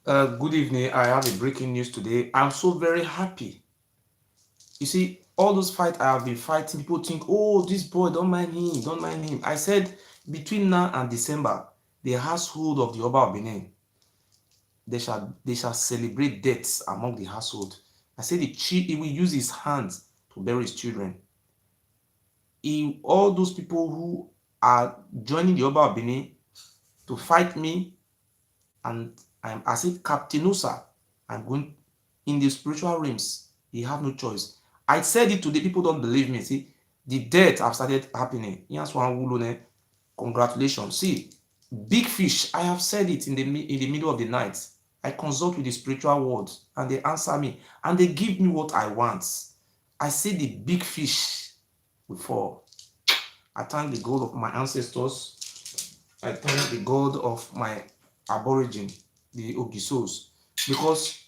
Good evening. I have a breaking news today. I'm so very happy. You see, all those fights I have been fighting, people think, oh, this boy, don't mind him, don't mind him. I said, between now and December, the household of the Oba of Benin, they shall celebrate deaths among the household. I said, he will use his hands to bury his children. All those people who are joining the Oba of Benin to fight me, and as if Captain Usa, I'm going in the spiritual realms. You have no choice. I said it today. People don't believe me. See, the death have started happening. Yes, one wulone. Congratulations. See, big fish. I have said it in the middle of the night. I consult with the spiritual world, and they answer me, and they give me what I want. I say the big fish will fall. I thank the God of my ancestors. I thank the God of my aborigine, the Ogisos, because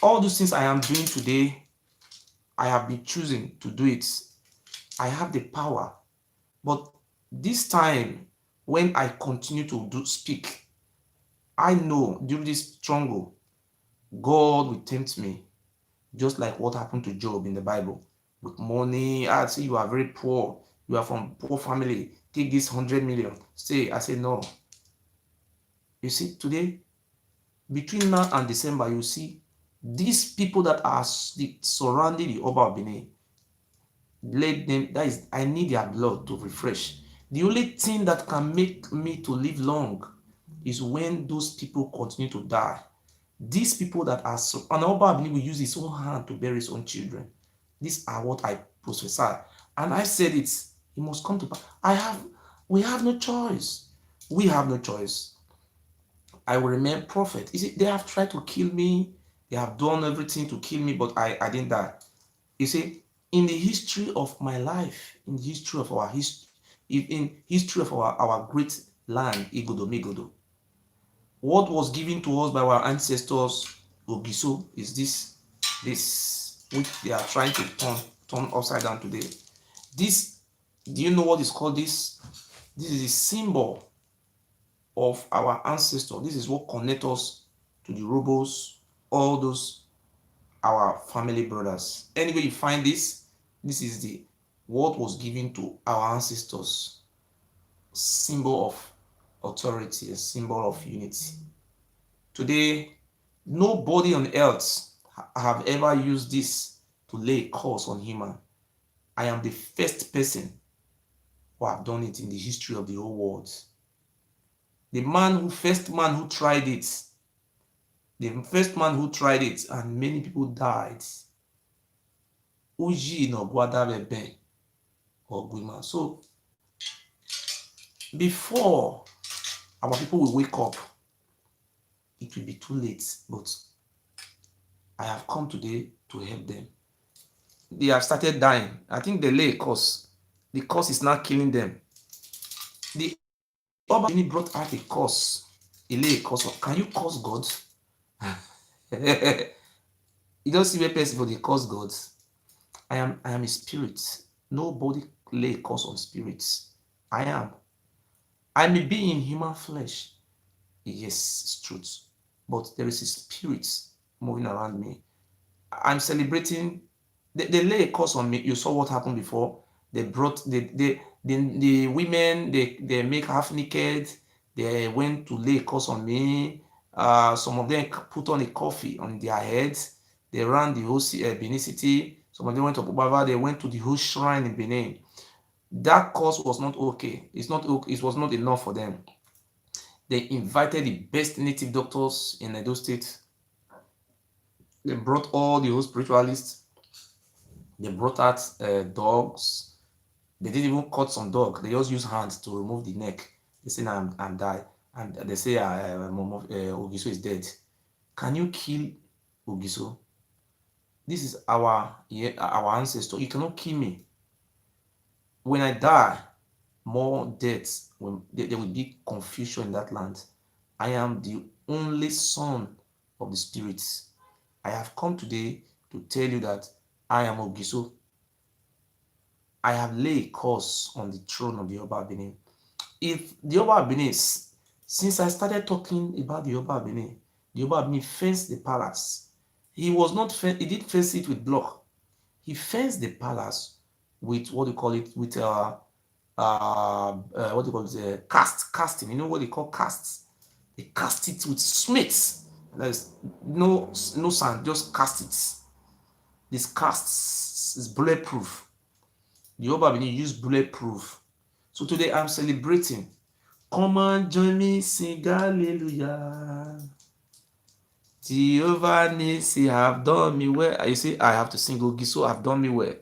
all those things I am doing today, I have been choosing to do it. I have the power. But this time, when I continue to speak, I know during this struggle, God will tempt me, just like what happened to Job in the Bible. With money, I say you are very poor. You are from poor family. Take this 100 million. Say, I say no. You see, today, between now and December, you see these people that are surrounding the Oba of Benin, let them, that is, I need their blood to refresh. The only thing that can make me to live long is when those people continue to die. These people that are and Oba of Benin will use his own hand to bury his own children. These are what I prophesy, and I said it. It must come to pass. We have no choice. We have no choice. I will remain prophet. You see, they have tried to kill me. They have done everything to kill me, but I didn't die. You see, in the history of my life, in the history of our history, in history of our great land, Igodo Migodo, what was given to us by our ancestors, Ogiso, is this which they are trying to turn upside down today. This, do you know what is called this? This is a symbol of our ancestors. This is what connects us to the Robos, all those our family brothers. Anyway, you find this, this is the what was given to our ancestors, symbol of authority, a symbol of unity. Today, nobody on earth have ever used this to lay a curse on human. I am the first person who have done it in the history of the whole world. First man who tried it, and many people died. Uji no Guadalebe or Guima. So before our people will wake up, it will be too late. But I have come today to help them. They have started dying. I think they lay a curse. The curse is now killing them. The Oba brought out a curse. He lay a curse. Can you curse God? You don't see where person for the curse God. I am a spirit. Nobody lay a curse on spirits. I am. I may be in human flesh. Yes, it's truth. But there is a spirit moving around me. I'm celebrating. They lay a curse on me. You saw what happened before. They brought the women. They make half naked. They went to lay a curse on me. Some of them put on a coffee on their heads. They ran the whole Benin city. Some of them went to Bubava. They went to the whole shrine in Benin. That curse was not okay. It's not okay. It was not enough for them. They invited the best native doctors in Edo State. They brought all the whole spiritualists. They brought out dogs. They didn't even cut some dog. They just use hands to remove the neck. They say, nah, I'm died. And they say, Ogiso is dead. Can you kill Ogiso? This is our ancestor. You cannot kill me. When I die, more deaths. When there will be confusion in that land. I am the only son of the spirits. I have come today to tell you that I am Ogiso. I have laid a curse on the throne of the Oba Benin. If the Oba Benin, since I started talking about the Oba Benin, The Oba of Benin fenced the palace. He was not he did fence it with block. He fenced the palace with what do you call it, with what do you call it, casting. You know what they call casts? They cast it with smiths. There's no sand, just cast it. This cast is bulletproof. The Oba Benin used bulletproof. So today I'm celebrating. Come and join me, sing hallelujah. Jehovah Nissi have done me well. You see, I have to sing Ogiso have done me well.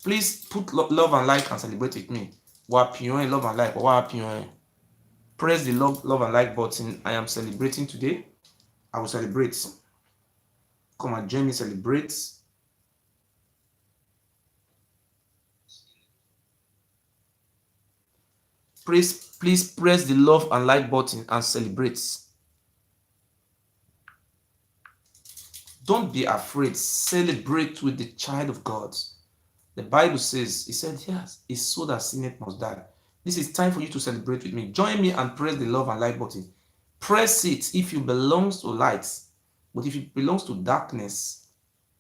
Please put love and like and celebrate with me. Wapion, love and like. Wapion. Press the love and like button. I am celebrating today. I will celebrate. Come and join me, celebrate. Please press the love and like button and celebrate. Don't be afraid. Celebrate with the child of God. The Bible says, he said, yes, it's so that sinners must die. This is time for you to celebrate with me. Join me and press the love and like button. Press it if you belong to light. But if it belongs to darkness,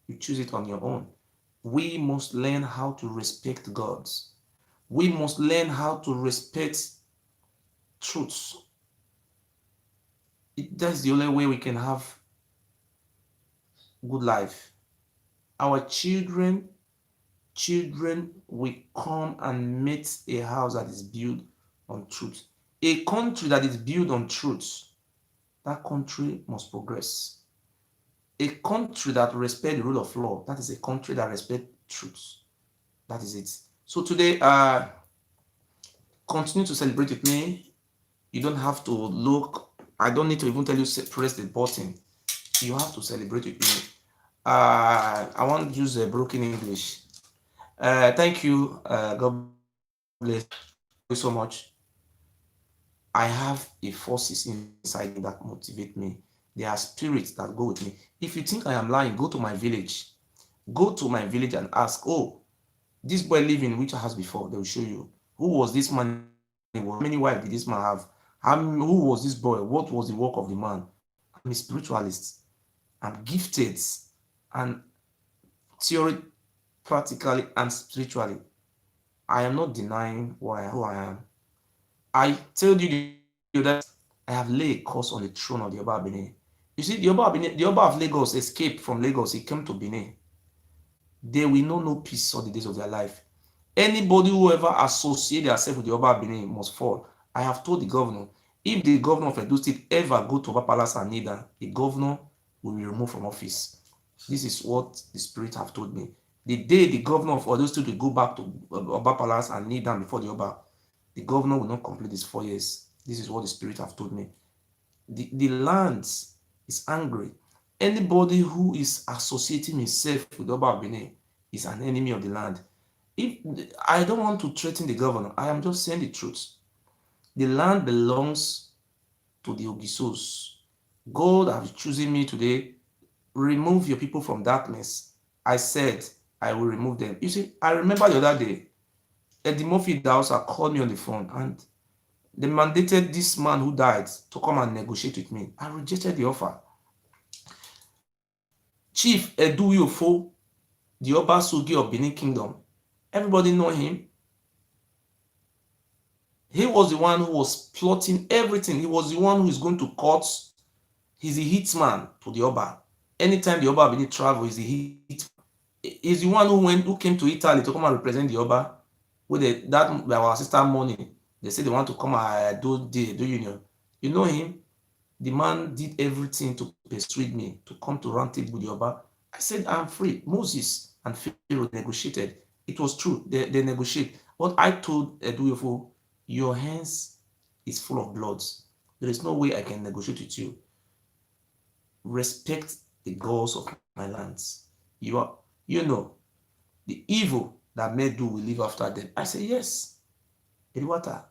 you choose it on your own. We must learn how to respect God. We must learn how to respect truth. That's the only way we can have good life. Our children will come and meet a house that is built on truth. A country that is built on truth, that country must progress. A country that respects the rule of law, that is a country that respects truth. That is it. So today, continue to celebrate with me. You don't have to look. I don't need to even tell you press the button. You have to celebrate with me. I want to use a broken English. Thank you. God bless you so much. I have a forces inside me that motivate me. There are spirits that go with me. If you think I am lying, go to my village. Go to my village and ask, oh, this boy lived in which house before? They will show you. Who was this man? How many wives did this man have? Who was this boy? What was the work of the man? I'm a spiritualist. I'm gifted and theory, practically and spiritually. I am not denying who I am. I told you that I have laid a curse on the throne of the Oba of Benin. You see, the Oba of Lagos escaped from Lagos. He came to Benin. They will know no peace all the days of their life. Anybody who ever associate themselves with the Oba of Benin must fall. I have told the governor, if the governor of Edo State ever go to Oba Palace and kneel down, the governor will be removed from office. This is what the spirit have told me. The day the governor of Edo State will go back to Oba Palace and kneel down before the Oba, the governor will not complete his 4 years. This is what the spirit have told me. The land is angry. Anybody who is associating himself with Oba of Benin is an enemy of the land. If I don't want to threaten the governor, I am just saying the truth. The land belongs to the Ogisos. God has chosen me today. Remove your people from darkness. I said I will remove them. You see, I remember the other day, Eddie Murphy Dowser called me on the phone and they mandated this man who died to come and negotiate with me. I rejected the offer. Chief Eduwu, the Oba Sugi of Benin Kingdom, everybody know him. He was the one who was plotting everything. He was the one who is going to court. He's a hitman to the Oba. Anytime the Oba Benin travel, he's a hitman. He's the one who came to Italy to come and represent the Oba with our sister money. They said they want to come and do union. You know him? The man did everything to persuade me to come to round table with the Oba. I said, I'm free. Moses and Pharaoh negotiated. It was true. They negotiated. But I told Eduwu, your hands is full of blood. There is no way I can negotiate with you. Respect the gods of my lands. You know, the evil that men do will live after them. I say, yes. Ewuare.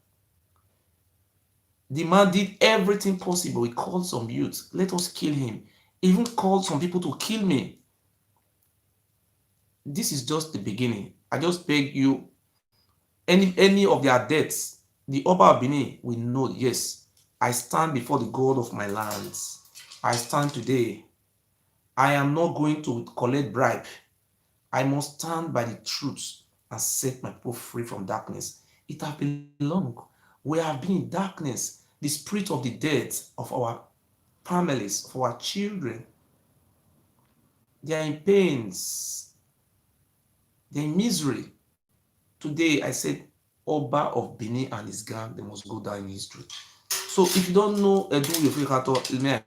The man did everything possible. He called some youths. Let us kill him. He even called some people to kill me. This is just the beginning. I just beg you, any of their deaths, the Oba of Benin will know, yes, I stand before the God of my lands. I stand today. I am not going to collect bribe. I must stand by the truth and set my people free from darkness. It has been long. We have been in darkness. The spirit of the dead of our families, of our children, they are in pains. They're in misery. Today, I said, Oba of Benin and his gang, they must go down in history. So if you don't know Eduwu Ekhator, may I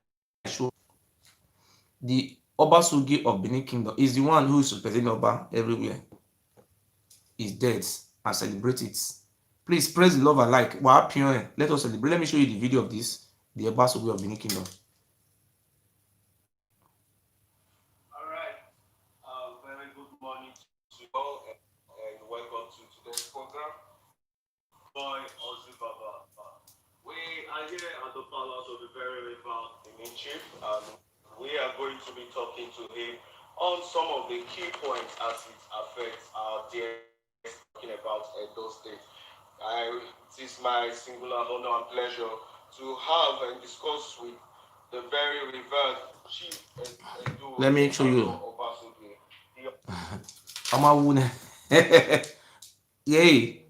show the Oba Sugi of Benin Kingdom is the one who is representing Oba everywhere. Is dead and celebrate it. Please press the love and like. Let us celebrate. Let me show you the video of this. The Oba Sugi of Benin Kingdom. Alright. Very good morning to you all and welcome to today's program. Boy Ozzy Baba. We are here at the palace of the very reverend Benin Chief, and we are going to be talking to him on some of the key points as it affects our dear talking about Edo State. It is my singular honor and pleasure to have and discuss with the very revered Chief Edo. Let me show you. Yay.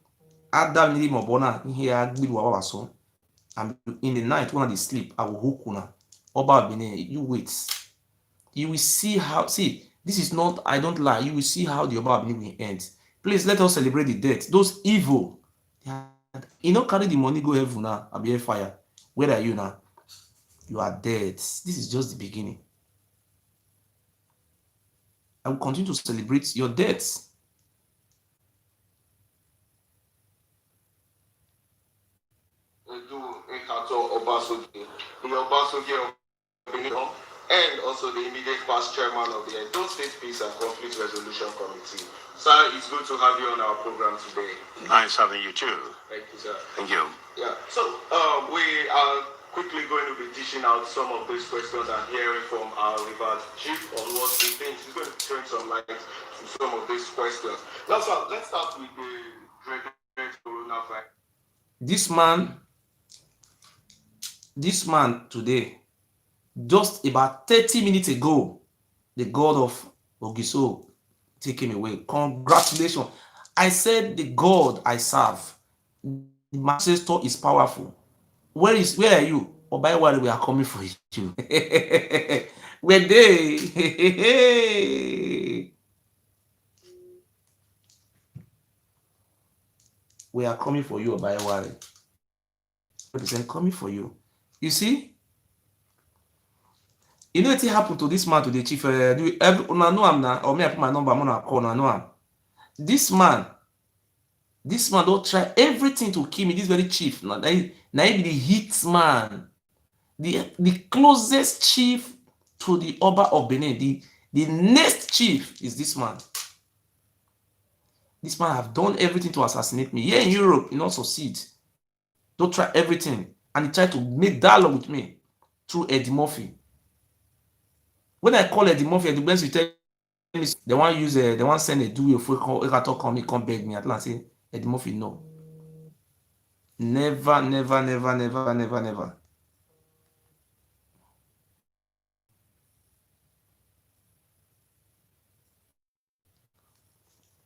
Adam need Mobona here with Wawaso. And in the night when I sleep, I will hook una. Oba Benin, you wait. You will see how, see, this is not, I don't lie, you will see how the Oba Benin will end. Please let us celebrate the death. Those evil, you know, carry the money, go heaven now, I'll be fire. Where are you now? You are dead. This is just the beginning. I will continue to celebrate your deaths. Eduwu Ekhator Obasogie, the Obasogie of Benin, and also the immediate past chairman of the Edo State Peace and Conflict Resolution Committee. Sir, it's good to have you on our program today. Nice having you too. Thank you, sir. Thank you. Yeah. So we are quickly going to be dishing out some of these questions and hearing from our revered chief on what he thinks. He's going to turn some light to some of these questions. Now, sir, let's start with the dreaded coronavirus. This man today, just about 30 minutes ago, the God of Ogiso take him away. Congratulations. I said the God I serve, my ancestor is powerful. Where are you? Ewuare, we are coming for you. Where they? We are coming for you, Ewuare. Represent coming for you. You see? You know what happened to this man today, Chief? Una know him now, or me I put my number, I'm gonna call. Una know him. This man don't try everything to kill me. This very chief. Now he be the hit man, the closest chief to the Oba of Benin. The next chief is this man. This man have done everything to assassinate me. Here in Europe, he not succeed. Don't try everything, and he tried to make dialogue with me through Eddie Murphy. When I call Eddie Murphy, Eddie Murphy tell me they want use they want send Eduwu Ekhator come beg me. At last say Eddie Murphy no. Never.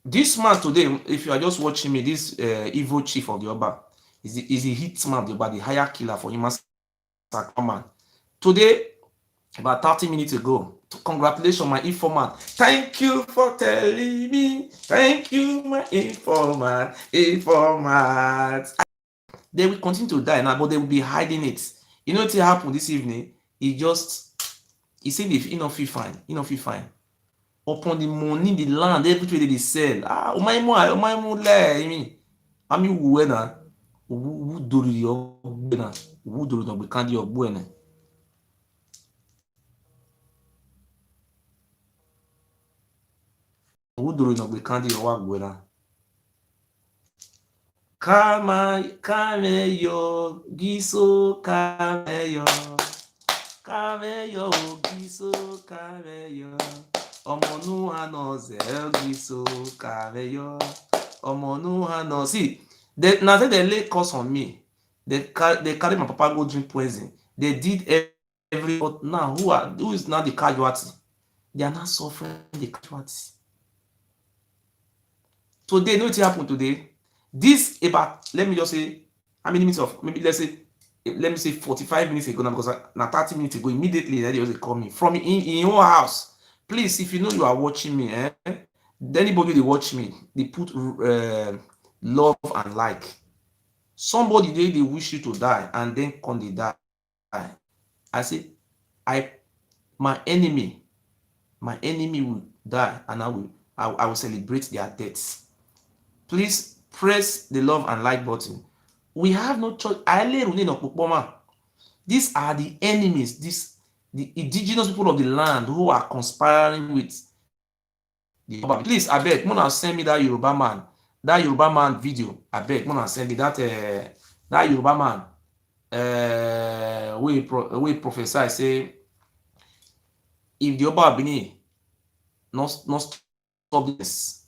This man today, if you are just watching me, this evil chief of the Oba is the hitman of the Oba, the higher killer for human sacrifice. Today, about 30 minutes ago, congratulations, my informant. Thank you for telling me. Thank you, my informant. They will continue to die now, but they will be hiding it. You know what happened this evening? He said if he not feel fine. Upon the money, the land, everything they sell. Omaimo le imi. Ami wuwe na. Wu dori ogbe na. Wu dori no be kandi ogbo na. Wu dori no be kandi ogbo na. Kameyo giso kameyo. Kameyo giso kameyo. Omonu no giso kameyo. Omonu no. See, now they lay curse on me. They carry my papa go drink poison. They did but now who is now the casualty? They are not suffering the casualty. Today, know what happened today? This about, let me just say, how many minutes of, maybe let me say 45 minutes ago now, because now 30 minutes ago, immediately they just call me from in your house. Please, if you know you are watching me, anybody they watch me, they put love and like. Somebody they wish you to die and then come they die. I say, I my enemy will die and I will celebrate their deaths. Please press the love and like button. We have no choice. These are the enemies, the indigenous people of the land who are conspiring with the Yoruba. Please, I beg, Mona send me that Yoruba man video. I beg, Mona send me that Yoruba man. We prophesy say if the Yoruba Benin not stop this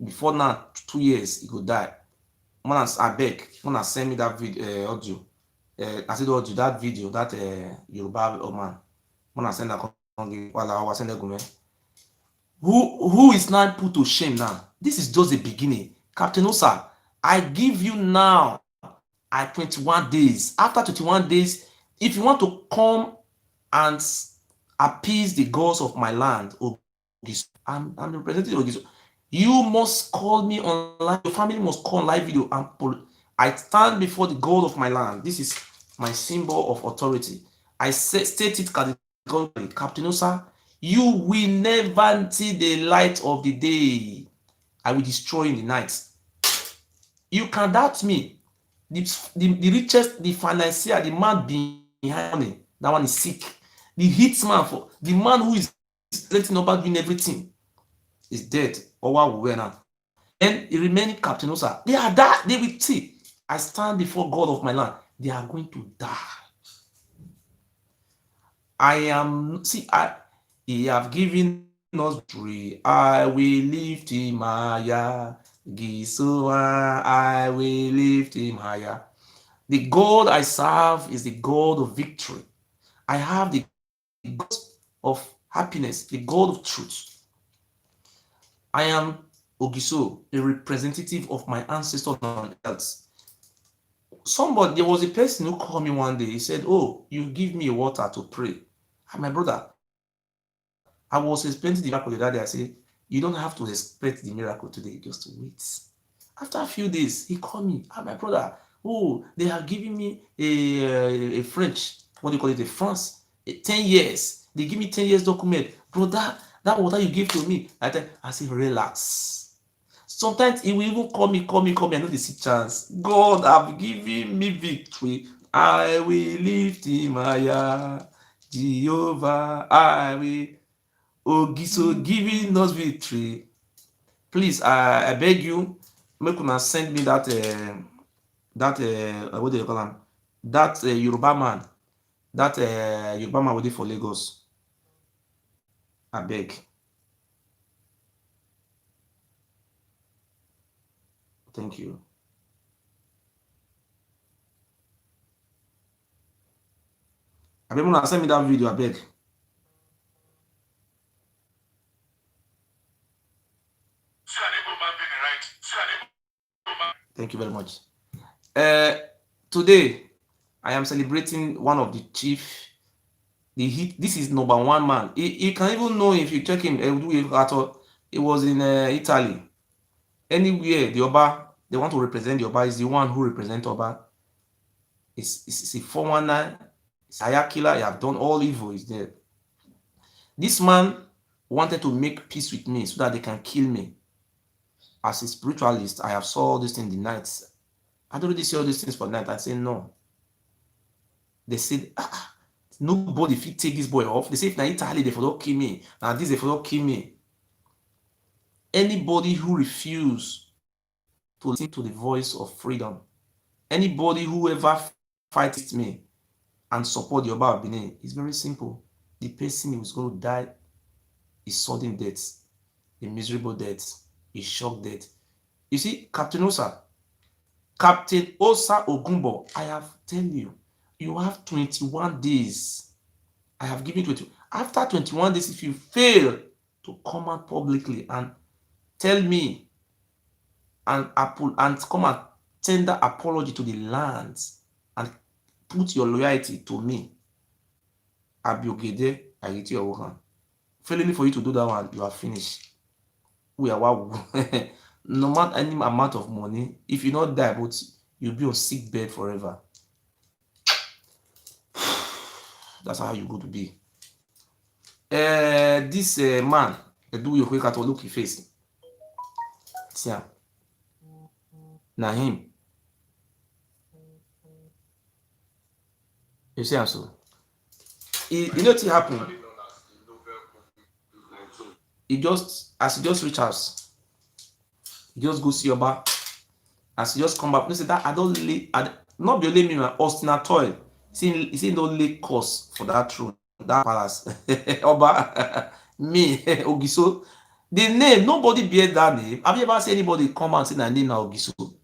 before now 2 years, he could die. I beg, send me that video audio. I said audio, that video, that Yoruba man. Send that who is now put to shame now. This is just the beginning. Captain Osa, I give you now 21 days. After 21 days, if you want to come and appease the gods of my land, I'm the representative of Ogiso. You must call me online. Your family must call live video. I stand before the God of my land. This is my symbol of authority. I state it categorically. Captain Osa, you will never see the light of the day. I will destroy in the night. You can doubt me. The richest, the financier, the man behind money, that one is sick. The hitman for the man who is letting about doing everything is dead. Or what we were now. Then the remaining Captain Osa, they are that they will see. I stand before God of my land. They are going to die. He have given us victory. I will lift him higher. Gisoa, I will lift him higher. The God I serve is the God of victory. I have the God of happiness, the God of truth. I am Ogiso, a representative of my ancestors on earth. There was a person who called me one day. He said, "Oh, you give me water to pray." And my brother, I was expecting the miracle the other day. I said, "You don't have to expect the miracle today, just wait." After a few days, he called me. My brother, oh, they are giving me a French, what do you call it, a France, 10 years. They give me 10 years document. Brother, that water you give to me. I say, relax. Sometimes he will even call me. I know the see chance. God have given me victory. I will lift him higher. Jehovah, I will. Ogiso giving us victory. Please, I beg you, make una send me that what do you call him? That Yoruba man. That Yoruba man waiting for Lagos. I beg. Thank you. I beg una send me that video, I beg. Thank you very much. Today, I am celebrating one of the chief. This is number one man. You can even know if you check him. Eduwu Ekhator. It was in Italy. Anywhere the Oba they want to represent the Oba is the one who represents Oba. It's a 419. It's a hire killer. He have done all evil. Is there. This man wanted to make peace with me so that they can kill me. As a spiritualist, I have saw this in the night. I don't really see all these things for night. I say no. They said, nobody fit take this boy off. They say if na Italy, they for don't kill me. Now this they for don't kill me. Anybody who refuse to listen to the voice of freedom, anybody who ever fights me and support the Oba of Benin, it's very simple. The person who is going to die is sudden death, a miserable death, a shock death. You see, Captain Osa Ogumbo, I have tell you, you have 21 days I have given 20. After 21 days, if you fail to come out publicly and tell me and come and tender apology to the lands and put your loyalty to me, Abiogede, I hit your hand. Failing for you to do that one, you are finished. We are wow. No matter any amount of money, if you not die, but you'll be on sick bed forever. That's how you go to be. This man, Eduwu Ekhator, look his face. See him. Na him. You see him so. You know what happened? He just reach house, he just go see Oba. As he just come back, you say that I don't lay, not be only me, my Austin toil. See no lay cost for that throne, that palace. Oba, me, Ogiso. The name, nobody bear that name. Have you ever seen anybody come and say that name now Ogiso?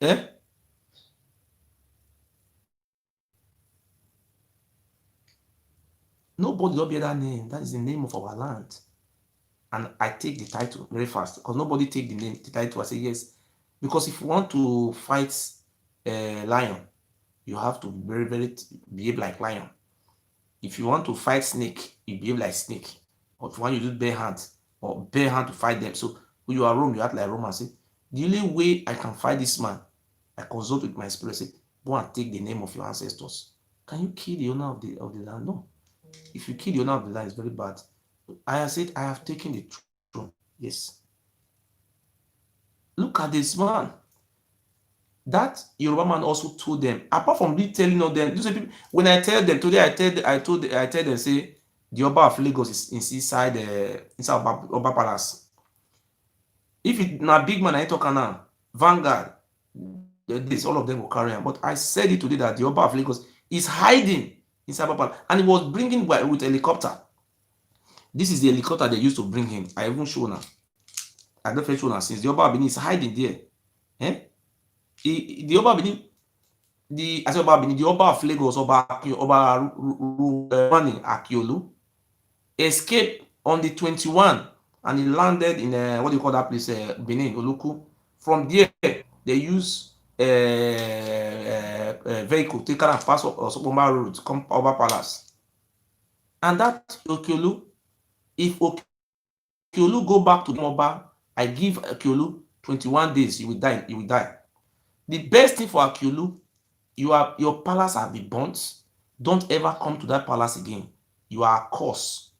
Eh? Nobody don't bear that name. That is the name of our land. And I take the title very fast because nobody take the title. I say yes. Because if you want to fight a lion, you have to very behave like lion. If you want to fight snake, you behave like snake. Or if you want to do bare hand to fight them. So when you are Rome, you act like Rome and say, the only way I can fight this man, I consult with my spirit, say, go and take the name of your ancestors. Can you kill the owner of the land? No. If you kill the owner of the land, it's very bad. I said, I have taken the throne. Yes. Look at this man. That Yoruba man also told them, apart from me telling them, when I tell them today, I tell them, say the Oba of Lagos is inside Oba Palace. If it na big man I talk now, Vanguard, this all of them will carry on. But I said it today that the Oba of Lagos is hiding inside Oba Palace, and he was bringing with helicopter. This is the helicopter they used to bring him. I even show now. I don't show now since the Oba Benin is hiding there. Eh? The Oba Benin, the Oba of Lagos, Oba Rwani Akiolu, escaped on the 21 and he landed in what do you call that place, Benin, Oluku. From there, they use vehicle take her and pass Osopoma Road to come over Palace. And that Okiolu, if Okiolu go back to the Oba, I give Okiolu 21 days, he will die. He will die. The best thing for Akiolu, your palace have been burnt. Don't ever come to that palace again. You are a curse.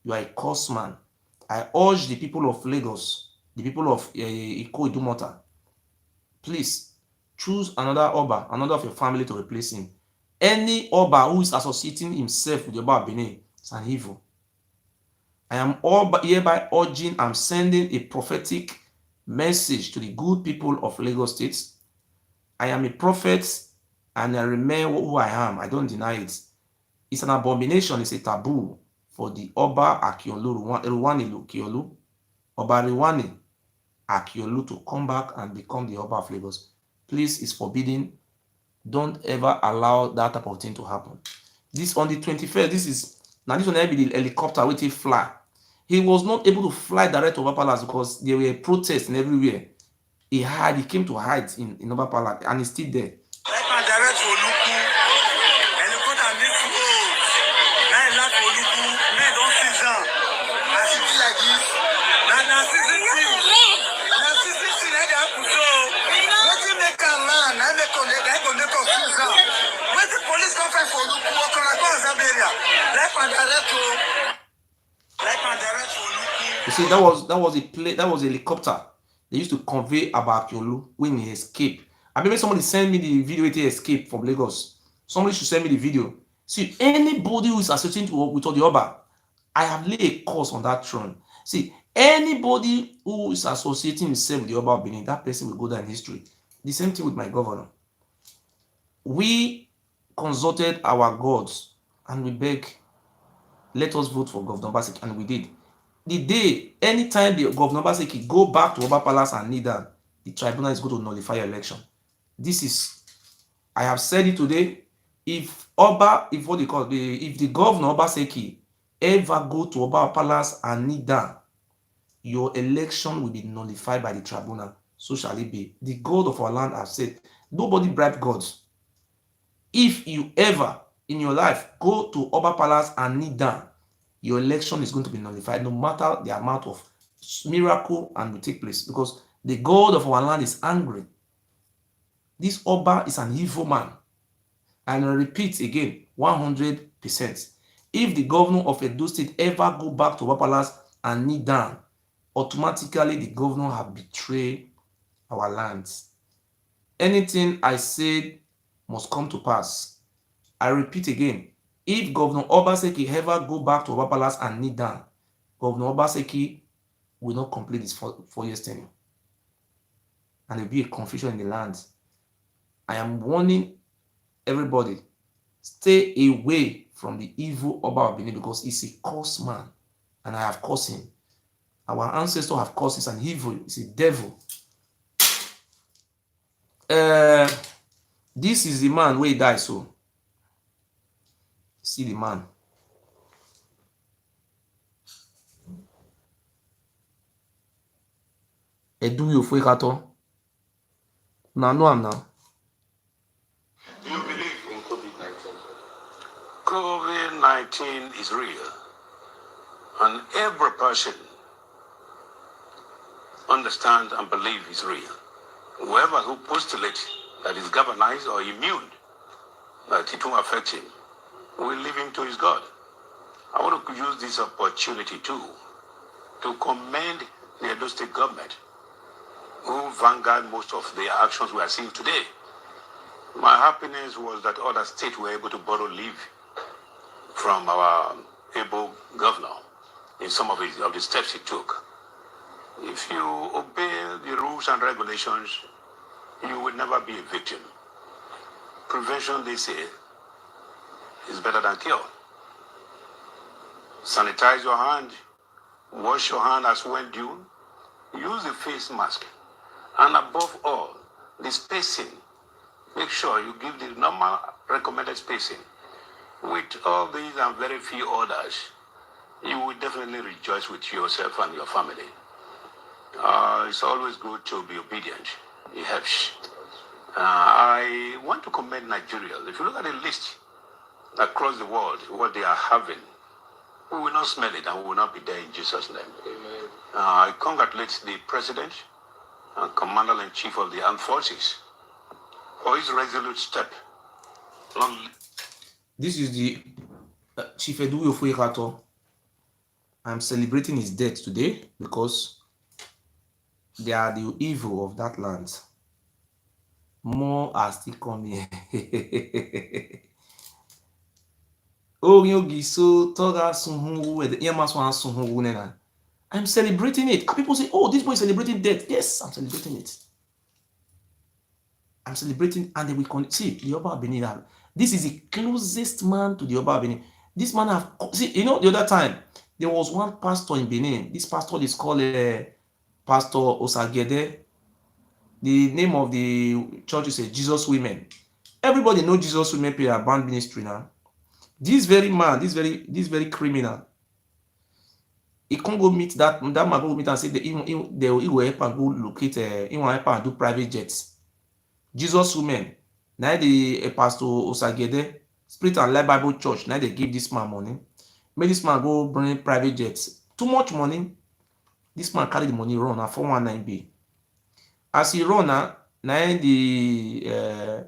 You are a curse man. I urge the people of Lagos, the people of Iko Idumota, please choose another Oba, another of your family to replace him. Any Oba who is associating himself with the Oba of Benin is an evil. I am hereby urging, I'm sending a prophetic message to the good people of Lagos State. I am a prophet and I remain who I am. I don't deny it. It's an abomination. It's a taboo for the Oba Akiolu, Rwani Akiolu, Oba Rwani Akiolu to come back and become the Oba of Lagos. Please, it's forbidden. Don't ever allow that type of thing to happen. This on the 21st, this will be the helicopter with a fly. He was not able to fly direct to Oba Palace because there were protests everywhere. He came to hide in Oba Palace and he's still there. You see, that was a helicopter they used to convey about Akiolu when he escaped. I remember somebody sent me the video where he escaped from Lagos. Somebody should send me the video. See, anybody who is associated with the Oba, I have laid a curse on that throne. See, anybody who is associating himself with the Oba of Benin, that person will go down in history. The same thing with my governor. We consulted our gods and we beg, let us vote for Governor Obaseki, and we did. The day, anytime the Governor Obaseki go back to Oba Palace and kneel down, the tribunal is going to nullify your election. This is, I have said it today, if Oba, if what they call if the governor Obaseki ever go to Oba Palace and kneel down, your election will be nullified by the tribunal. So shall it be. The God of our land has said, nobody bribe gods. If you ever in your life go to Oba Palace and kneel down, your election is going to be nullified, no matter the amount of miracle and will take place, because the God of our land is angry. This Oba is an evil man. And I repeat again, 100%. If the governor of Edo State ever go back to Oba Palace and kneel down, automatically the governor have betrayed our lands. Anything I said must come to pass. I repeat again, if Governor Obaseki ever go back to Oba Palace and kneel down, Governor Obaseki will not complete his 4 year tenure. And there will be a confusion in the land. I am warning everybody, stay away from the evil Oba of Benin, because he's a cursed man. And I have cursed him. Our ancestors have cursed. He's an evil, he's a devil. This is the man where he died. So see the man. Eduwu of Ekhator. Now know him now. Do you believe in COVID-19? COVID-19 is real, and every person understands and believes it's real. Whoever who postulates that is galvanized or immune, that it won't affect him, will leave him to his God. I want to use this opportunity too to commend the Edo State government, who vanguard most of the actions we are seeing today. My happiness was that other states were able to borrow leave from our able governor in some of the steps he took. If you obey the rules and regulations, you will never be a victim. Prevention, they say, is better than cure. Sanitize your hand, wash your hand as when due, use a face mask, and above all, the spacing. Make sure you give the normal recommended spacing. With all these and very few others, you will definitely rejoice with yourself and your family. It's always good to be obedient. It helps. I want to commend Nigeria. If you look at the list across the world, what they are having, we will not smell it and we will not be there in Jesus' name. Amen. I congratulate the President and Commander-in-Chief of the Armed Forces for his resolute step. This is the Chief Eduwu of Ekhator. I'm celebrating his death today because they are the evil of that land. More are still coming. I'm celebrating it. And people say, oh, this boy is celebrating death. Yes, I'm celebrating it. I'm celebrating, and they will see the Oba Benin. This is the closest man to the Oba Benin. This man have, see, you know, the other time there was one pastor in Benin. This pastor is called Pastor Osagede. The name of the church is Jesus Women. Everybody know Jesus Women prayer band ministry now. This very man, this very criminal, he can't go meet that man go meet and say he will help and go locate. He will help and do private jets. Jesus Women. Now the Pastor Osagede Spirit and Life Bible Church. Now they give this man money. Make this man go bring private jets. Too much money. This man carry the money run na 419B. As he run now the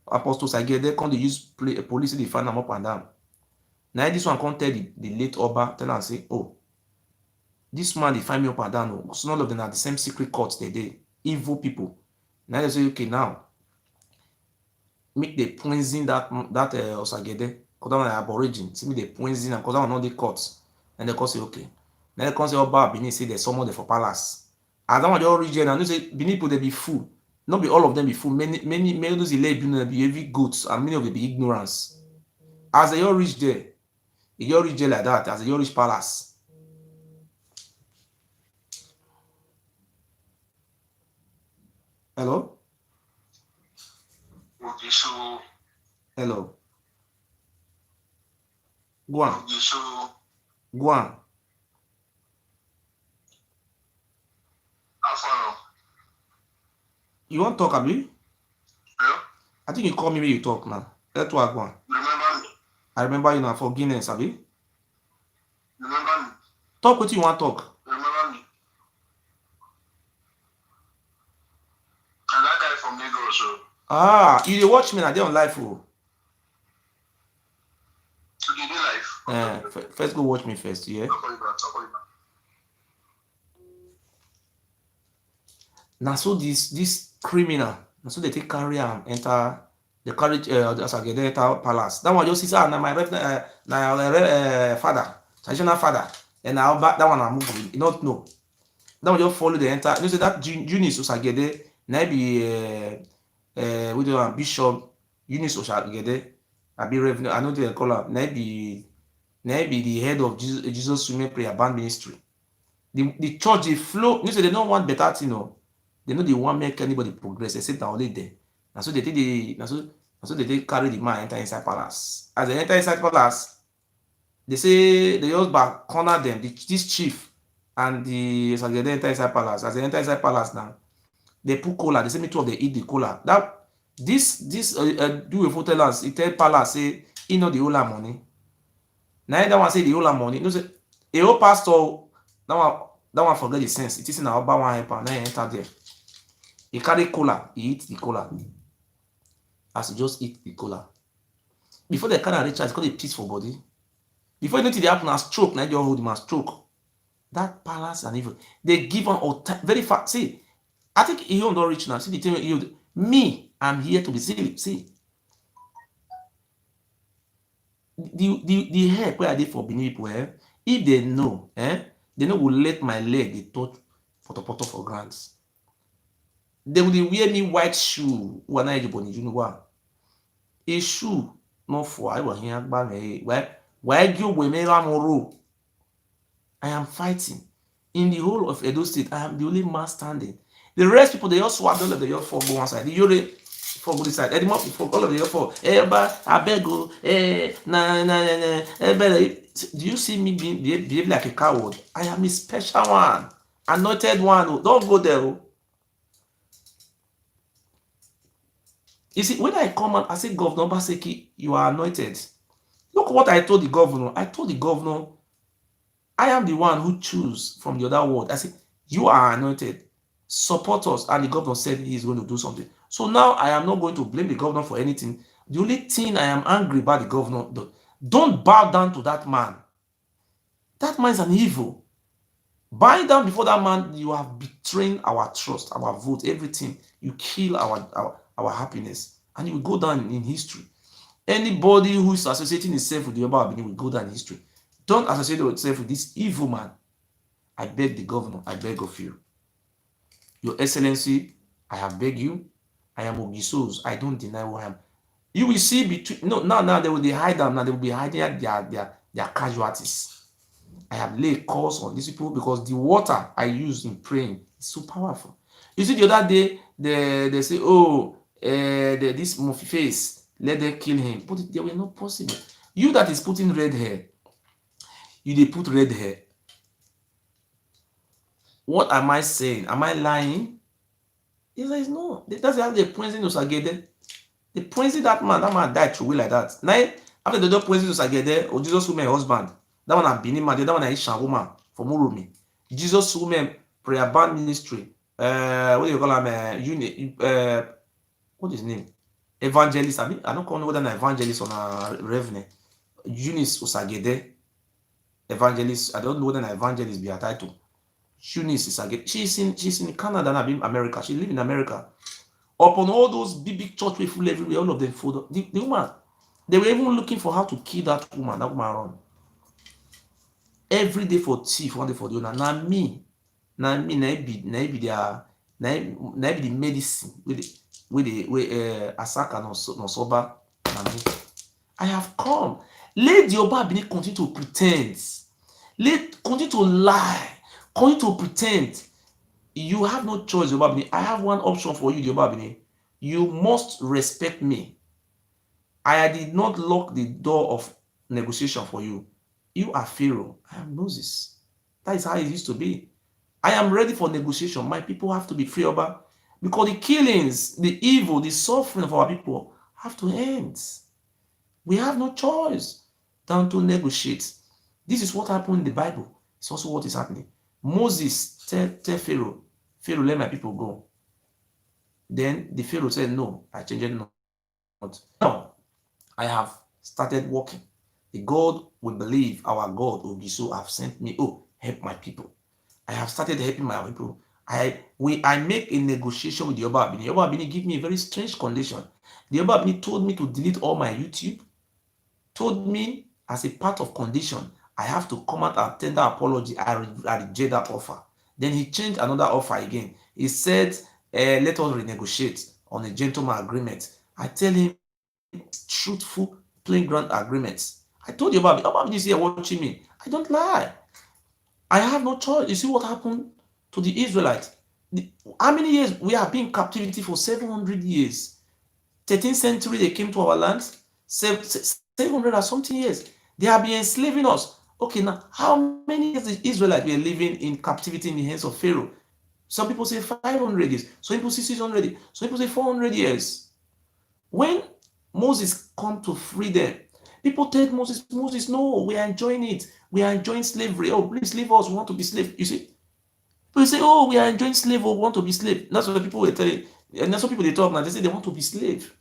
Apostle Osagede come to use police to find him up and down. Now this one come tell the late Oba, tell am say, oh, this man they find me up and down. Because none of them are the same secret courts they did. Evil people. Now they say, okay, now make the poison that Osagede, because that one aborigine. See me the poison because that one not the courts. And they come say, okay. Then they come say, Oba Benin say there's someone there for palace. And that one they all region and they say Benin people they be fool. Not be all of them be fool. Many of those Benin be heavy goats and many of them be ignorance. As they all reach there, they all reach there like that. As they all reach palace. Hello? Okay, so Hello. Go on. Okay, so Go on. how far now? You want to talk, Abi? Yeah? I think you call me when you talk now. Let's go on. Remember me? I remember you now for Guinness, Abi. Remember me? Talk what you want to talk. Remember me? And that guy from Lagos, so Ah, you dey watch me now, they on live. Oh. okay, they live. First go watch me first, yeah? I'll call you back. I'll call you back. Now so this criminal, now so they take carry am enter the carry as I get enter palace. That one just see na my father, traditional father, and now back that one I move. You don't know. That one just follow the enter. You know say that Eunice Osagede, na be we do Bishop Eunice Osagede, I be reverend. I know they call am. Na be the head of Jesus Women Prayer Band Ministry. The church dey flow. You say they don't want better thing, no. They know they want make anybody progress except na only them. Na so they take they take carry the man enter inside palace. As they enter inside palace, they say they just back corner them. This chief and the Osagede enter inside palace. As they enter inside palace now, they put cola. They say me two of they eat the cola. That this do a tell us. He tell palace say he know the whole money. Now that one say the whole money. You know say a whole pastor that one forget the sense. It is na Oba one helper. Now he enter there. He carry cola. He eat the cola. As he just eat the cola. Before they carry reach, it's called a peace for body. Before anything they happen, a stroke. Now they hold him a stroke. That palace and evil. They give him very fast. See, I think he don't reach now. See the thing. Me, I'm here to be saved. See. The help where I did for Benin people, if they know, they know will let my leg dey touch poto for grants. They will wear me white shoe. Wana ejiboni junuwa. A shoe no for I was here by me. Why you we me ramoro? I am fighting in the whole of Edo State. I am the only man standing. The rest people they all swap all of the your four go one side. The Yore for good side. The more for all of the your four. I beg you. Do you see me behave like a coward? I am a special one, anointed one. Don't go there. You see, when I come out, I say, Governor Baseki, you are anointed. Look what I told the governor. I told the governor, I am the one who choose from the other world. I said, you are anointed. Support us. And the governor said he is going to do something. So now I am not going to blame the governor for anything. The only thing I am angry about the governor, don't bow down to that man. That man is an evil. Bow down before that man, you are betraying our trust, our vote, everything. You kill our happiness. And you will go down in history. Anybody who is associating himself with the Yoruba Benin will go down in history. Don't associate yourself with this evil man. I beg the governor, I beg of you. Your Excellency, I have begged you. I am Ogisos. I don't deny who I am. You will see between now they will hide them. Now they will be hiding their casualties. I have laid calls on these people because the water I use in praying is so powerful. You see, the other day they say, oh, this Murphy face, let them kill him. But they were not possible. You that is putting red hair, you they put red hair. What am I saying? Am I lying? He says no. That's how they poison Osagede. They poison that man died through like that. Now, after they don't poison Osagede or Jesus Women husband, that one a Benin man, that one a Ishan woman from Urumi. Jesus Women Prayer Band Ministry. What do you call him? What is his name? Evangelist. I don't call whether an evangelist or a reverend. Eunice Osagede. Evangelist. I don't know whether an evangelist be a title. Eunice Osagede. She's in Canada and America. She live in America. Upon all those big church we full everywhere, all of them full. The woman, they were even looking for how to kill that woman. That woman run every day for thief, one day for the owner. Now me, na be the medicine with the Asaka no sober. I have come. Let the Oba Benin continue to pretend. Continue to lie. Continue to pretend. You have no choice, Oba Benin. I have one option for you, Oba Benin. You must respect me. I did not lock the door of negotiation for you. You are Pharaoh. I am Moses. That is how it used to be. I am ready for negotiation. My people have to be free over because the killings, the evil, the suffering of our people have to end. We have no choice than to negotiate. This is what happened in the Bible. It's also what is happening. Moses tell Pharaoh, Pharaoh, let my people go. Then the Pharaoh said, no, I changed it not. Now, I have started working. The God we believe, our God, Ogiso, have sent me. Oh, help my people. I have started helping my people. I make a negotiation with the Oba Abini. The Oba Abini give me a very strange condition. The Oba Abini told me to delete all my YouTube, told me as a part of condition, I have to come out and tender apology. I reject that offer. Then he changed another offer again. He said, let us renegotiate on a gentleman agreement. I tell him, truthful, plain ground agreements. I told you about this here watching me. I don't lie. I have no choice. You see what happened to the Israelites? How many years? We have been in captivity for 700 years. 13th century, they came to our land. 700 and something years. They have been enslaving us. Okay, now, how many years the Israelites were living in captivity in the hands of Pharaoh? Some people say 500 years. Some people say 600 years. Some people say 400 years. When Moses come to free them, people tell Moses, no, we are enjoying it. We are enjoying slavery. Oh, please leave us. We want to be slaves. You see? People say, oh, we are enjoying slavery. We want to be slaves. That's what people were telling. And that's what people they talk now. They say they want to be slaves.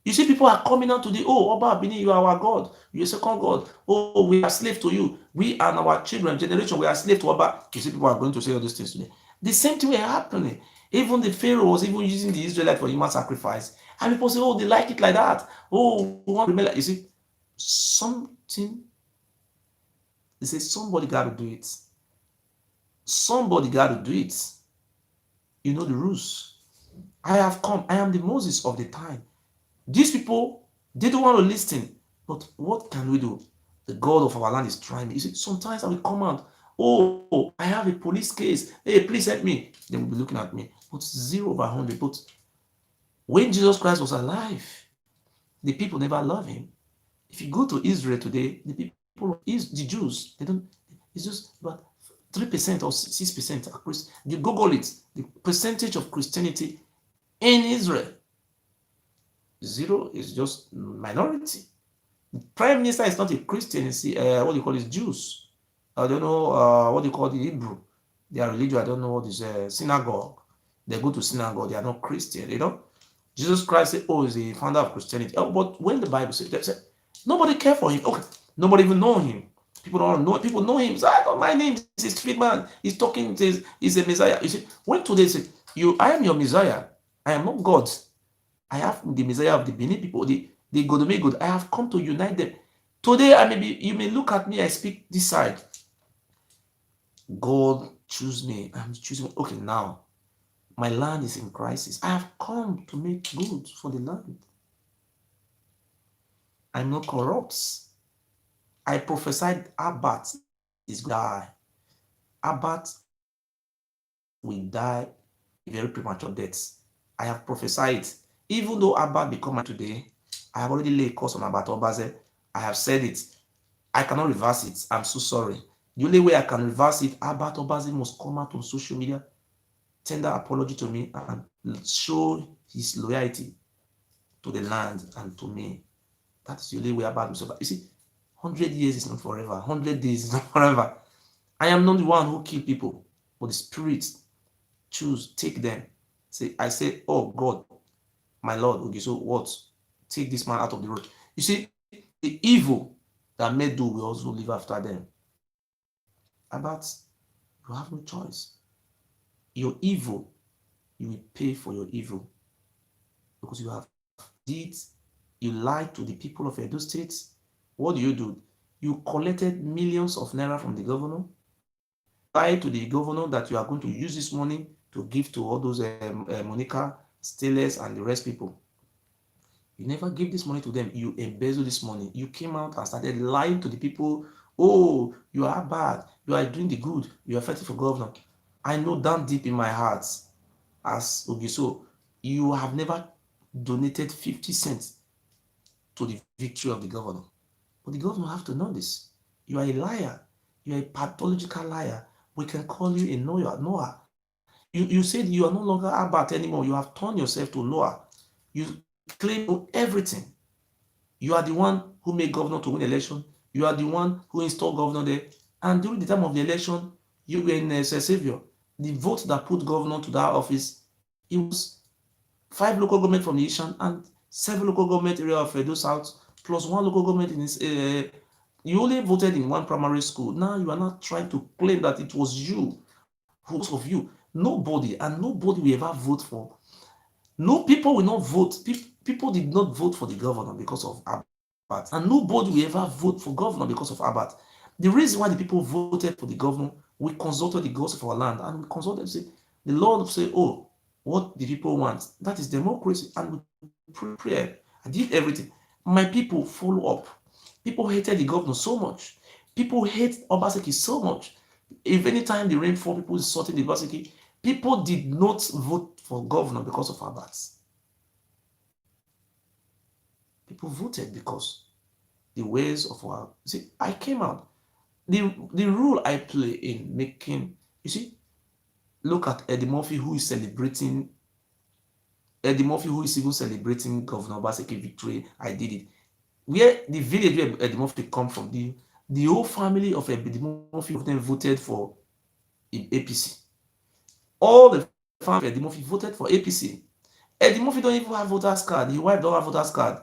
You see, people are coming out today. Oh, Oba Abini, you are our God. You are second God. Oh, we are slave to you. We and our children, generation, we are slave to Oba. You see, people are going to say all these things today. The same thing were happening. Even the Pharaoh was even using the Israelites for human sacrifice. And people say, oh, they like it like that. Oh, we want to remember. You see, something, they say somebody got to do it. Somebody got to do it. You know the rules. I have come. I am the Moses of the time. These people, they don't want to listen. But what can we do? The God of our land is trying me. You see, sometimes I will come out, oh, I have a police case. Hey, please help me. They will be looking at me. But 0/100. But when Jesus Christ was alive, the people never love him. If you go to Israel today, the people, the Jews, they don't, it's just about 3% or 6% are Christian. You Google it, the percentage of Christianity in Israel. Zero is just minority. The prime minister is not a Christian. See, what do you call it? Jews. I don't know what do you call the Hebrew. Their religion, I don't know what is synagogue. They go to synagogue. They are not Christian. You know, Jesus Christ said, "Oh, is the founder of Christianity." Oh, but when the Bible said, they said nobody care for him. Okay, nobody even know him. People don't know. People know him. So, my name is Street Man. He's talking. He's a Messiah. You see, when today say, "You, I am your Messiah. I am not God. I have the Messiah of the Benin people, the God may good. I have come to unite them. Today, you may look at me, I speak this side. God choose me. I'm choosing. Okay, now my land is in crisis. I have come to make good for the land. I'm not corrupt. I prophesied Abbat is going to die. Abbat will die a very premature death. I have prophesied. Even though Abbat become today, I have already laid a curse on Abbat Obaze. I have said it. I cannot reverse it. I'm so sorry. The only way I can reverse it, Abbat Obaze must come out on social media, tender apology to me, and show his loyalty to the land and to me. That's the only way Abbat will survive. You see, 100 years is not forever. 100 days is not forever. I am not the one who kill people, but the spirit choose, take them. I say, oh God, my Lord, okay, so what? Take this man out of the road. You see, the evil that made do will also live after them. About you have no choice. Your evil, you will pay for your evil because you have deeds. You lied to the people of Edo State. What do? You collected millions of naira from the governor. Lied to the governor that you are going to use this money to give to all those Monica, Steelers, and the rest people. You never give this money to them. You embezzle this money. You came out and started lying to the people. Oh, you are bad. You are doing the good. You are fighting for governor. I know down deep in my heart, as Ogiso, you have never donated 50 cents to the victory of the governor. But the governor have to know this. You are a liar. You are a pathological liar. We can call you a Noah. You said you are no longer Abat anymore. You have turned yourself to Noah. You claim everything. You are the one who made governor to win election. You are the one who installed governor there. And during the time of the election, you were in Savior. The vote that put governor to that office, it was 5 local government from the Eastern and 7 local government area of Edo South, plus 1 local government in this. You only voted in 1 primary school. Now you are not trying to claim that it was you, who of you. Nobody and nobody will ever vote for. No, people will not vote. People did not vote for the governor because of Abat. And nobody will ever vote for governor because of Abat. The reason why the people voted for the governor, we consulted the gods of our land and we consulted, say, the Lord say, oh, what the people want. That is democracy. And we prayed. I did everything. My people follow up. People hated the governor so much. People hate Obaseki so much. If anytime the rain fall, people insulting the Obaseki, people did not vote for governor because of Abat. People voted because the ways of our, see, I came out. The role I play in making, you see, look at Eddie Murphy who is celebrating, Eddie Murphy who is even celebrating Governor Obaseki victory. I did it. Where the village where Eddie Murphy come from, the whole family of Eddie Murphy of them voted for APC. All the family of Eddie Murphy voted for APC. Eddie Murphy don't even have voters card. His wife don't have voters card.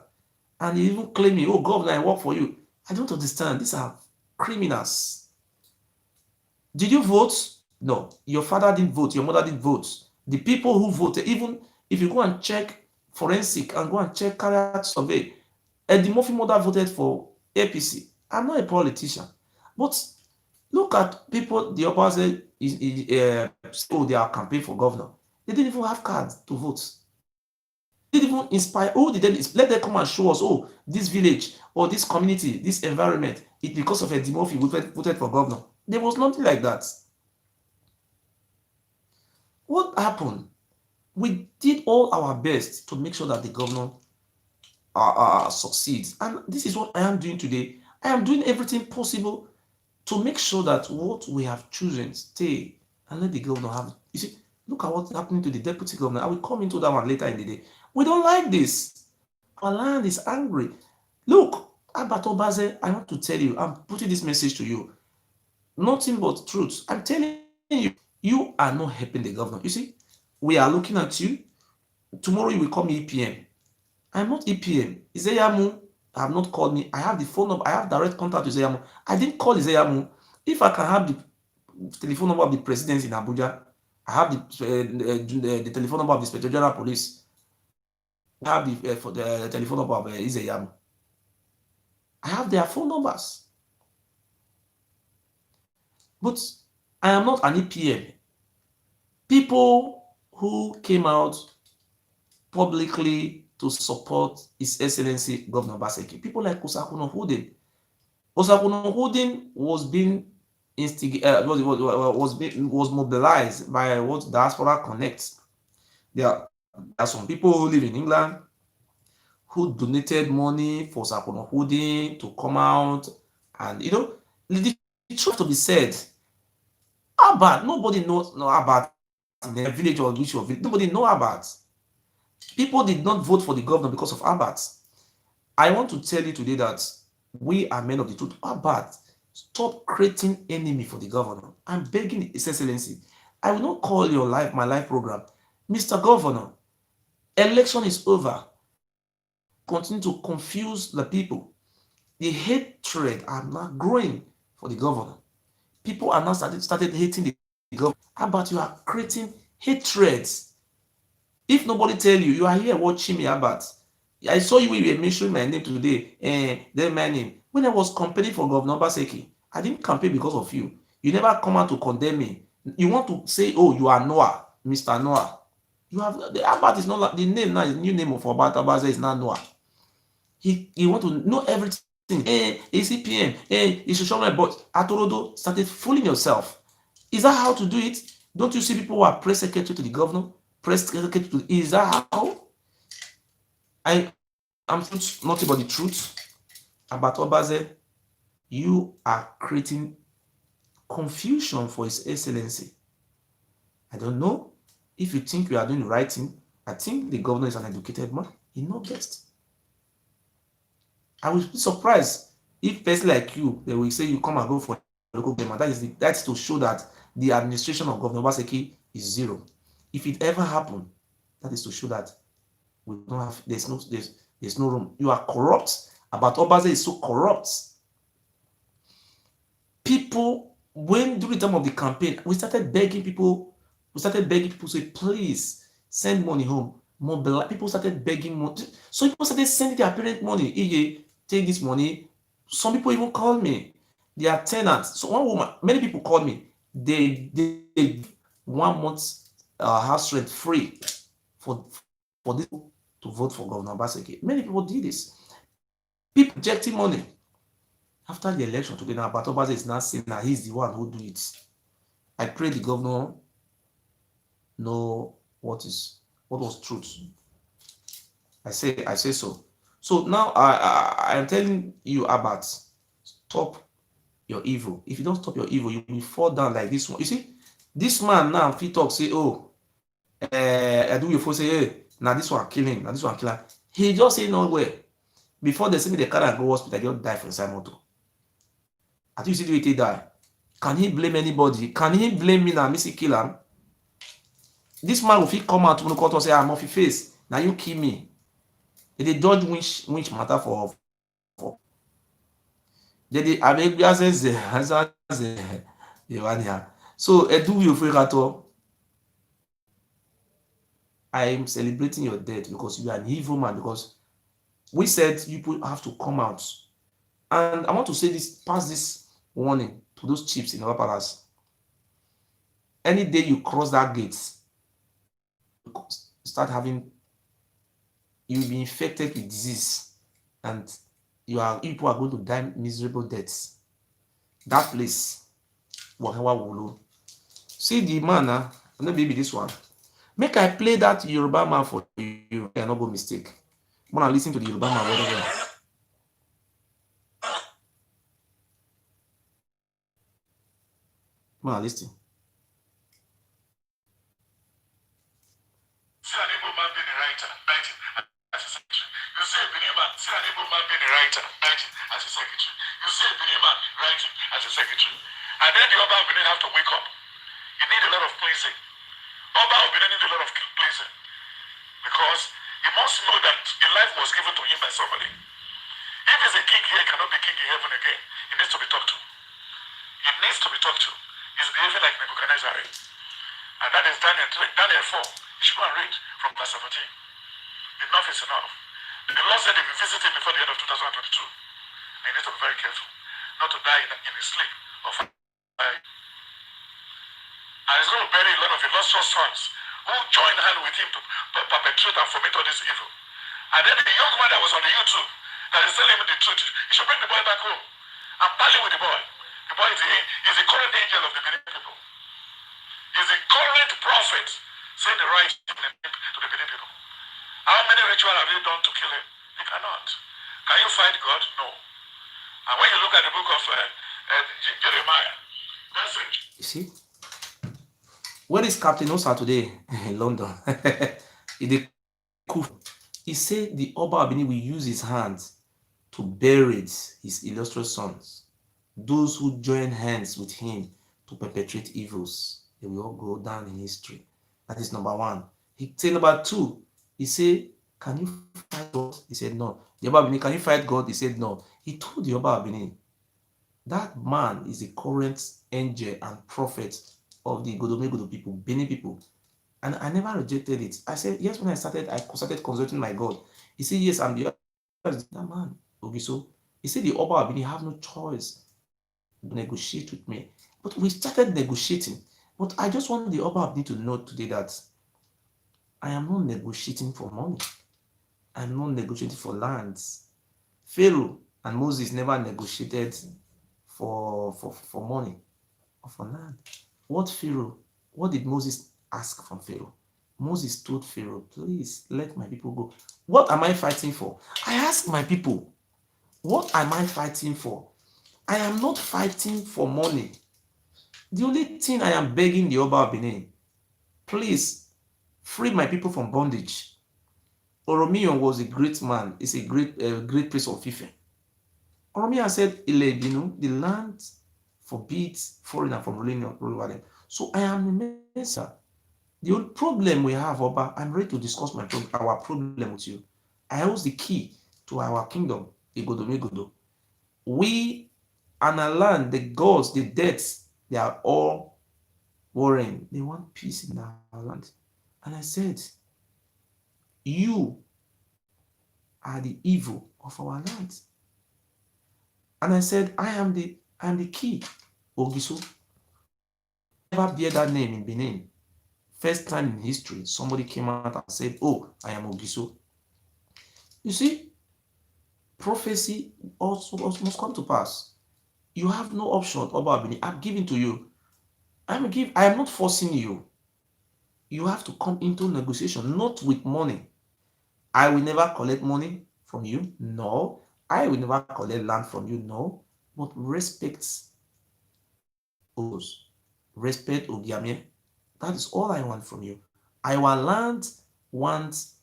And he even claiming, oh, governor, I work for you. I don't understand. These are criminals. Did you vote? No. Your father didn't vote. Your mother didn't vote. The people who voted, even if you go and check forensic and go and check carrier survey, Eddie Murphy mother voted for APC. I'm not a politician. But look at people, the opposite oh, they are campaigning for governor. They didn't even have cards to vote. They didn't even inspire. Oh, they didn't let them come and show us, oh, this village or this community, this environment, it's because of Eddie Murphy voted for governor. There was nothing like that. What happened? We did all our best to make sure that the governor succeeds. And this is what I am doing today. I am doing everything possible to make sure that what we have chosen stay and let the governor have. You see, look at what's happening to the deputy governor. I will come into that one later in the day. We don't like this. Our land is angry. Look, Abat Obaze, I want to tell you, I'm putting this message to you. Nothing but truth. I'm telling you, you are not helping the governor. You see, we are looking at you. Tomorrow you will call me EPM. I'm not EPM. Izeyamu have not called me. I have the phone number. I have direct contact with Izeyamu. I didn't call Izeyamu. If I can have the telephone number of the president in Abuja, I have the telephone number of the Inspector General Police. I have the telephone number of Izeyamu. I have their phone numbers. But I am not an EPM. People who came out publicly to support His Excellency Governor Obaseki, people like Osakuno Houdin. Osakuno Houdin was being was mobilized by what Diaspora Connects. There are some people who live in England who donated money for Osakuno Houdin to come out, and the truth to be said, Abat, nobody knows about in the village or which of it. Nobody know about. People did not vote for the governor because of Abat. I want to tell you today that we are men of the truth. Abat, stop creating enemy for the governor. I'm begging His Excellency. I will not call your life my life program. Mr. Governor, election is over. Continue to confuse the people. The hatred are not growing for the governor. People are now started hating the government. Abat, you are creating hatred. If nobody tell you, you are here watching me, Abat. I saw you were mentioning my name today. Then my name. When I was campaigning for Governor Obaseki, I didn't campaign because of you. You never come out to condemn me. You want to say, oh, you are Noah, Mr. Noah. You have the Abat is not like the name now. The new name of Abat Abaze is not Noah. He want to know everything. Is CPM? He should show my but Atorodo started fooling yourself. Is that how to do it? Don't you see people who are press secretary to the governor? Press secretary to is that how? I'm nothing but the truth. about Obaze, you are creating confusion for His Excellency. I don't know if you think you are doing the right thing. I think the governor is an educated man. He knows best. I will be surprised if person like you, they will say you come and go for local government. That's to show that the administration of Governor Obaseki is zero. If it ever happen, that is to show that we don't have there's no room. You are corrupt. About Obaze is so corrupt. People, when during the time of the campaign, we started begging people, say, please send money home. Mobilize. People started begging money. So people started sending their parent money. Ije, take this money. Some people even called me. They are tenants. So one woman, many people called me. They 1 month house rent free for this to vote for Governor Obaseki. Many people did this. People injecting money. After the election today, now Batobaze is now saying that he's the one who do it. I pray the governor know what was truth. I say so. So now I am telling you about stop your evil. If you don't stop your evil, you will fall down like this one. You see, this man now, if he talk, say, oh, Eduwu for say, hey, now this one kill him, now this one kill him. He just say nowhere. Before they send me the car and go hospital, I just die for inside motor. I think you see the way he die. Can he blame anybody? Can he blame me now? Missy kill him? This man will fit come out to the court and say, I'm off your face. Now you kill me. They judge which matter for. They so Eduwu for Ekhator, I am celebrating your death because you are an evil man. Because we said you have to come out, and I want to say this, pass this warning to those chiefs in our palace. Any day you cross that gate, start having, you'll be infected with disease, and people are going to die miserable deaths. That place, Wahewa Wulu. See the man, no baby this one. Make I play that Yoruba man for you. I not go mistake. I'm gonna listen to the Yoruba man. Whatever. I'm gonna listen. See an able man being a writer, writing as a secretary. You see a Benin man, see an able man being a writer, writing as a secretary. You see a Benin man writing as a secretary. And then the Oba of Benin have to wake up. You need a lot of pleasing. Oba of Benin need a lot of pleasing. Because he must know that a life was given to him by somebody. If he's a king here, he cannot be king in heaven again. He needs to be talked to. He needs to be talked to. He's behaving like Nebuchadnezzar. And that is Daniel 4. You should go and read from verse 17. Enough is enough. The Lord said he will visit him before the end of 2022. And he needs to be very careful not to die in his sleep or fire. And he's going to bury a lot of illustrious sons who joined hand with him to perpetrate and foment all this evil. And then the young man that was on the YouTube that is telling him the truth, he should bring the boy back home and parley with the boy. The boy is the current angel of the Benin people. He's the current prophet saying the right thing to the Benin people. How many rituals have they done to kill him? They cannot. Can you fight God? No. And when you look at the book of Jeremiah, that's it. You see? Where is Captain Osa today in London? He said the Oba of Benin will use his hands to bury his illustrious sons. Those who join hands with him to perpetrate evils, they will all go down in history. That is number one. He said number two, he said, can you fight God? He said no. The Oba of Benin, can you fight God? He said no. He told the Oba of Benin, that man is the current angel and prophet of the Godomé people, Benin people. And I never rejected it. I said, yes, when I started consulting my God. He said, yes, I'm the that man. Ogiso. He said, the Oba of Benin have no choice to negotiate with me. But we started negotiating. But I just want the Oba of Benin to know today that I am not negotiating for money. I'm not negotiating for lands. Pharaoh and Moses never negotiated for money or for land. What did Moses ask from Pharaoh? Moses told Pharaoh, please let my people go. What am I fighting for? I asked my people. What am I fighting for? I am not fighting for money. The only thing I am begging the Oba of Benin, please free my people from bondage. Oromiyan was a great man. It's a great place of Ife. Oromiyan said, Ile the land forbids foreigner from ruling over them. So I am a messenger. The only problem we have, Oba, I'm ready to discuss our problem with you. I hold the key to our kingdom, Igodo. We and our land, the gods, the deaths, they are all warring. They want peace in our land. And I said, you are the evil of our land. And I said, I am the key. Ogiso. Never bear that name in Benin. First time in history, somebody came out and said, oh, I am Ogiso. You see, prophecy also must come to pass. You have no option about Benin. I'm giving to you. I am not forcing you. You have to come into negotiation, not with money. I will never collect money from you. No. I will never collect land from you. No. But respect Ogos. Respect Ogiamie. That is all I want from you. Our land wants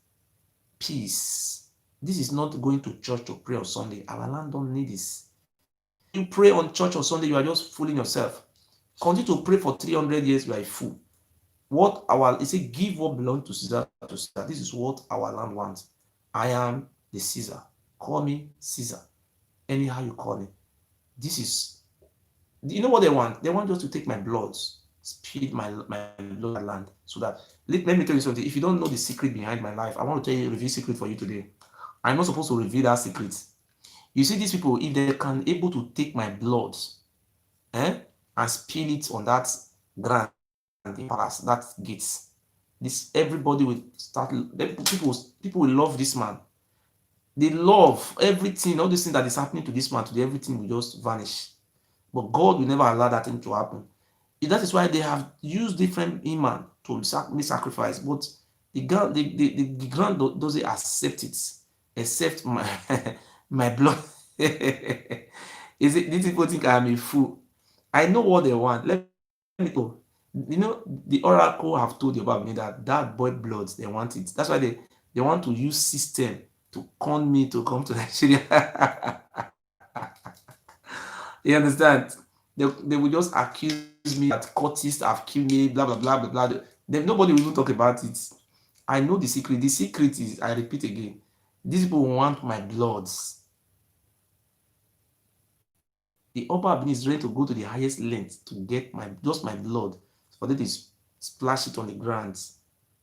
peace. This is not going to church to pray on Sunday. Our land don't need this. You pray on church on Sunday, you are just fooling yourself. Continue to pray for 300 years, you are a fool. What our, it say, give what belongs to Caesar to Caesar. This is what our land wants. I am the Caesar. Call me Caesar. Anyhow you call me. This is, you know what they want? They want just to take my blood, speed my blood land. So that, let me tell you something. If you don't know the secret behind my life, I want to tell you, reveal secret for you today. I'm not supposed to reveal that secret. You see, these people, if they can able to take my blood, and spill it on that ground in palace, that gates, this everybody will start. People will love this man. They love everything, all this thing that is happening to this man today. Everything will just vanish. But God will never allow that thing to happen. That is why they have used different iman to make sacrifice. But the ground doesn't accept it, except my my blood. Is it? These people think I am a fool. I know what they want. Let me go. You know, the oracle have told you about me that boy bloods, they want it. That's why they want to use system to con me to come to Nigeria. You understand? They will just accuse me that cultists have killed me, blah blah blah blah blah. Nobody will even talk about it. I know the secret. The secret is, I repeat again, these people want my bloods. The upper Benin is ready to go to the highest length to get just my blood, for them to splash it on the ground,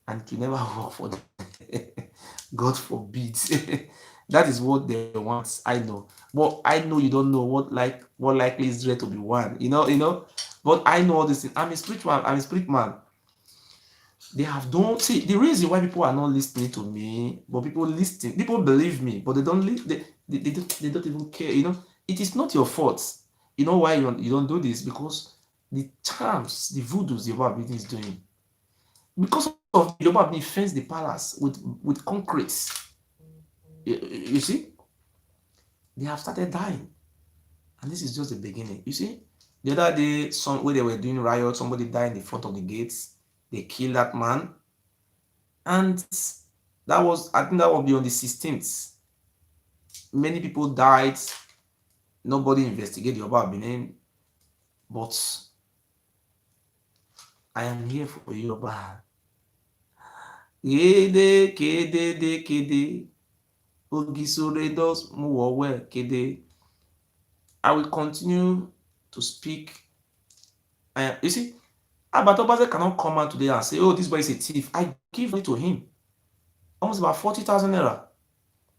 and it will never work for them. God forbid. That is what they want. I know, but I know you don't know what likely is there to be one. But I know all this thing. I'm a spiritual. I'm a spirit man. They have don't see the reason why people are not listening to me, but people listen. People believe me, but they don't. They don't even care. It is not your fault. You know why you don't do this? Because the charms, the voodoos the Yoruba is doing. Because of the Yoruba fence the palace with concrete. You see, they have started dying, and this is just the beginning. You see, the other day, where they were doing riot, somebody died in the front of the gates. They killed that man, and I think that will be on the 16th. Many people died. Nobody investigated the Yoruba Benin, but I am here for you, Yoruba. Kede, kede, de, kede. Ogisore does muwowe, kede. I will continue to speak. You see, Abatobaze cannot come out today and say, oh, this boy is a thief. I give it to him. Almost about 40,000 naira.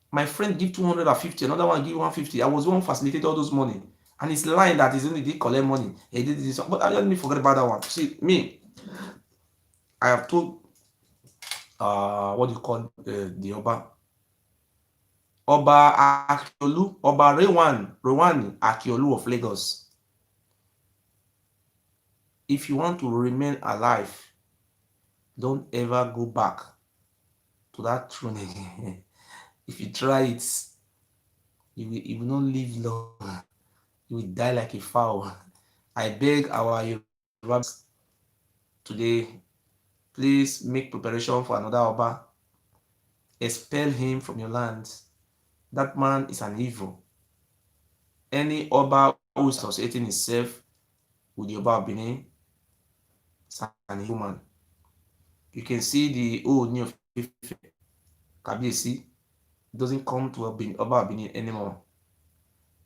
My friend give 250, another one give 150. I was the one facilitated all those money. And it's lying that he's only did collect money. He did this. But I don't forget about that one. See, me, I have told what do you call the Oba Akiolu, Oba Rewani Akiolu of Lagos. If you want to remain alive, don't ever go back to that throne again. If you try it, you will not live long. You will die like a fowl. I beg our Yoruba today, please make preparation for another Oba. Expel him from your land. That man is an evil. Any Oba who is associating himself with the Oba of Benin is an evil man. You can see the old New of Ife, Kabiyesi, doesn't come to Oba of Benin anymore.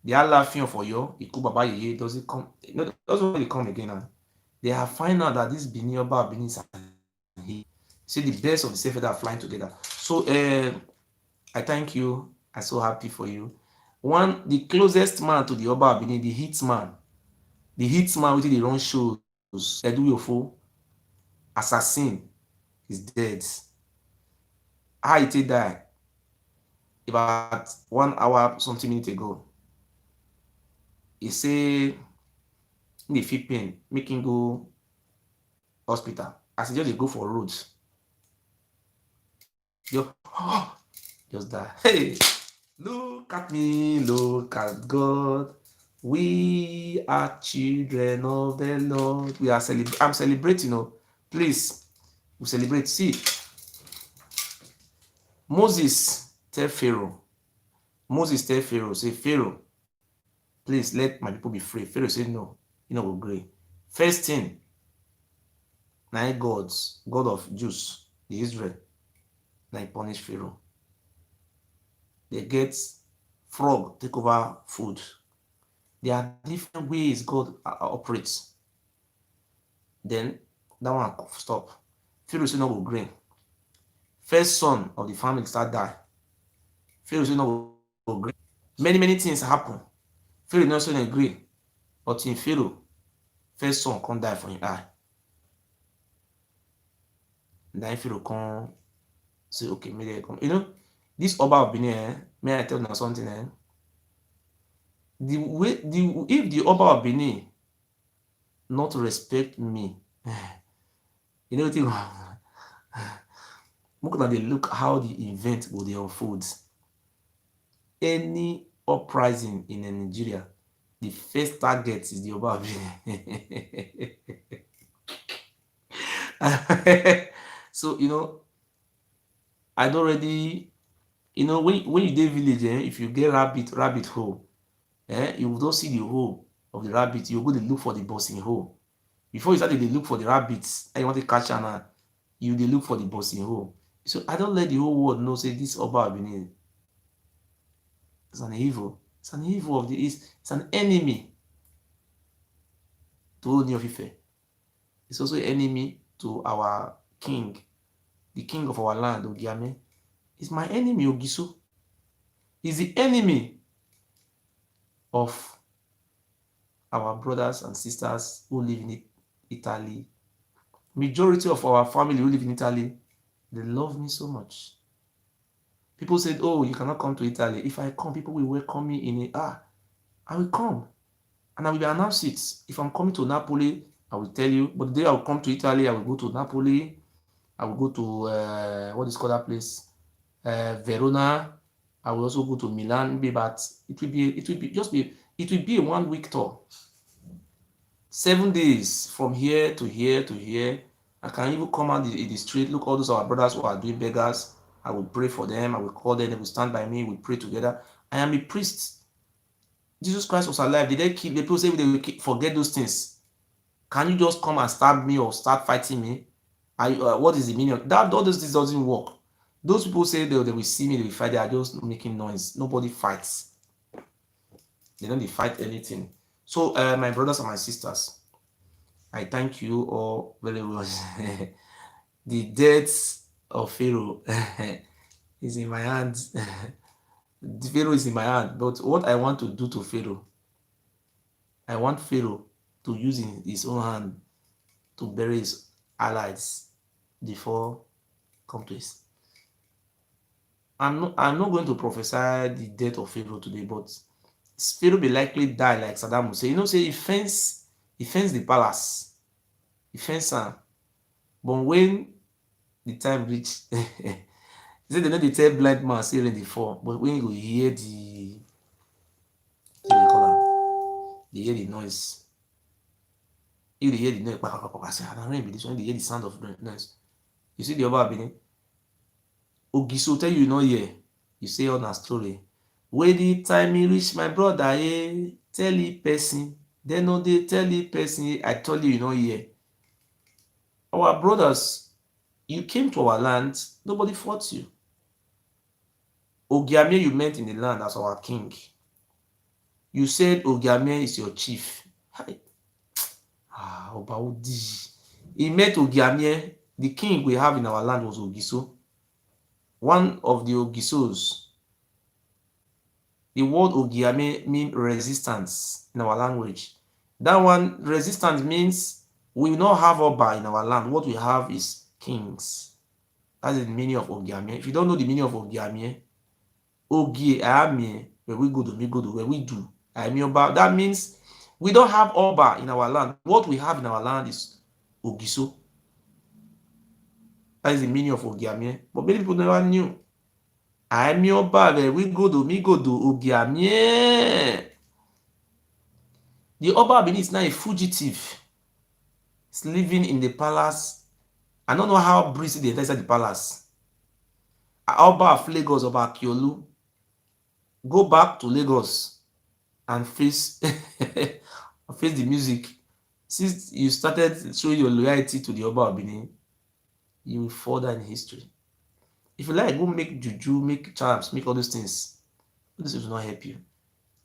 The Alaafin of Oyo, Iku Baba Yeye, doesn't come. No, doesn't really come again now. They have found out that this Benin Oba of Benin is an evil. See the best of the Sefer are flying together. So I thank you. I'm so happy for you. The closest man to the Oba of Benin, the hitman with the run shows, Eduwu assassin, is dead. How it die? About 1 hour, something minutes ago. He say in dey feel pain, make him go hospital. As he just dey go for roads, just die. Hey, look at me, look at God. We are children of the Lord. I'm celebrating. Please, we celebrate. See, Moses tell Pharaoh, say, Pharaoh, please let my people be free. Pharaoh say no, he no go gree. First thing, na God of Jews, the Israel, na punish Pharaoh. They get frog take over food. There are different ways God operates. Then that one stop. Pharaoh say no go gree. First son of the family start die. Pharaoh say no go gree. Many things happen. Pharaoh no say agree, but in Pharaoh, first son come die for him eye. Then Pharaoh come say, okay, maybe they come. This Oba of Benin, may I tell you something? If the Oba of Benin not respect me, you know what? Look at the look how the event will dey unfold. Any uprising in Nigeria, the first target is the Oba of Benin. So I don't already, when you dey village, if you get rabbit hole, you don't see the hole of the rabbit, you go to look for the bossing hole. Before you start to look for the rabbits and you want to catch am, you dey look for the bossing hole. So I don't let the whole world know say this Oba of Benin is an evil. It's an evil of the East. It's an enemy to Ooni of Ife. It's also an enemy to our king, the king of our land, Ogiame. He's my enemy, Ogiso. He's the enemy of our brothers and sisters who live in Italy. Majority of our family who live in Italy, they love me so much. People said, oh, you cannot come to Italy. If I come, people will welcome me I will come. And I will announce it. If I'm coming to Napoli, I will tell you. But the day I will come to Italy, I will go to Napoli. I will go to, what is called that place? Verona. I will also go to Milan. But it will be a 1 week tour. 7 days from here to here to here. I can even come out in the street, look all those our brothers who are doing beggars. I will pray for them. I will call them. They will stand by me. We pray together. I am a priest. Jesus Christ was alive. Did they kill? The people say they will forget those things. Can you just come and stab me or start fighting me? What is the meaning of that? All those things doesn't work. Those people say they will see me, they will fight. They are just making noise. Nobody fights. They don't fight anything. So, my brothers and my sisters, I thank you all very much. The death of Pharaoh is in my hands. The Pharaoh is in my hand. But what I want to do to Pharaoh, I want Pharaoh to use his own hand to bury his allies before come to his. I'm not going to prophesy the death of Pharaoh today, but Pharaoh will likely die like Saddam Hussein. Say he fence the palace. He fence am. But when the time reach, he say they know they tell blind man say rain dey fall, but when you go hear They hear the noise. If they hear the noise, I say, I don't know, this one, they hear the sound of noise. You see the Oba Benin? Ogiso tell you not hear. You say on a story. When the time he reach my brother, tell the person. Then no, they tell the person, I told you, you know hear. Our brothers, you came to our land, nobody fought you. Ogiamie you met in the land as our king. You said Ogiamie is your chief. Hi. Oba Odi. He met Ogiamie. The king we have in our land was Ogiso. One of the Ogisos. The word Ogiame means resistance in our language. That one, resistance means we will not have Oba in our land. What we have is kings. That is the meaning of Ogiame. If you don't know the meaning of Ogiame, Ogie, Ayame, where we go to, where we do. Ayame Oba. That means we don't have Oba in our land. What we have in our land is Ogiso. That is the meaning of Ogiame. But many people never knew. Ayame Oba, where we go to, Ogiame. The Oba Benin is now a fugitive. He's living in the palace. I don't know how breezy they enter inside the palace. Oba of Lagos, Oba Akiolu, go back to Lagos and face face the music. Since you started showing your loyalty to the Oba of Benin, you will further in history. If you like, go make juju, make charms, make all those things. This will not help you.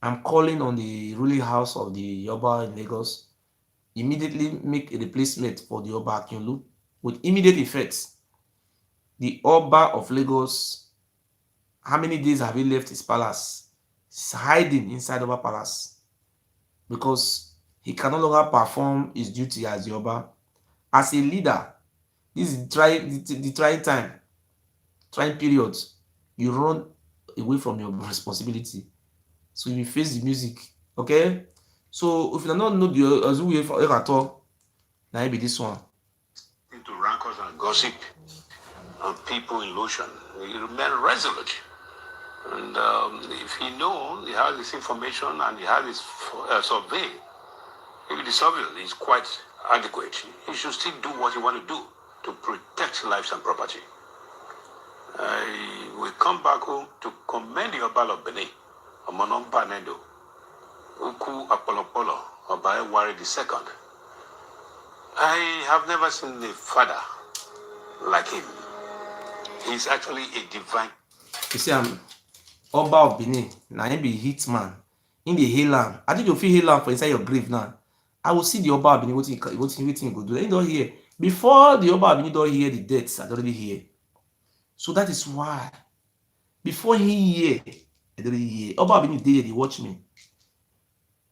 I'm calling on the ruling house of the Oba in Lagos. Immediately make a replacement for the Oba Akiolu with immediate effect. The Oba of Lagos, how many days have he left his palace? He's hiding inside Oba Palace because he can no longer perform his duty as the Oba. As a leader, this is the trying time, trying period. You run away from your responsibility. So you face the music. Okay? So if you don't know the Ewuare for Ekhator, now it be this one. Into rancors and gossip and people in illusion. He remained resolute. And if he knows he has this information and he has this survey, if the survey is quite adequate, he should still do what he wants to do to protect lives and property. We come back home to commend the Oba of Benin, Omonompa Nedo, Uku Apolopolo, Oba Ewuare II. I have never seen a father like him. He's actually a divine. You see, I'm Oba of Benin. Now him be hitman. In the hail am. I think you feel hail am for inside your grave now. I will see the Oba of Benin. What you go do? They don't hear. Before the Oba of Benin don't hear the deaths, I don't really hear. So that is why. Before he hear, I don't really hear. Oba of Benin they watch me.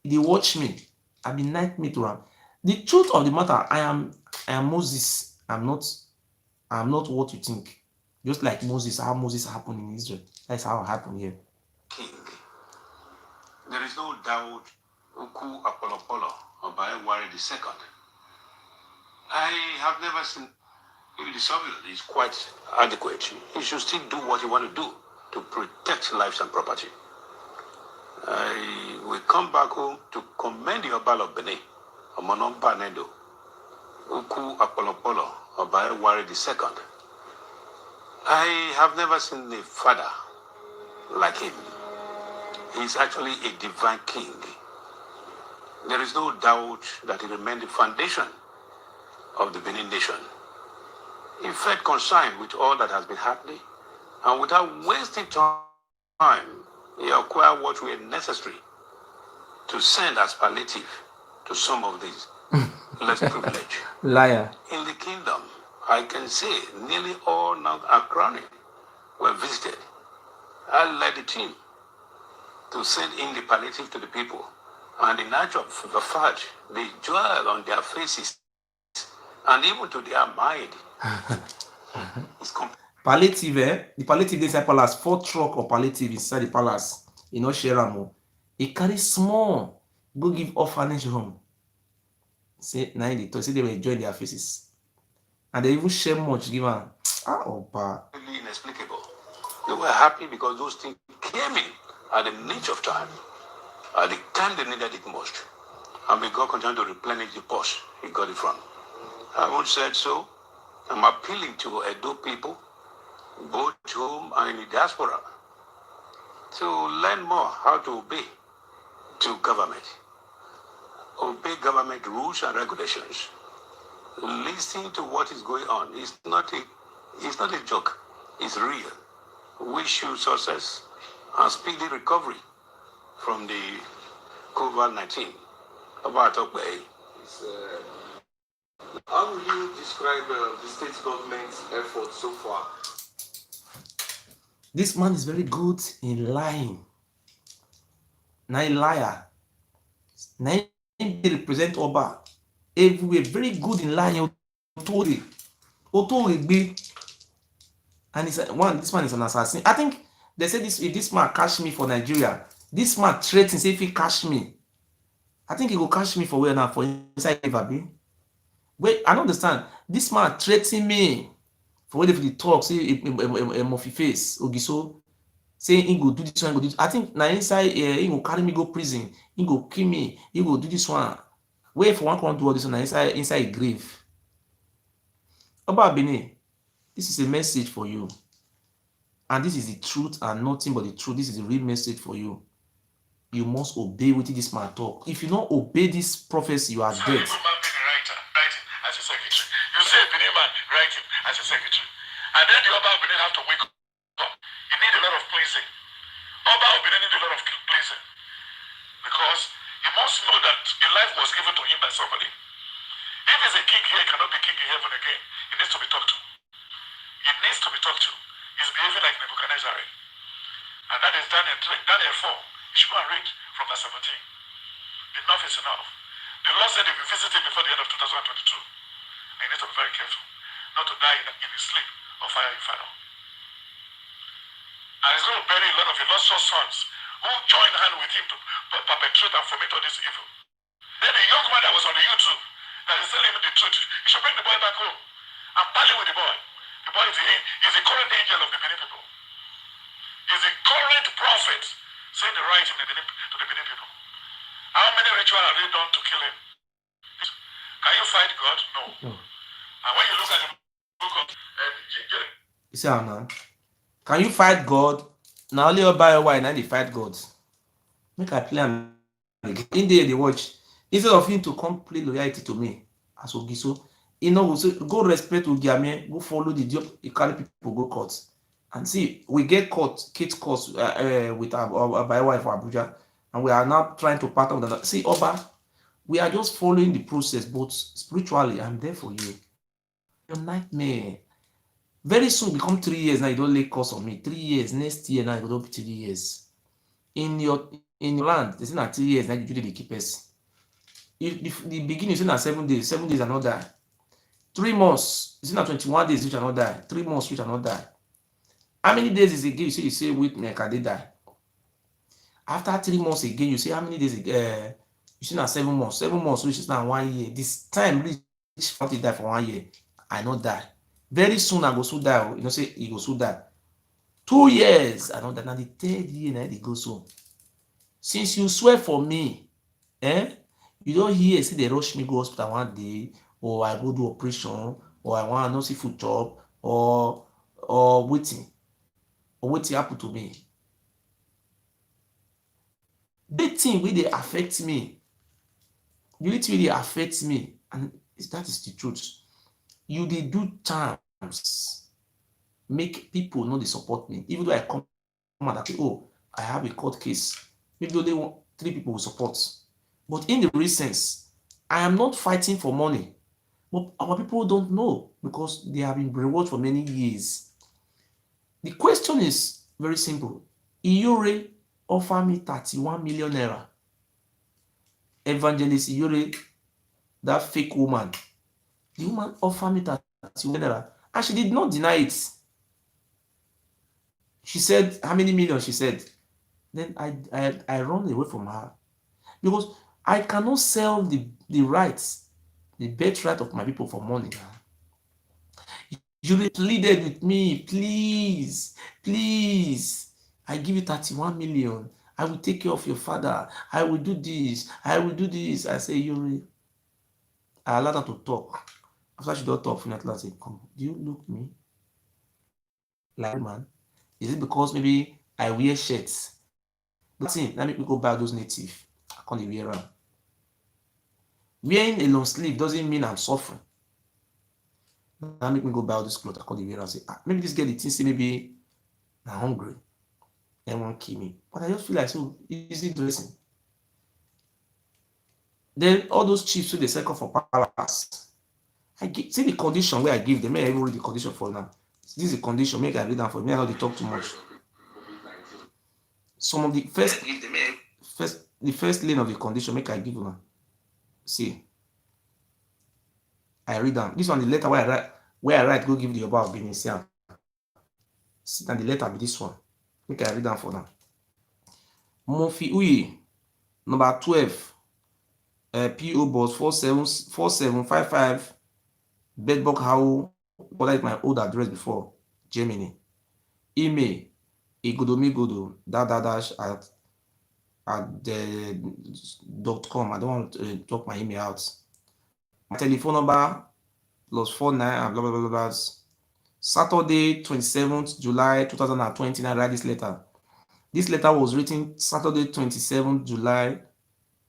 They watch me. I be nightmare to am. The truth of the matter, I am Moses. I'm not what you think. Just like Moses, how Moses happened in Israel. That's how it happened here. King. There is no doubt Uku Apolopolo, Oba Ewuare II. I have never seen, if the survey is quite adequate, he should still do what he wants to do to protect lives and property. We come back home to commend the Oba of Benin, Omonompa Nedo, Uku Apolopolo, Oba Ewuare II. I have never seen a father like him. He's actually a divine king. There is no doubt that he remained the foundation of the Benin nation. He felt concerned with all that has been happening, and without wasting time, he acquired what were necessary to send as palliative to some of these less privileged. Liar. In the kingdom, I can say nearly all non-Akrani were visited. I led the team to send in the palliative to the people, and in actual fact, the joy on their faces and even to their mind is palliative, the palliative inside palace, 4 truck of palliative inside the palace. You know, share am. He carry small, go give orphanage home. Say, now they talk, say they will enjoy their faces. And they even share much, give am. Opa. really inexplicable. They were happy because those things came in at the niche of time, at the time they needed it most. And may God continue to replenish the purse he got it from. Having said so, I'm appealing to Edo people, both home and in the diaspora, to learn more how to obey to government. Obey government rules and regulations. Listen to what is going on. It's not a joke. It's real. Wish you success and speedy recovery from the COVID-19. About Okwe. How will you describe the state government's efforts so far? This man is very good in lying. Na a liar. Na him dey represent Oba everywhere. Very good in lying. Otoregbe. And this man is an assassin. I think they say this, if this man catch me for Nigeria, this man threaten say if he catch me, I think he go catch me for where now, for inside Ivabi. Wait, I don't understand. This man threaten me for where they talk, say Murphy face, Ogiso, say he go do this one, he go do this. I think now inside he go carry me go prison, he go kill me, he go do this one. Wait for one can do all this one inside grave. Oba Bene, this is a message for you. And this is the truth and nothing but the truth. This is the real message for you. You must obey what this man talk. If you don't obey this prophecy, you are dead. Writing as a secretary. You say a Benin man writing as a secretary. And then the Oba of Benin have to wake up. You need a lot of cleansing. Oba of Benin need a lot of cleansing. Because you must know that your life was given to him by somebody. If he's a king here, he cannot be king in heaven again. He needs to be talked to. He needs to be talked to. He's behaving like Nebuchadnezzar. And that is Daniel 4. You should go and read from verse 17. Enough is enough. The Lord said he will visit him before the end of 2022. And you need to be very careful not to die in his sleep or fire infernal. And he's going to bury a lot of illustrious sons who joined hand with him to perpetrate and foment all this evil. Then the young man that was on the YouTube that is telling him the truth, he should bring the boy back home and parley with the boy. The boy is the current angel of the Benin people. He's the current prophet saying the right to the Benin people. How many rituals have they done to kill him? Can you fight God? No. And when you look at the book of you see how now? Can you fight God? Now only Oba why now they fight God. Make I play am again. In there they watch. Instead of him to come play loyalty to me as Ogiso, he know go respect Ogiame, go follow the job, he carry people go court. And see, we get case courts with our wife for Abuja, and we are now trying to partner with that. See, Oba, we are just following the process, but spiritually, I'm there for you. Your nightmare. Very soon become 3 years now. You don't lay course on me. 3 years. Next year now, you don't be 3 years. In your land, they say not 3 years now. You do the keepers. If the beginning you say not 7 days. 7 days are not die. 3 months. You say not 21 days which are not die. 3 months which are not die. How many days is again? You say wait, me can they die? After 3 months again, you say how many days? You say not 7 months. 7 months which is now 1 year. This time reach 40 die for 1 year. I not die. Very soon I go so die. You know say he go so die. 2 years I not die. Now the 3rd year now they go so. Since you swear for me, you don't hear say they rush me go hospital one day, or I go do operation, or I want to see food chop, or waiting. Or wetin happen to me. The thing wey dey affect me, the only thing wey dey affect me, and that is the truth. You dey do charms make people no dey support me, even though I come and say, oh, I have a court case, maybe only 3 people will support. But in the real sense, I am not fighting for money. But our people don't know because they have been brainwashed for many years. The question is very simple. Ewuare offer me 31 million naira. Evangelist Ewuare, that fake woman, the woman offered me 31 million naira, and she did not deny it. She said, how many million? She said. Then I run away from her because I cannot sell the rights, the birthright of my people for money. You pleaded with me, please, I give you 31 million. I will take care of your father. I will do this. I will do this. I say, Yuri, I allowed her to talk. After she don't talk, finally I say, come, do you look me like a man? Is it because maybe I wear shirts? That thing, let me go buy those native. I can't wear them. Wearing a long sleeve doesn't mean I'm suffering. That make me go buy all this clothes. I can't wear and say, maybe this girl, the thing say maybe I'm hungry. They won't kill me. But I just feel like so easy dressing. Then all those chiefs who they second for palace. I give, see the condition where I give them. May I even read the condition for now. This is the condition. Make I read them for me. I know they talk too much. Some of the the first lane of the condition. Make I give them. See, I read them. This one the letter where I write go give the Yoruba of Benin. See, and the letter be this one. Make I read them for now. Mofi Uyi, number 12, PO Box 4755, Bedbug How, what is my old address before, Germany. Email, igodomigodo, dash at the.com. I don't want to talk my email out. My telephone number, +49 and blah, blah, blah, blah. Saturday, 27th July 2020, I write this letter. This letter was written Saturday, 27th July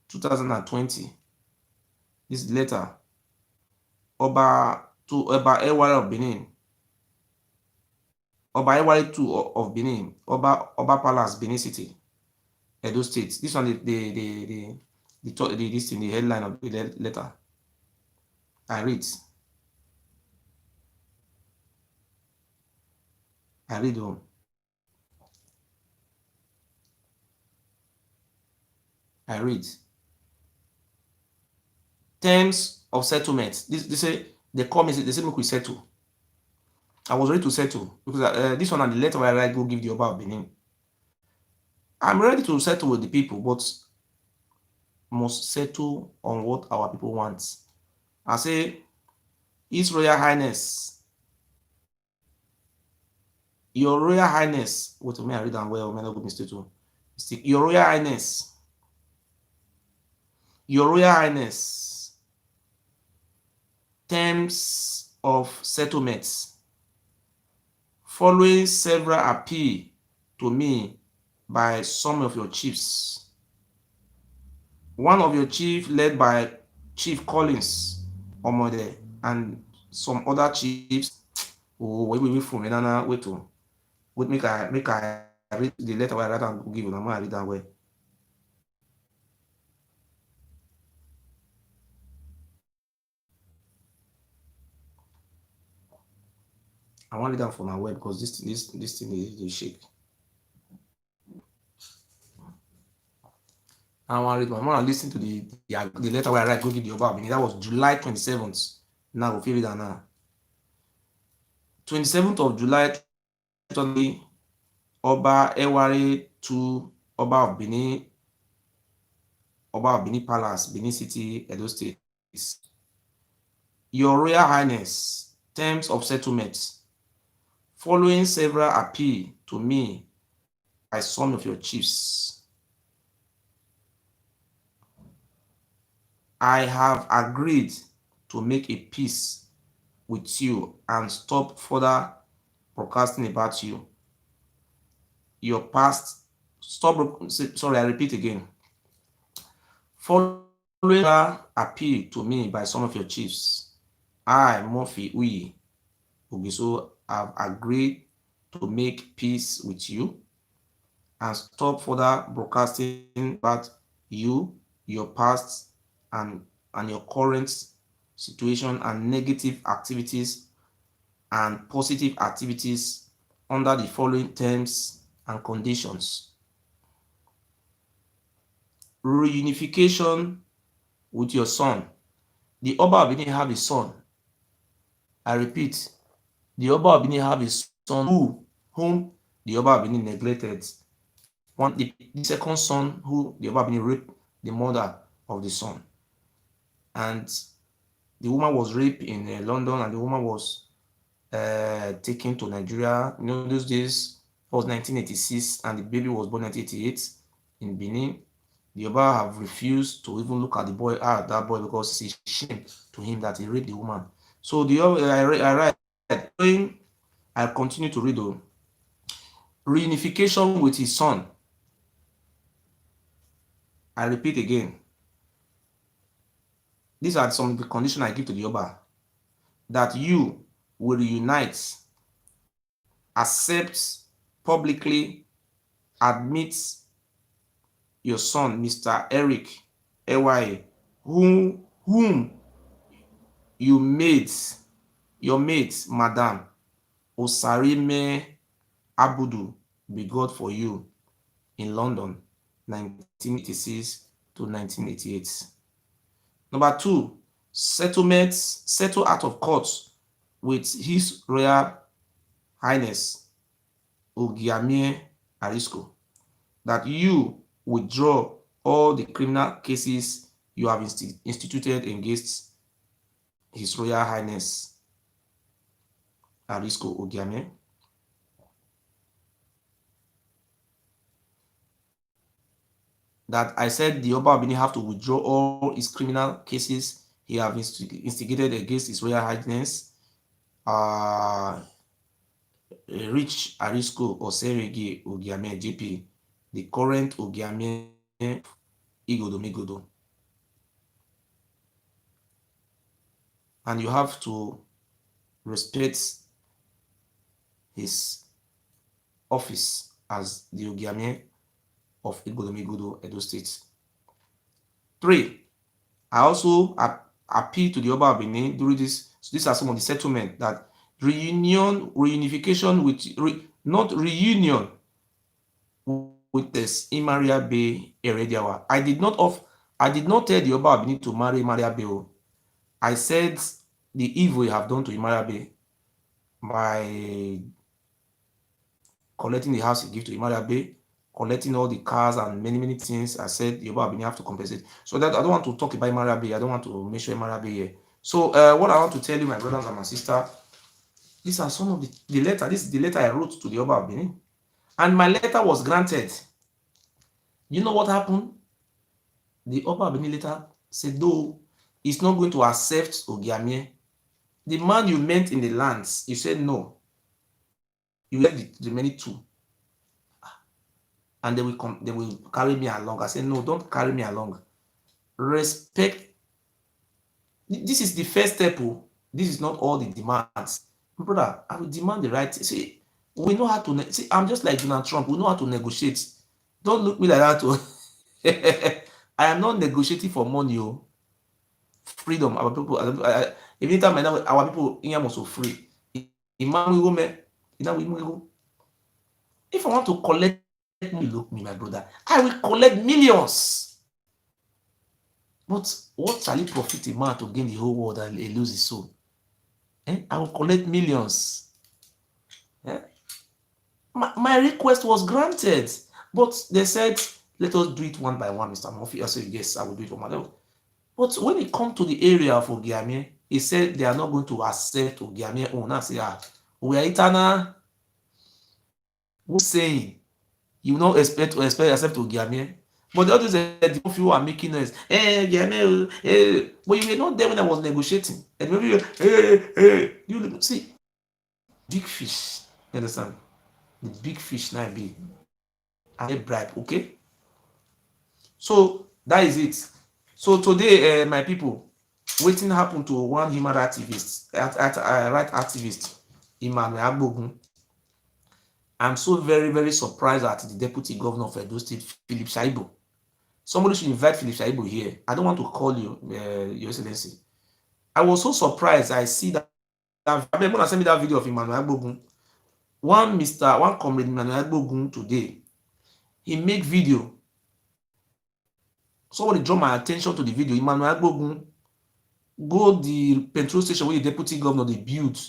2020. This letter, Oba Ewuare of Benin, Oba Ewuare 2 of Benin, Oba Palace, Benin City, Edo State. This one, the headline of the letter. I read on. I read. Terms of settlement. They say they call me. They say make we settle. I was ready to settle because this one and the letter where I write go give the Oba of Benin. I'm ready to settle with the people, but must settle on what our people want. I say, His Royal Highness, Your Royal Highness. Wait, may I read them well? May not go mistake too. Your Royal Highness, Your Royal Highness, terms of settlements. Following several appeal to me by some of your chiefs. One of your chiefs led by Chief Collins Omode and some other chiefs. Oh, wait for me, Nana. Wait, make I read the letter where I write and give you. I read that way. I want to read that for my web because this thing is shake. I want to read. I want to listen to the letter where I write. Go give the Oba. That was July 27th. Now we'll feel it now. 27th of July 2020. Oba Ewuare to Oba of Benin Palace, Benin City, Edo State. Your Royal Highness, terms of settlement. Following several appeal to me by some of your chiefs, I have agreed to make a peace with you and stop further broadcasting about you. Your past, sorry, I repeat again. Following appeal to me by some of your chiefs, I, Mofi Uyi Ogiso, have agreed to make peace with you and stop further broadcasting about you, your past, and your current situation and negative activities and positive activities under the following terms and conditions. Reunification with your son. The Oba of Benin have a son. I repeat, the Oba of Benin have a son whom the Oba of Benin neglected. The second son who the Oba of Benin raped the mother of the son. And the woman was raped in London, and the woman was taken to Nigeria. You know, those days it was 1986 and the baby was born in 1988. in Benin. The Yoruba have refused to even look at the boy, that boy, because it's a shame to him that he raped the woman. So I read, I continue to read. Reunification with his son. I repeat again. These are some of the conditions I give to the Yoruba. That you will reunite, accept publicly, admit your son, Mr. Eric Ewuare, whom you made, your mate, Madam Osarime Abudu, begot for you in London, 1986 to 1988. Number two, settle out of court with His Royal Highness Ogiamie Arisco, that you withdraw all the criminal cases you have instituted against His Royal Highness Arisco Ogiamie. That I said the Oba Obini have to withdraw all his criminal cases he have instigated against His Royal Highness Rich Arisco Oserege Ogiamie JP, the current Ogiamie Igodo. And you have to respect his office as the Ogiamie of Igodo, Edo State. 3. I also appeal to the Oba of Benin during this. So these are some of the settlement that reunification with not reunion with this Maria Bay Erediawa. I did not tell the Oba of Benin to marry Maria Bay. I said the evil you have done to Maria Bay by collecting the house he gave to Maria Bay, collecting all the cars and many things. I said Yoruba Benin have to compensate. So that I don't want to talk about Maria Bay. I don't want to mention Maria Bay here. So what I want to tell you, my brothers and my sister, these are some of the letter. This is the letter I wrote to the Yoruba Benin, and my letter was granted. You know what happened? The Yoruba Benin letter said, though he's not going to accept Ogiamie, the man you meant in the lands, you said no. You left the remaining 2. And they will carry me along. I said, no, don't carry me along. Respect. This is the first step. This is not all the demands. Brother, I will demand the right. See, we know how to. See, I'm just like Donald Trump. We know how to negotiate. Don't look me like that. I am not negotiating for money. Freedom. Our people. Every time our people in also free. If I want to collect, look me, my brother, I will collect millions. But what shall it profit a man to gain the whole world and lose his soul? I will collect millions. My request was granted, but they said, let us do it one by one, Mr. Murphy. I said, yes, I will do it for myself. But when it comes to the area of Ogiamie, he said they are not going to accept Ogiamie own. I say, we are eternal. Who's saying you will not expect accept Ogiamie? But the others said, the people are making noise. But you were not there when I was negotiating. And maybe you see, big fish. You understand? The big fish now be I get bribe, okay? So that is it. So today, my people, wetin happen to one human activist, right activist, Emmanuel Agbogun. I'm so very surprised at the deputy governor of Edo State, Philip Shaibu. Somebody should invite Philip Shaibu here. I don't want to call you, Your Excellency. I was so surprised. I see that. I mean, when I sent me that video of Emmanuel Agbogun, one comrade Emmanuel Agbogun today, he make video. Somebody draw my attention to the video. Emmanuel Agbogun go the petrol station where the deputy governor they built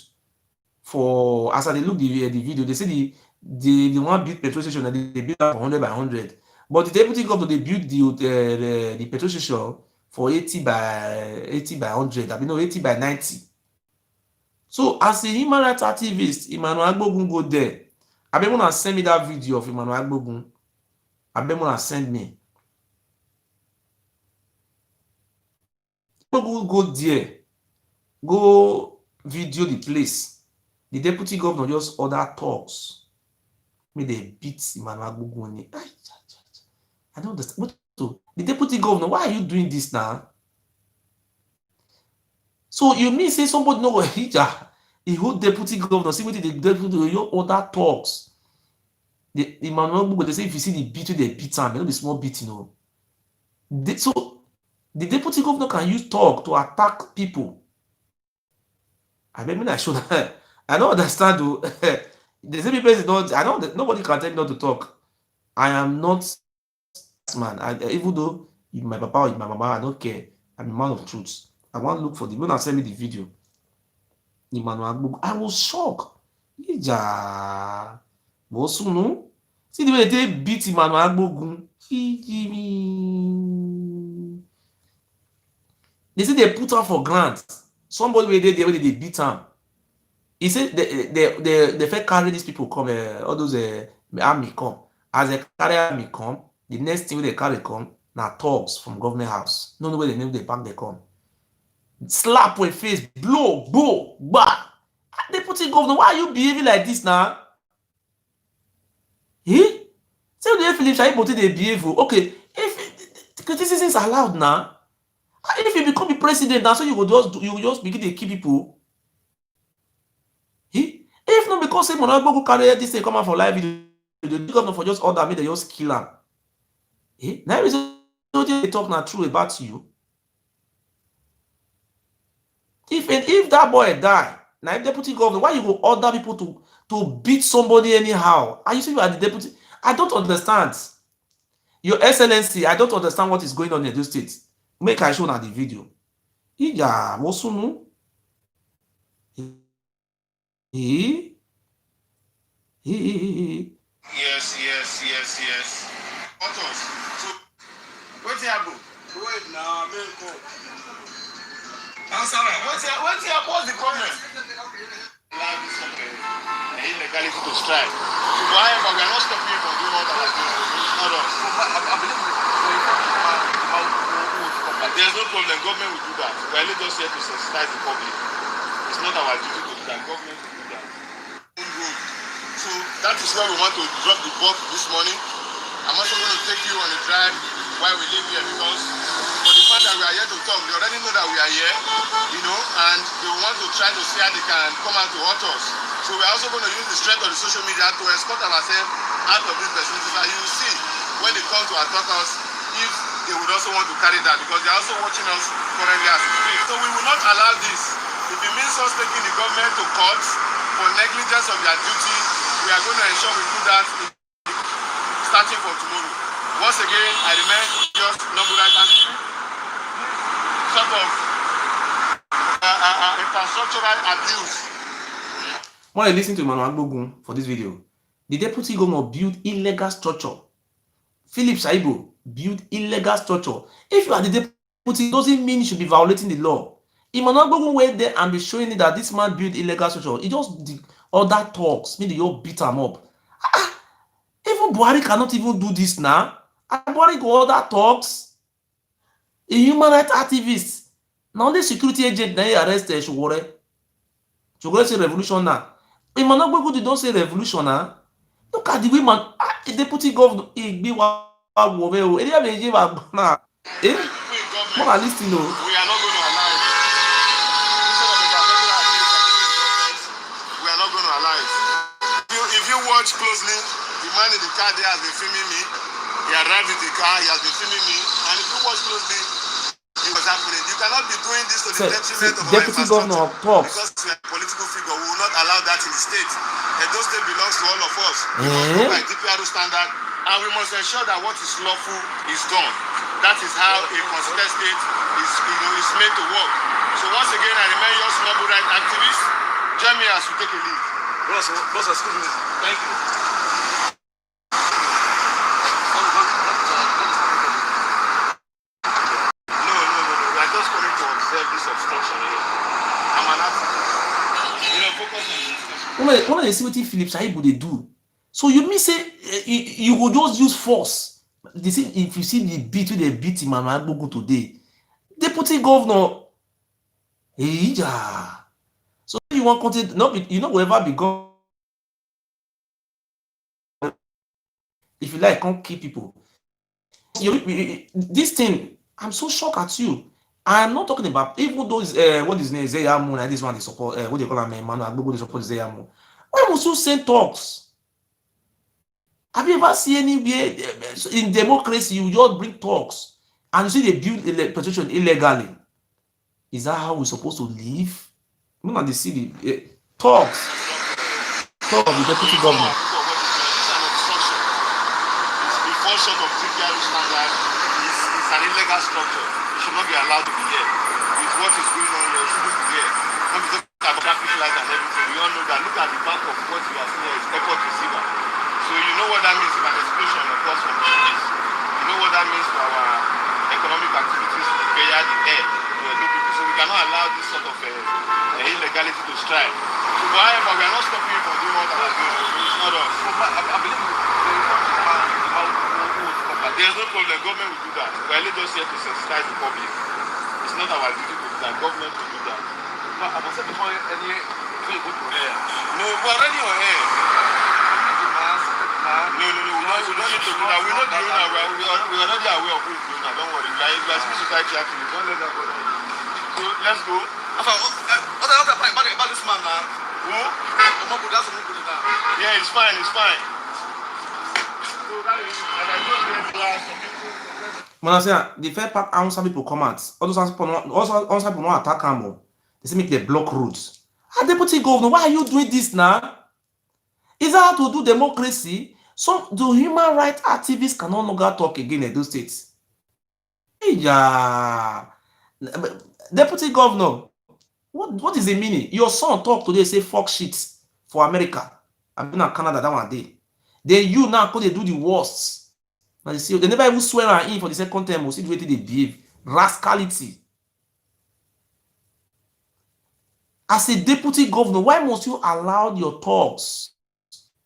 for. As I look the video, they say the one built petrol station that they built for 100 by 100. But the deputy governor they built the petrol station for 80 by 100. I mean, no, 80 by 90. So as a human rights activist, Emmanuel Agbogun go there. I mean, when I send me that video of Emmanuel Agbogun, I beg una send me. Go there, go video the place. The deputy governor just order talks. Make they beat Emmanuel Agbogbo. I don't understand. What to? The deputy governor, why are you doing this now? So you mean say somebody no go hija? The whole deputy governor, see what the deputy your order talks. The Emmanuel Agbogbo, they say if you see the beat, they beat him, they know the small beating. No. So the deputy governor can use talk to attack people. I mean, I should. I don't understand. Though. The same people don't. I don't. Nobody can tell me not to talk. I am not man. Even though if my papa or if my mama, I don't care. I'm a man of truth. I want to look for the when I send me the video. I was shocked. Ija. Bosuno. See the way they beat Emmanuel Agbogbo. They say they put her for grant. Somebody where they beat him. He said they first carry these people come, all those army come. As they carry army come, the next thing they carry come, now thugs from government house. No where they name the back they come. Slap with face, blow, bow, bah. Deputy governor, why are you behaving like this now? Eh? Say the Philip Shaibu they behave. Okay, if criticism is allowed now, if you become the president, now so you will just begin to kill people. If not because say Emmanuel Agbogbo carry this thing come out for live video, the governor for just order me, they just kill him. Now they talk not true about you. If that boy die, now deputy governor, why you go order people to beat somebody anyhow? Are you saying you are the deputy? I don't understand. Your Excellency, I don't understand what is going on in those states. Make I show now the video. Ija, Mosunu. Yes. Others. So, what's happening? Wait now, man. Answer me. What's the problem? Allow this illegality to strike. However, we are not stopping you from doing what I do. Not us. I believe there's no problem. Government will do that. We are only just here to sensitize the public. It's not our duty to do that. Government will do that. So that is where we want to drop the ball this morning. I'm also going to take you on a drive while we live here because for the fact that we are here to talk, they already know that we are here, and they want to try to see how they can come out to hurt us. So we are also going to use the strength of the social media to escort ourselves out of this vicinity. And you will see when they come to attack us if they would also want to carry that because they are also watching us currently as we speak. So we will not allow this. If it means us taking the government to court for negligence of their duty, we are going to ensure we do that starting from tomorrow. Once again, I remain just number right and sort of infrastructural abuse. When I listen to Emmanuel Agbogbo for this video, the deputy governor built illegal structure. Philip Shaibu built illegal structure. If you are the deputy, it doesn't mean you should be violating the law. Emmanuel Agbogbo went there and be showing it that this man built illegal structure. He just the other talks, maybe you beat him up. Even Buhari cannot even do this now. Buhari go other talks. A human rights activist. Now the security agent they arrested Ewuare. Ewuare say revolution now. Emmanuel Agbogbo did not say revolution now. Look at the way man, the deputy governor, he what I listen to. We are not going to allow it. We are not going to allow it. If you watch closely, the man in the car there has been filming me. He arrived in the car, he has been filming me. And if you watch closely, it was happening. You cannot be doing this to the detriment of our infrastructure. Because we are a political figure, we will not allow that in the state. And those state belongs to all of us. We must go by DPRO standard, and we must ensure that what is lawful is done. That is how a constituted state is made to work. So once again, I remain your noble right activist. Join me as we take a lead. Boss, excuse me. Thank you. No. We are just coming to observe this obstruction here. I'm an activist. Focus on this. When I see what Philip Shaibu they do, so you mean say you will just use force If you see the beat wey they beat him and Agbogu today, deputy governor, so you want continue, you know, will ever be governor. If you like, can't kill people. This thing, I'm so shocked at you. I'm not talking about even those what is name Zeyamu and this one they support what they call him Emmanuel Agbogu they support Zeyamu. Why must you send talks? Have you ever seen anywhere in democracy you just bring talks and you see they build petition illegally? Is that how we're supposed to live? Look at the city talks of the deputy governor. Before short of trivial standard, it's an illegal structure. It should not be allowed to be here. With what is going on here, it shouldn't be here. When we talk about traffic lights and everything, we all know that. Look at the back of what you are seeing is airport receiver. So you know what that means if an explosion occurs from the place. You know what that means for our economic activities to be in the air. So we cannot allow this sort of illegality to strike. So, however, we are not stopping you from doing what we are doing. It's not us. So, I believe there's no problem. Government will do that. We are just here to sensitize the public. It's not our duty to do that. Government will do that. But I must say before any go to air. No, we're already on air. No, we don't need to do that. We're not doing that. We're already aware of who is doing that. Don't worry. We are civil society activists. Don't let that go down. So let's go. About this man now. Who? Yeah, it's fine. It's fine. When I say the fair part, some people come out. All those people not attack them. They say make they block roads. Deputy governor, why are you doing this now? Is that how to do democracy? So the human rights activists can no longer talk again in those states. Yeah. Deputy governor, what is the meaning? Your son talk today, say fuck shit for America. I've been in Canada that one day. Then you now go they do the worst. Now you see, they never even swear at him for the second time. We'll see the way they behave. Rascality. As a deputy governor, why must you allow your talks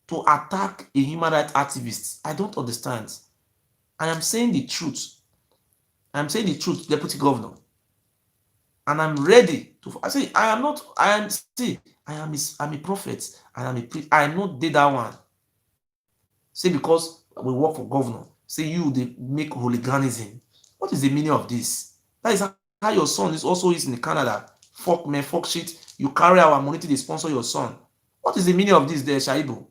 to attack a human rights activist? I don't understand. I am saying the truth. I'm saying the truth, deputy governor. And I'm ready to. I say I am not. I am. See, I'm a prophet. And I'm a priest. I not did that one. Say because we work for governor. Say you they make hooliganism. What is the meaning of this? That is how your son is also in Canada. Fuck man, fuck shit. You carry our money to sponsor your son. What is the meaning of this there, Shaibu?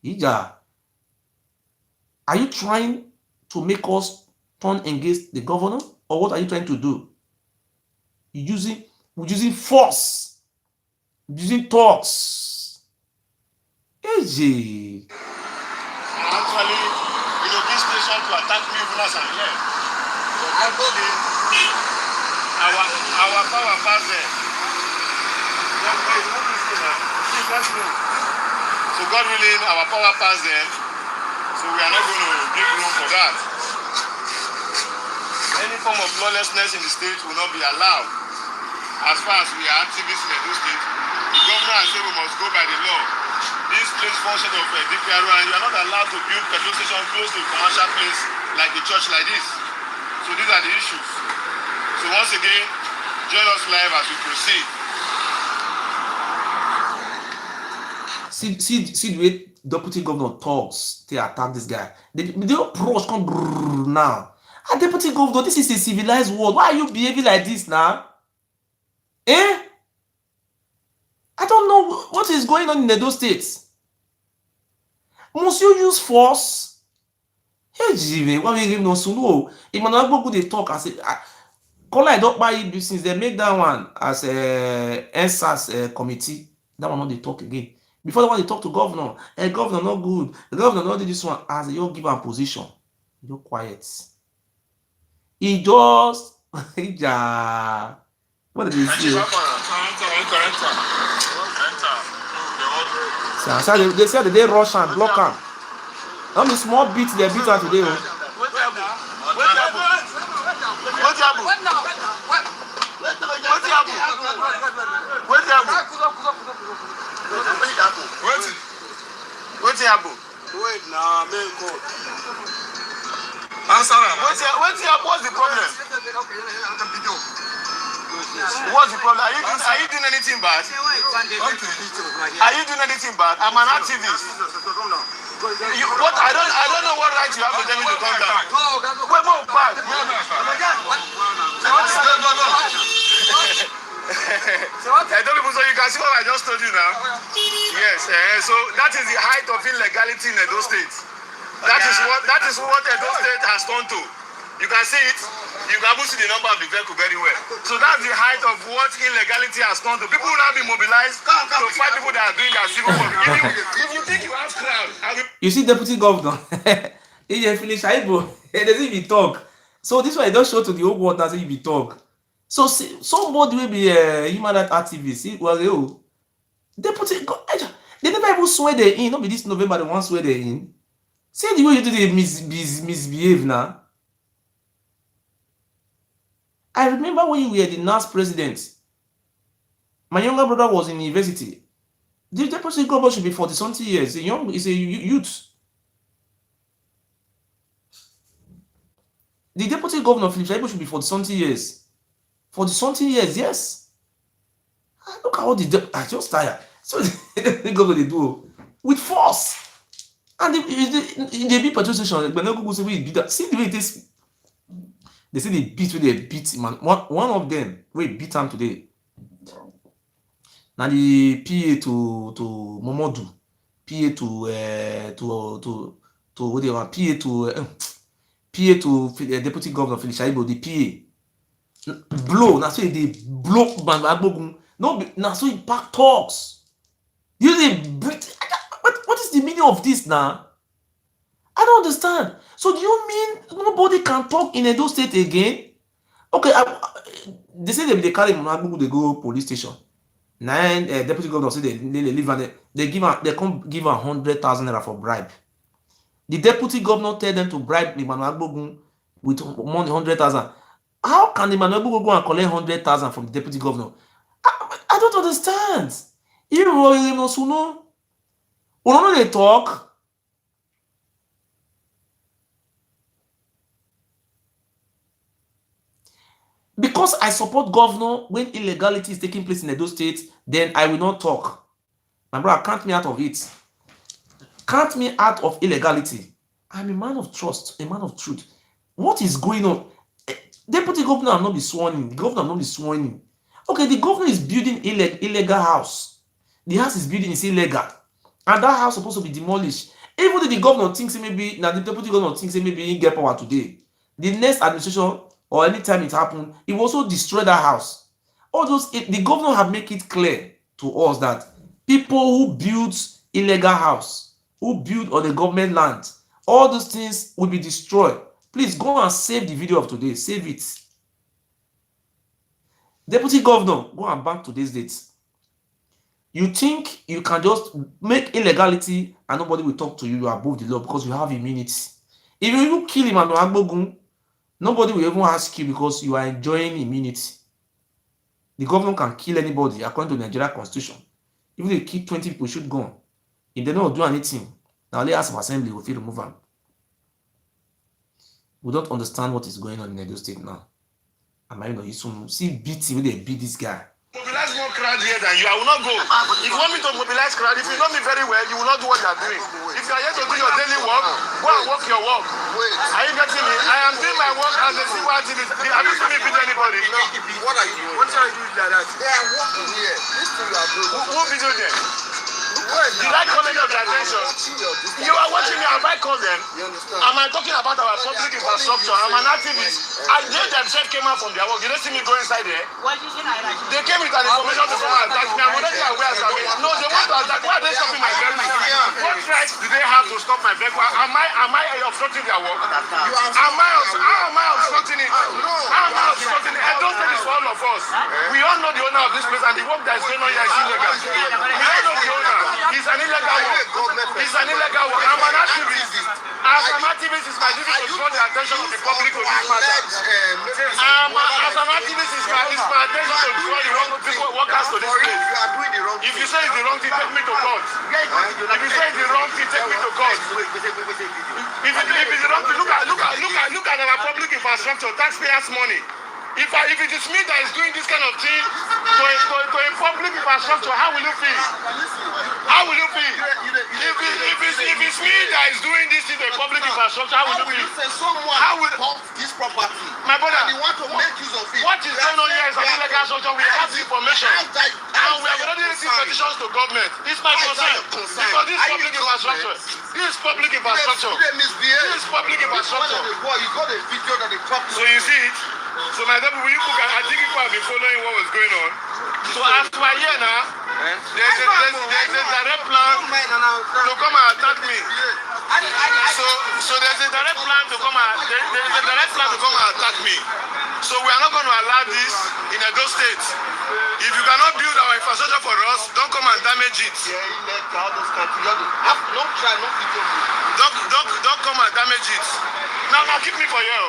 Ija. Are you trying to make us turn against the governor? Or what are you trying to do? Using force, using talks. Actually, this nation to attack me even as I'm here. Our power pass there. So God willing, our power pass there. So we are not going to give room for that. Any form of lawlessness in the state will not be allowed. As far as we are activists in Edo State, the governor has said we must go by the law. This place falls short of DPRO, and you are not allowed to build petrol station close to a commercial place like a church like this. So these are the issues. So once again, join us live as we proceed. See the way deputy governor talks to attack this guy. The approach come now. Deputy governor, this is a civilized world. Why are you behaving like this now? I don't know what is going on in those states. Must you use force? Hey, Jive, what we give no sunu? Emmanuel Agbogu they talk as a call I don't buy it since they make that one as a NSAS committee. That one not they talk again. Before the one they talk to governor, governor not good. The governor not did this one as you give a position. You're quiet. He just what did he say? They said they rush and block him. Only small beats they beat her today. Answer him. What's the problem? What's the problem? Are you doing anything bad? Are you doing anything bad? I'm an activist. What? I don't know what right you have to tell me to come down. We're more bad. I don't know, so you can see what I just told you now. Yes, so that is the height of illegality in Edo State. That is what Edo State has turned to. You can see it. You can see the number of the vehicle very well. So that's the height of what illegality has turned to. People will now be mobilized to fight people that are doing their civil work. If you think you have crowd, you see, Deputy Governor, he finish Aibo, he doesn't even talk. So this one, I don't show to the whole world that he be talk. So see, somebody will be a human rights activist. Well, yo, Deputy, they never even swear they in. Not be this November they want swear they in. See the way you do they misbehave now. I remember when you were the last president. My younger brother was in university. The deputy governor should be 40-something years. He's a youth. The deputy governor of Philip Shaibu should be 40-something years. 40-something years, yes. Look at what I just tired. So the governor they do with force. And they beat petrol station. But no go say we beat that. See the way it is. They say they beat him. One of them we beat him today. Now the PA to Momodu, PA to what they want, PA to Deputy Governor Philip Shaibu, the PA blow. Now so they blow Agbogun. No, now so he back talks. You say what is the meaning of this now? I don't understand. So do you mean nobody can talk in Edo State again? Okay, they say they carry Agbogun, they go police station. Nine deputy governor say they leave and they come give 100,000 naira for bribe. The deputy governor tell them to bribe Emmanuel Agbogun with money 100,000. How can Emmanuel Agbogun go and collect 100,000 from the deputy governor? I don't understand. You know they talk. Because I support governor when illegality is taking place in Edo State, then I will not talk. My brother, count me out of it. Count me out of illegality. I'm a man of trust, a man of truth. What is going on? Deputy governor will not be sworn in. The governor will not be sworn in. Okay, the governor is building illegal house. The house is building is illegal. And that house is supposed to be demolished. Even though the governor thinks maybe, now the deputy governor thinks maybe he get power today. The next administration, or anytime it happened, it will also destroy that house. All those, the governor have made it clear to us that people who build illegal house, who build on the government land, all those things will be destroyed. Please go and save the video of today. Save it. Deputy governor, go and back today's date. You think you can just make illegality and nobody will talk to you, you are above the law because you have immunity. If you kill him and Agbogun, nobody will even ask you because you are enjoying immunity. The government can kill anybody according to the Nigeria Constitution. Even if they kill 20 people, should go. If they don't do anything, now they ask for assembly, will feel remove them. We don't understand what is going on in Edo State now. Am I not? You see beating when they beat this guy. Mobilize more crowd here than you. I will not go. If you want me to mobilize crowd, if you know me very well, you will not do what you are doing. If you are here to do your daily work, go and work your work. Are you getting me? I am doing my work as a civil activist. Have you seen me beat anybody? No. What are you doing? What are you doing like that? They are working here. This thing you are doing. Who video them? Did I call any of their attention? You are watching me. Have I called them? Am I talking about our public infrastructure? I'm an activist. And they themselves came out from their work. You don't see me go inside there? They came with an information to come and attack me. I'm already aware of it. No, they want to attack. Why are they stopping my vehicle? What rights do they have to stop my vehicle? Am I obstructing their work? How am I obstructing it? How am I obstructing it? I don't say this for all of us. We all know the owner of this place and the work that is going on here is illegal. We all know the owner. He's an illegal work. He's an illegal work. I'm an activist. As an activist, it's my duty to draw the attention of the public to this matter. As an activist, it's my attention to draw the wrong people, workers to this place. If you say it's the wrong thing, take me to court. If you say it's the wrong thing, take me to court. If it's the wrong thing, look at our public infrastructure, taxpayers' money. If it is me that is doing this kind of thing to a public infrastructure, how will you feel? How will you feel? If it's me that is doing this thing to a public infrastructure, how will you feel? How will this property? My brother, and you want to make use of it? What is going on here is an illegal structure. We have the information. And we have already received petitions to government. It's my concern. Because this is public infrastructure. This is public infrastructure. This is public infrastructure. You got a video that they talk. So you see it? So my people, I think people have been following what was going on. So as we are here now, there's a direct plan to come and attack me. So there's a direct plan to come and attack me. So we are not going to allow this in Edo State. If you cannot build our infrastructure for us, don't come and damage it. Don't come and damage it. Now keep me for here.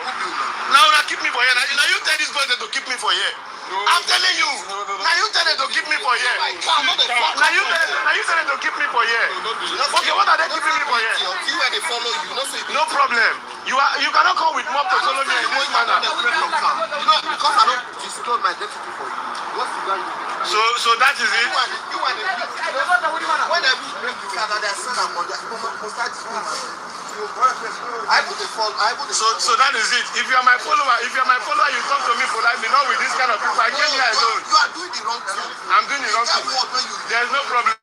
Now keep me for here. Now you tell this boy to keep me for here. I'm telling you. Now you tell them to keep me for here. Now you tell them to keep me for here. Okay, what are they keeping me for here? No problem. You cannot come with mob to follow me in this manner. Because I don't disclose my identity for you. What's the value? So that is it. When I bring you Canada, I send them on the So that is it. If you are my follower, you come to me politely, not with this kind of people. I came here alone. You are doing the wrong thing. I'm doing the wrong thing. There is no problem.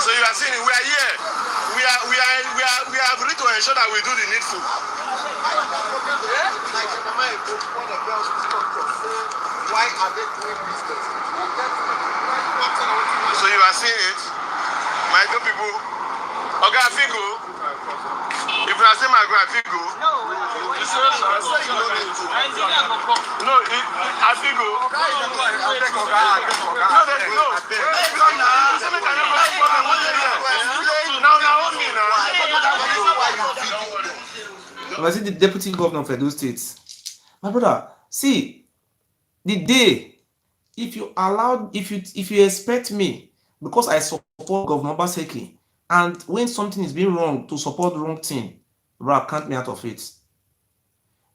So you are saying we are here. We are agreed to ensure that we do the needful. Why are they doing business? So you are seeing it, my two people. Okay, Figo. If you are saying my God, Figo. No, Figo. I see the deputy governor of Edo State. My brother, see, the day, if you expect me, because I support Governor Obaseki, and when something is being wrong to support the wrong thing, bro, count me out of it.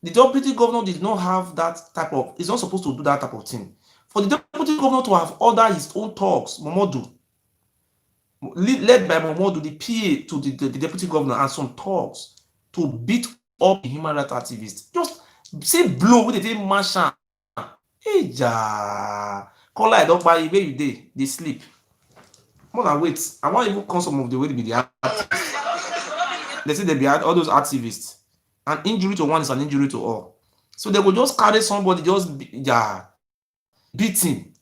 The deputy governor did not have that type of, he's not supposed to do that type of thing. For the deputy governor to have ordered his own talks, Momodu, led by Momodu, the PA to the deputy governor, and some talks to beat up the human rights activists. Just say blow with the marshal. Hey, ja. Call I don't buy where you they sleep. More than wait. I want even come some of the way to be the activists. They say they be all those activists. An injury to one is an injury to all. So they will just carry somebody, just beat him.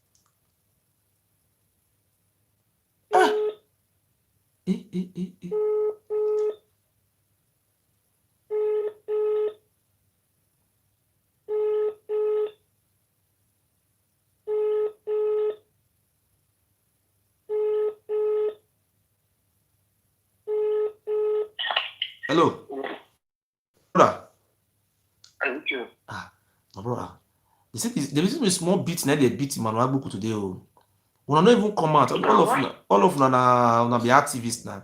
Hello. Brother. Thank you. My brother. There is a small beat now they beat Emmanuel Agbuku today. When I not even come out, all of them na be activists now.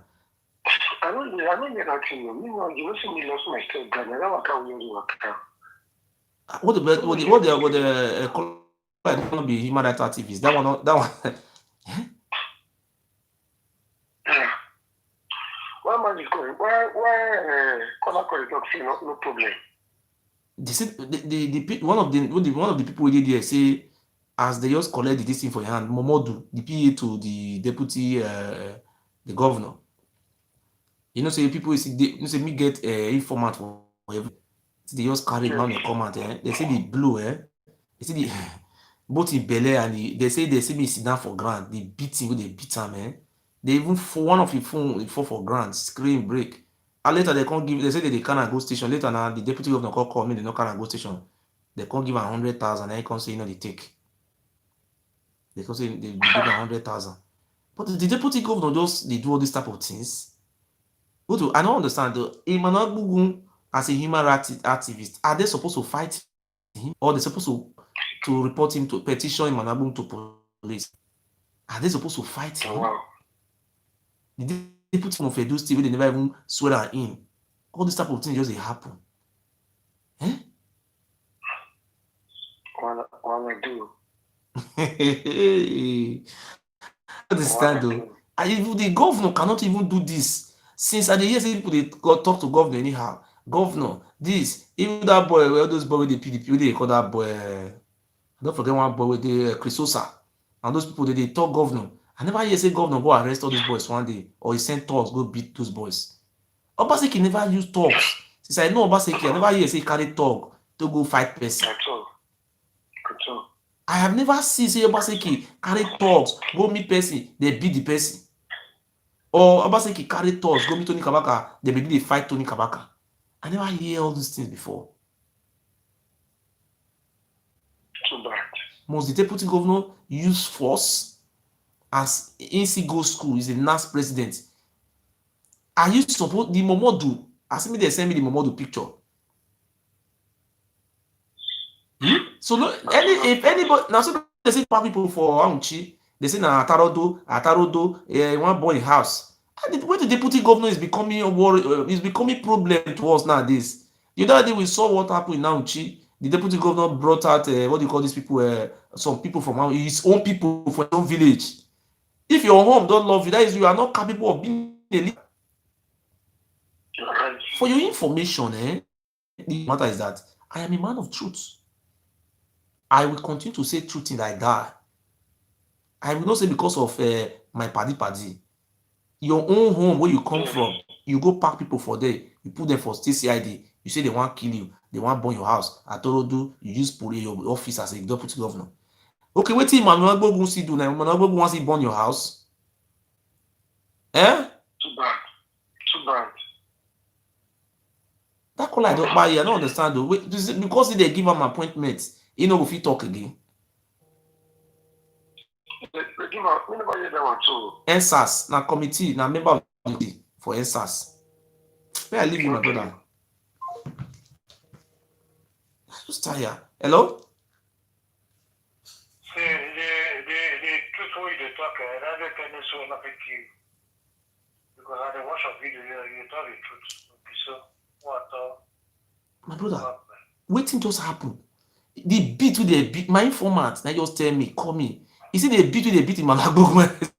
I don't get that thing. You see me lost my step. I never work. What the gonna be human rights activists? That one. Why man is going? Why Kola talk say no problem. They said one of the people we did here say, as they just collect this thing for your hand, Momodu, the PA to the deputy the governor. You know, say people say me get informant for every. They just carry down the command. They say the blue. They say the both in Bel Air and they say me sit down for ground. They beat him. They beat him. They even for one of the phone fall for ground, scream, break. And later they can't give. They say that they can't go station. Later now the deputy governor call me. They no can't go station. They can't give 100,000. They can't say they take. They can't say they give 100,000. But the deputy governor just they do all this type of things. But I don't understand. Emmanuel Agbuku as a human rights activist, are they supposed to fight him or they supposed to report him to petition Emmanuel Agbuku to police? Are they supposed to fight him? Wow. The deputy governor of Edo State wey they never even swear am in. All this type of things just dey happen. Eh? What do? Understand though. And even the governor cannot even do this. Since I dey hear say people dey talk to governor anyhow. Governor, this, even that boy, all those boy wey dey PDP, wey dey call that boy, I don't forget one boy wey dey Chrisosa. And those people they talk governor. I never hear say governor go arrest all these boys one day, or he send thugs go beat those boys. Obaseki never use thugs. Since I know Obaseki, I never hear say he carry thug to go fight person. I have never seen say Obaseki carry thugs go meet person, they beat the person. Or Obaseki carry thugs go meet Tony Kabaka, they begin to fight Tony Kabaka. I never hear all these things before. Too bad. Must the deputy governor use force as NC go school? Is the last president. Are you supposed the Momodu? As me they send me the Momodu picture. So no, if anybody now so they say people for Aunchi, they say na Atarodo, one boy in house. And the way the deputy governor is becoming a worry, is becoming problem to us nowadays. The other day we saw what happened in Aunchi. The deputy governor brought out what do you call these people? Some people from his own people from his own village. If your home don't love you, that is you are not capable of being a leader. For your information, the matter is that I am a man of truth. I will continue to say truth till I die. I will not say because of my paddy. Your own home where you come from, you go pack people for there, you put them for state CID, you say they want to kill you, they want to burn your house. Atorodu, you use police your office as a deputy governor. Okay, wait till Emmanuel Gbogbo see do now. Emmanuel Gbogbo wants to burn your house. Eh? Too bad. That call I don't buy. I don't understand though. Wait, because they give him appointments, he know if he talk again. They give up. We never hear that one too. NSAS, na committee, na member of the committee for NSAS. Where I live with my brother. I'm just tired. Hello? See, the truth wey you talk, that dey tell me so not you. Because I dey watch a video, you tell the truth. Okay, so what? My brother, wetin just happen? The beat with the beat, my informant, now just tell me, call me. You see the beat with the beat in Malagbogbo.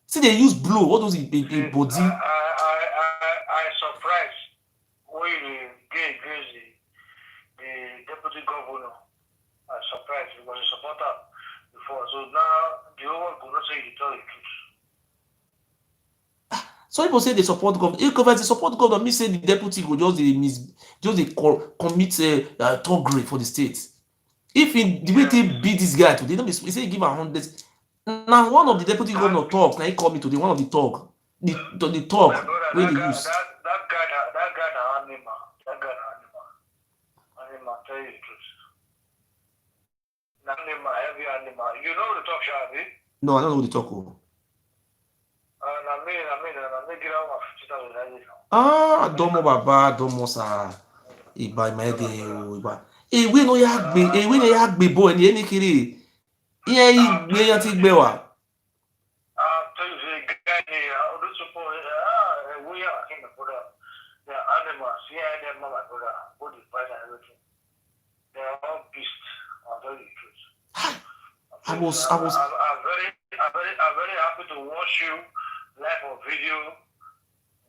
See they use blow, what those body. I surprised when you get against the deputy governor. I surprised because he supported before. So now the whole world could not say he tell the truth. Some people say they support government. If government support government, me say the deputy go just commit thuggery for the state. If in the way they beat this guy today, they say give 100. Now one of the deputy governor talks. Now he called me today. One of the talk, the talk where they use. That guy, animal. Animal, tell you the truth. Animal, heavy animal. You know the talk, Shabi? No, I don't know what they talk about. Domo baba, domo sa. Iba imede o iba. Ewe no ya gbe bo ni eni kiri. Iye igbe yan ti gbe wa. I'm very happy to watch you live on video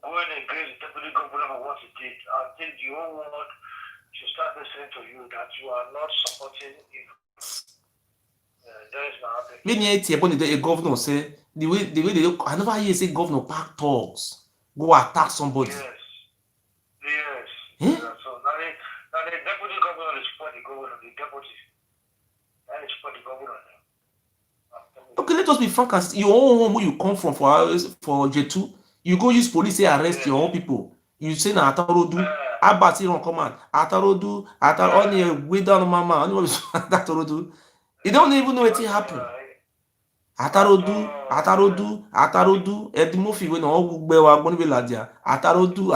going against the deputy governor for what he did. I think the whole world should start listening to you that you are not supporting evil. That is my opinion. When you hear the governor say the way they look, I never hear say governor pack talks, go attack somebody. Yes. Eh? So now the deputy governor is support the governor, the deputy. That is support the governor. Okay, let us be frank. As your own home where you come from for J2, you go use police say arrest your own people. You say na Atarodu, Abati on command. Atarodu, only way down mama, only Atarodu. You don't even know what happened. Atarodu. Edimofi when all gbe wa gbon be ladia. Atarodu.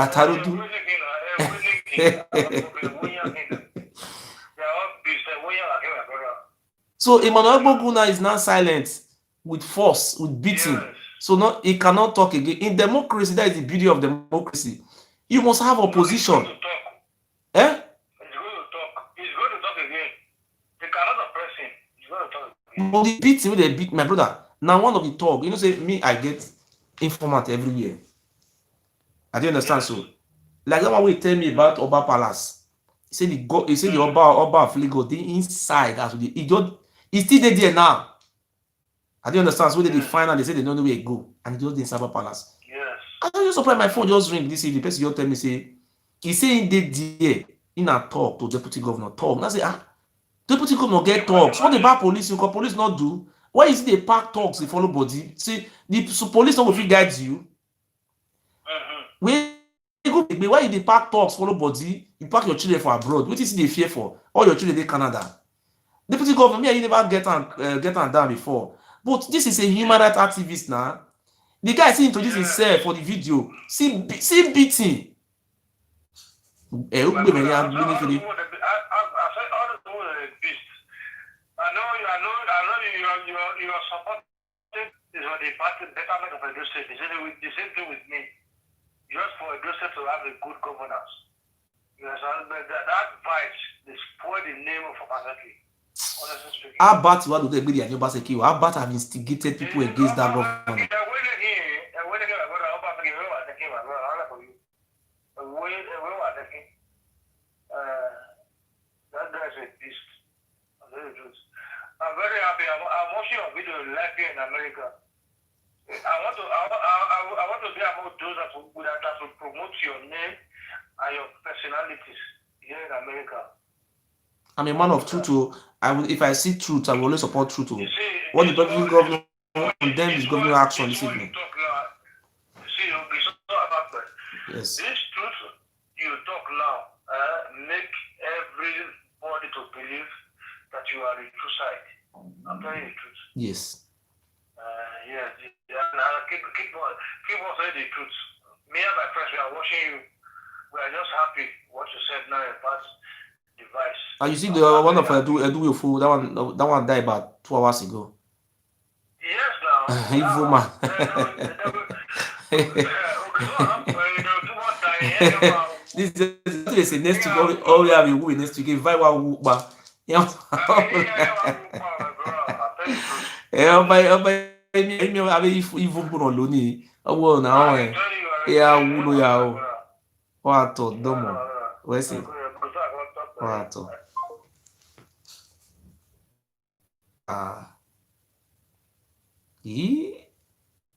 So Emmanuel Gboguna is now silent. with force, with beating. Yes. So no, he cannot talk again. In democracy, that is the beauty of democracy. You must have No, he's opposition. going to talk. Eh? He's going to talk. He's going to talk again. They cannot oppress him. He's going to talk again. But the beating wey they beat my brother. Now one of the talk, you know, say me, I get informant everywhere. I don't understand. Yes. So, like that one will tell me about Oba Palace. He said the Oba of Lagos, the inside as the he still there now. I don't understand. So they find out, they say they don't know where it go, and he just in Cyber Palace. Yes. I just surprised my phone just ring this evening. The person just tell me say he say he did there in a talk to deputy governor talk. And I say deputy governor get talks. What about police? You can police not do? Why is it they pack talks they follow body? See the police not go fit guide you. Where you go? Why you dey pack talks follow body? You pack your children for abroad. What is they fear for? All your children in Canada. Deputy governor, me, you never get on down before. But this is a human rights activist now. The guy see introduce himself for the video. See beating. I said all the women are beast. I know you are supporting is on the party betterment of Edo State. The same thing with me. Just for Edo State to have a good governance. Yes, that vice they spoil the name of Obaseki. Honestly speaking. How bad you want to be the Obaseki? How bad have instigated people against that government? That guy's a beast. I'm very happy. I'm watching your video live here in America. I want to be among those that will promote your name and your personalities here in America. I'm a man of truth. If I see truth, I will always support truth. What the deputy governor condemn his government action this evening. Yes. This truth you talk now make everybody to believe that you are the true side. I'm telling you the truth. Yes. Yes. Keep on saying the truth. Me and my friends, we are watching you. We are just happy what you said now about device. And you see the one of Eduwu, that one died about 2 hours ago. Yes, now. Evil man. This is next week. All we have a win next week. Invite one whoop, but yeah. Evil put on Loni. Oh, now, yeah, who ya? What to domo? Where's it? What to?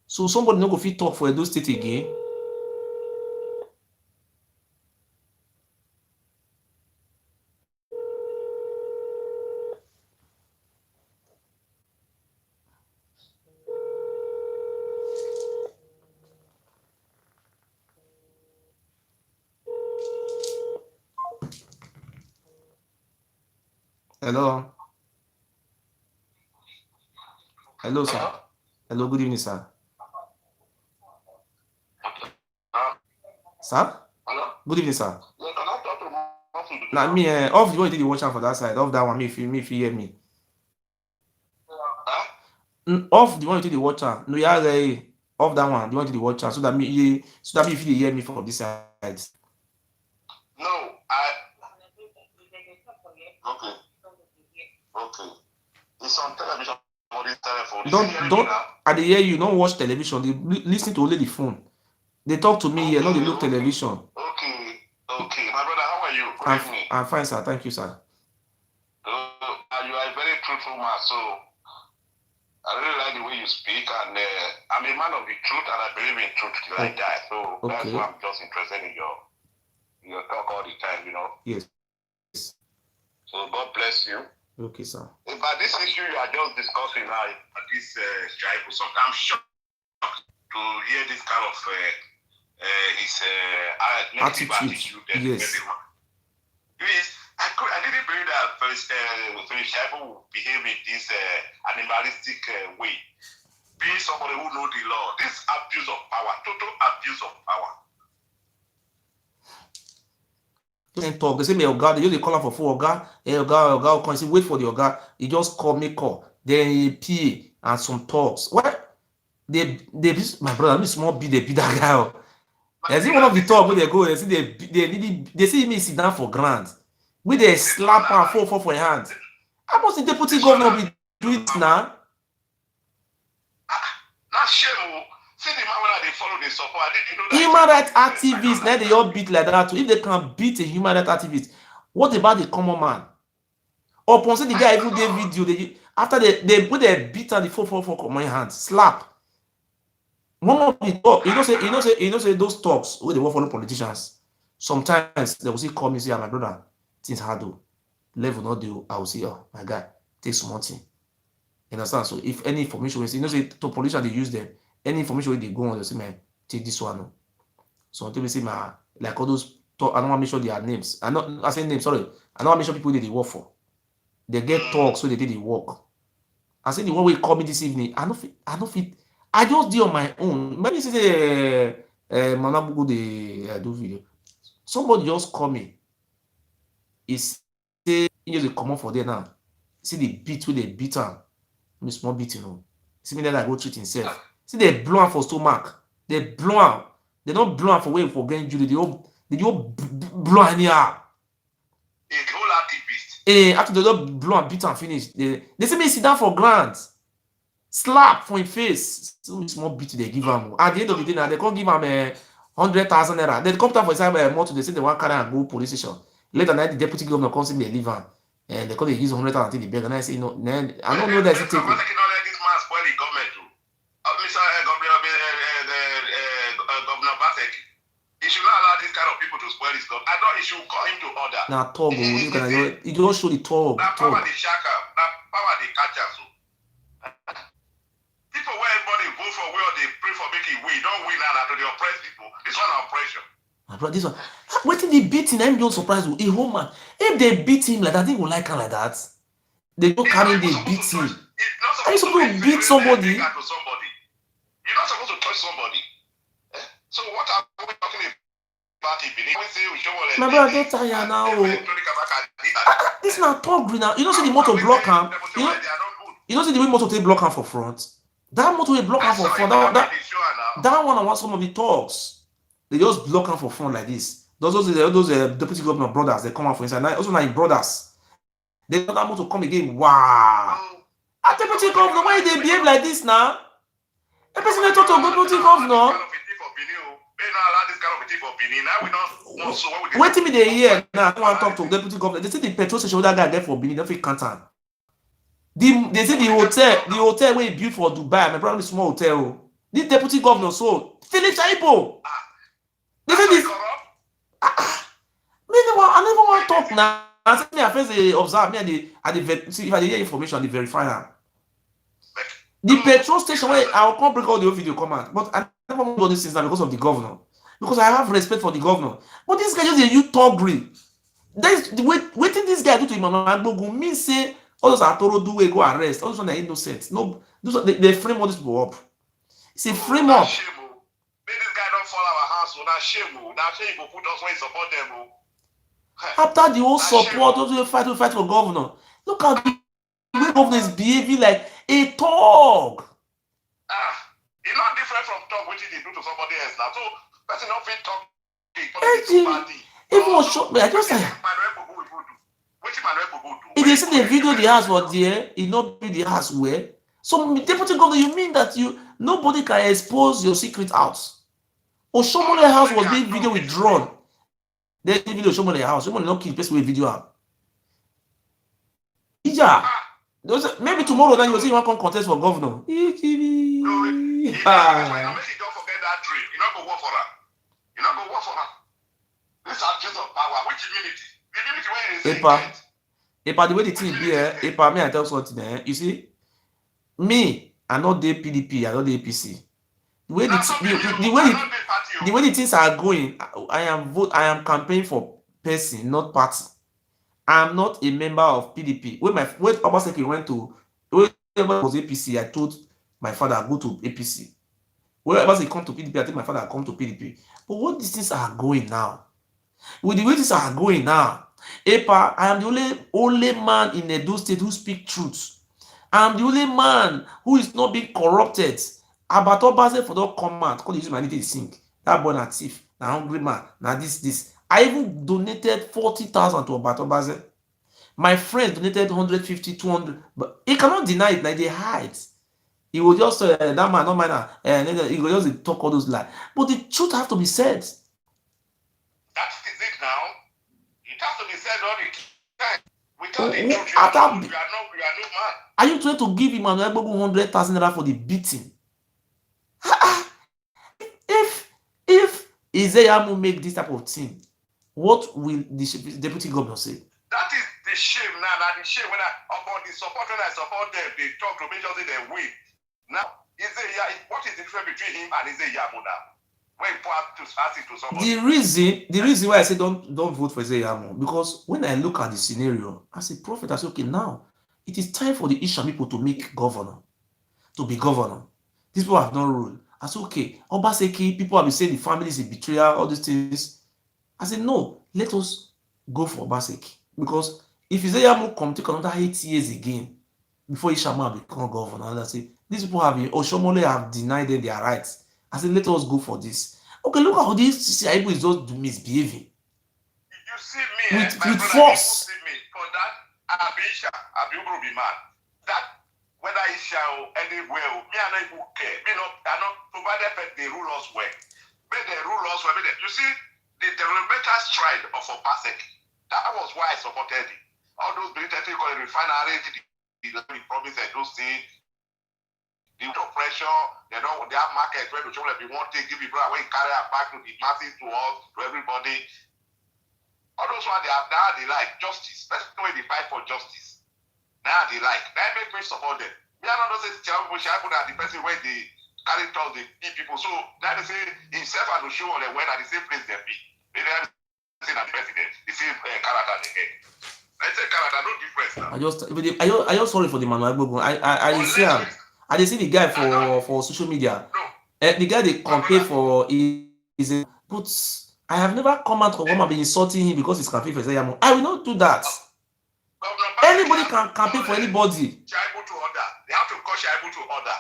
So somebody no go fit talk for Edo State again. Hello. Hello, sir. Hello, good evening, sir. Sir? Hello? Good evening, sir. Yeah, can I talk to Murphy? Now me off the one you did the watch out for that side. Off that one, me if you hear me. Huh? Off the one you did the watch out. No, yeah, off that one, the one you did the watch out, so that me if you hear me from this side. No, Okay. It's on television on this telephone. Don't I dey hear you, don't watch television. They listen to only the phone. They talk to me here, not they look television. Okay. My brother, how are you? Good evening. I'm fine, sir. Thank you, sir. You are a very truthful man, so I really like the way you speak, and I'm a man of the truth, and I believe in truth till I die. So that's why I'm just interested in your talk all the time, you know. Yes. So God bless you. Okay, sir. About this issue you are just discussing now, this strike or something, I'm shocked to hear this kind of his attitude. Yes. Please, I didn't believe that first Shaibu would behave in this animalistic way. Being somebody who knows the law, this abuse of power, total abuse of power. Talk. They say, "My Oga," they just call him for full Oga. Oga, come say, wait for the Oga. He just call me call. Then he pay and some talks. Well, my brother, me small beat they beat that guy. They see one of the talk where they go, they see they see me sit down for grant. With they slap and fall for your hands. How must the deputy governor be doing this now? That's shame. See the man when they follow the support. I didn't know that. Human rights activists, now they all beat like that too. If they can beat a human rights activist, what about the common man? Or consider the guy even did video, after they put their beat on the 444 my hands, slap. One of the talk, you know say those talks where they work for the politicians. Sometimes they will see call me say, my brother, things hard though. Level not do. I will say, oh my guy, take some thing. You understand? So if any information say, say to politicians they use them, any information where they go on, they say, man, take this one. So until we say like all those talk, I don't want to make sure their names. I say names, sorry. I don't want to make sure people they work for. They get talk, so they did the work. I say the one way call me this evening. I don't fit. I just do on my own. Maybe say Manabugo they do video. Somebody just call me. He say he just come up for there now. See the beat with the beat on. Me small beat, you know. See me there like go treat himself. See they blow him for stomach. They blow him. They don't blow him for way for getting Judy. They all blow anyhow. After they don't blow and beat and finish, they say me sit down for grants. Slap for his face. So small beat they give him. At the end of the day, now they can't give him 100,000 naira. They come down for his more to they say they want carry and go police station. Later night, the deputy governor comes in, they leave him. And they call they use 100,000 until the beg. And I say, no, I don't know that it's taken. He should not allow this kind of people to spoil his government. I thought he should call him to order. Now, talk, you don't show the talk. That power the shaka, that power the catcher. So people where everybody vote for where they pray for making win, don't win now to the oppressed people. This one oppression. My brother, this one. What if they beat him? I'm just surprised with a whole man. If they beat him like that, they will like him like that. They don't carry, they beat him. Are you supposed to beat somebody? You're not supposed to touch somebody. So what are we talking about? My brother, get tired now. This is not talk green now. You don't see the motor block him. You don't see the way motor take block him for front. That motor will block him for front. That one I want some of the talks. They just block him for front like this. Those deputy governor brothers, they come out for inside. Now, also like brothers. They don't have to come again. Wow. A deputy governor, why they behave like this now? A person they talk to deputy governor. Wait till me they hear now. I want to talk to deputy governor. They say the petrol station that guy there for Benin, don't feel canton. They say the hotel where he built for Dubai, my brother, small hotel. This deputy governor, so Philip Chaipo. They say this. I never want to talk now. I say me at first they observe me see if I hear information, they verify now. The petrol station where I will come break all the video comment, but I never want to do this things now because of the governor. Because I have respect for the governor. But this guy just a you talk green. That's the waiting this guy do to him mean say all those Atoro do we go arrest. All those one are innocent. No, they frame all these people up. It's a frame up. This guy don't fall our house, so that's shame. That shame will put us when you support them. After the whole support, those who fight for governor. Look how the way governor is behaving like a thug. It's not different from talk which they do to somebody else now. So person don't feel talk. Even was shot me. I just like. If they see the video the house was there, it not be the house where. So deputy governor, you mean that nobody can expose your secret house? Oshomole house was being video with drone. They video Oshomole house. Oshomole not kill person with video out. Ija. Maybe tomorrow then you'll see one come contest for governor. You don't forget that dream. You not go work for her. You not go work for her. This abuse of power. Which immunity? The immunity where is the way the thing be Epa, me I tell something you see, me I not the PDP, I not the APC. The way the way the things are going, I am campaigning for person, not party. I am not a member of PDP. When Obaseki went to when was APC, I told my father go to APC. When Obaseki come to PDP, I think my father come to PDP. But what these things are going now? With the way things are going now, Epa, I am the only man in Edo State who speak truth. I'm the only man who is not being corrupted. Abatobase for don't come out. Call use my name to sing. That boy na thief, na hungry man, na this. I even donated 40,000 to Abatobase. My friend donated 150, 200, but he cannot deny it. Like they hide. He will just that man, no matter, he will just talk all those lies. But the truth have to be said. That is it now. It has to be said all the time. Without the Who- truth, you are after- no man. Are you trying to give Emmanuel Gbogbo 100,000 naira for the beating? If Izeyamu make this type of thing, what will the deputy governor say? That is the shame now. That the shame when upon the support when I support them, they talk to make sure they win. Now, what is the difference between him and Izeyamu now? When you to ask it to somebody. The reason why I say don't vote for Izeyamu, because when I look at the scenario as a prophet, I say, okay, now it is time for the Isha people to make governor, to be governor. These people have not ruled. I say, okay, Obaseki, people have been saying the family is a betrayal, all these things. I said, no, let us go for Obaseki. Because if Izeyamu come take another 8 years again before Ishama become governor, and I say, these people have been, Oshomole have denied them their rights. I said, let us go for this. Okay, look how this Shaibu is just misbehaving. You see me, with brother, force. You see me. For that, I'll be mad. That whether Isha or anywhere, me I don't even care. I not provided they rule us well. But they rule us well. You see, the developmental stride of Obaseki, that was why I supported it. All those military refineries, the province and those things, the pressure, they have markets where the children be wanting to give people away, carry it back to the masses, to us, to everybody. All those ones now they like justice, especially when they fight for justice. Now they like. That make me support them. Me, I don't know say Shaibu that the person where they carry talk the people. So now they say himself and show on the when at the same place they be. They are saying that the president, the same character they get. I say character, no difference now. I just sorry for the Manuel Gbogbo. I see the guy for social media. No. The guy they compare for is but I have never come out of one be insulting him because he's campaigning for Izeyamu. I will not do that. Anybody can campaign for anybody. Shaibu to order. They have to call Shaibu to order.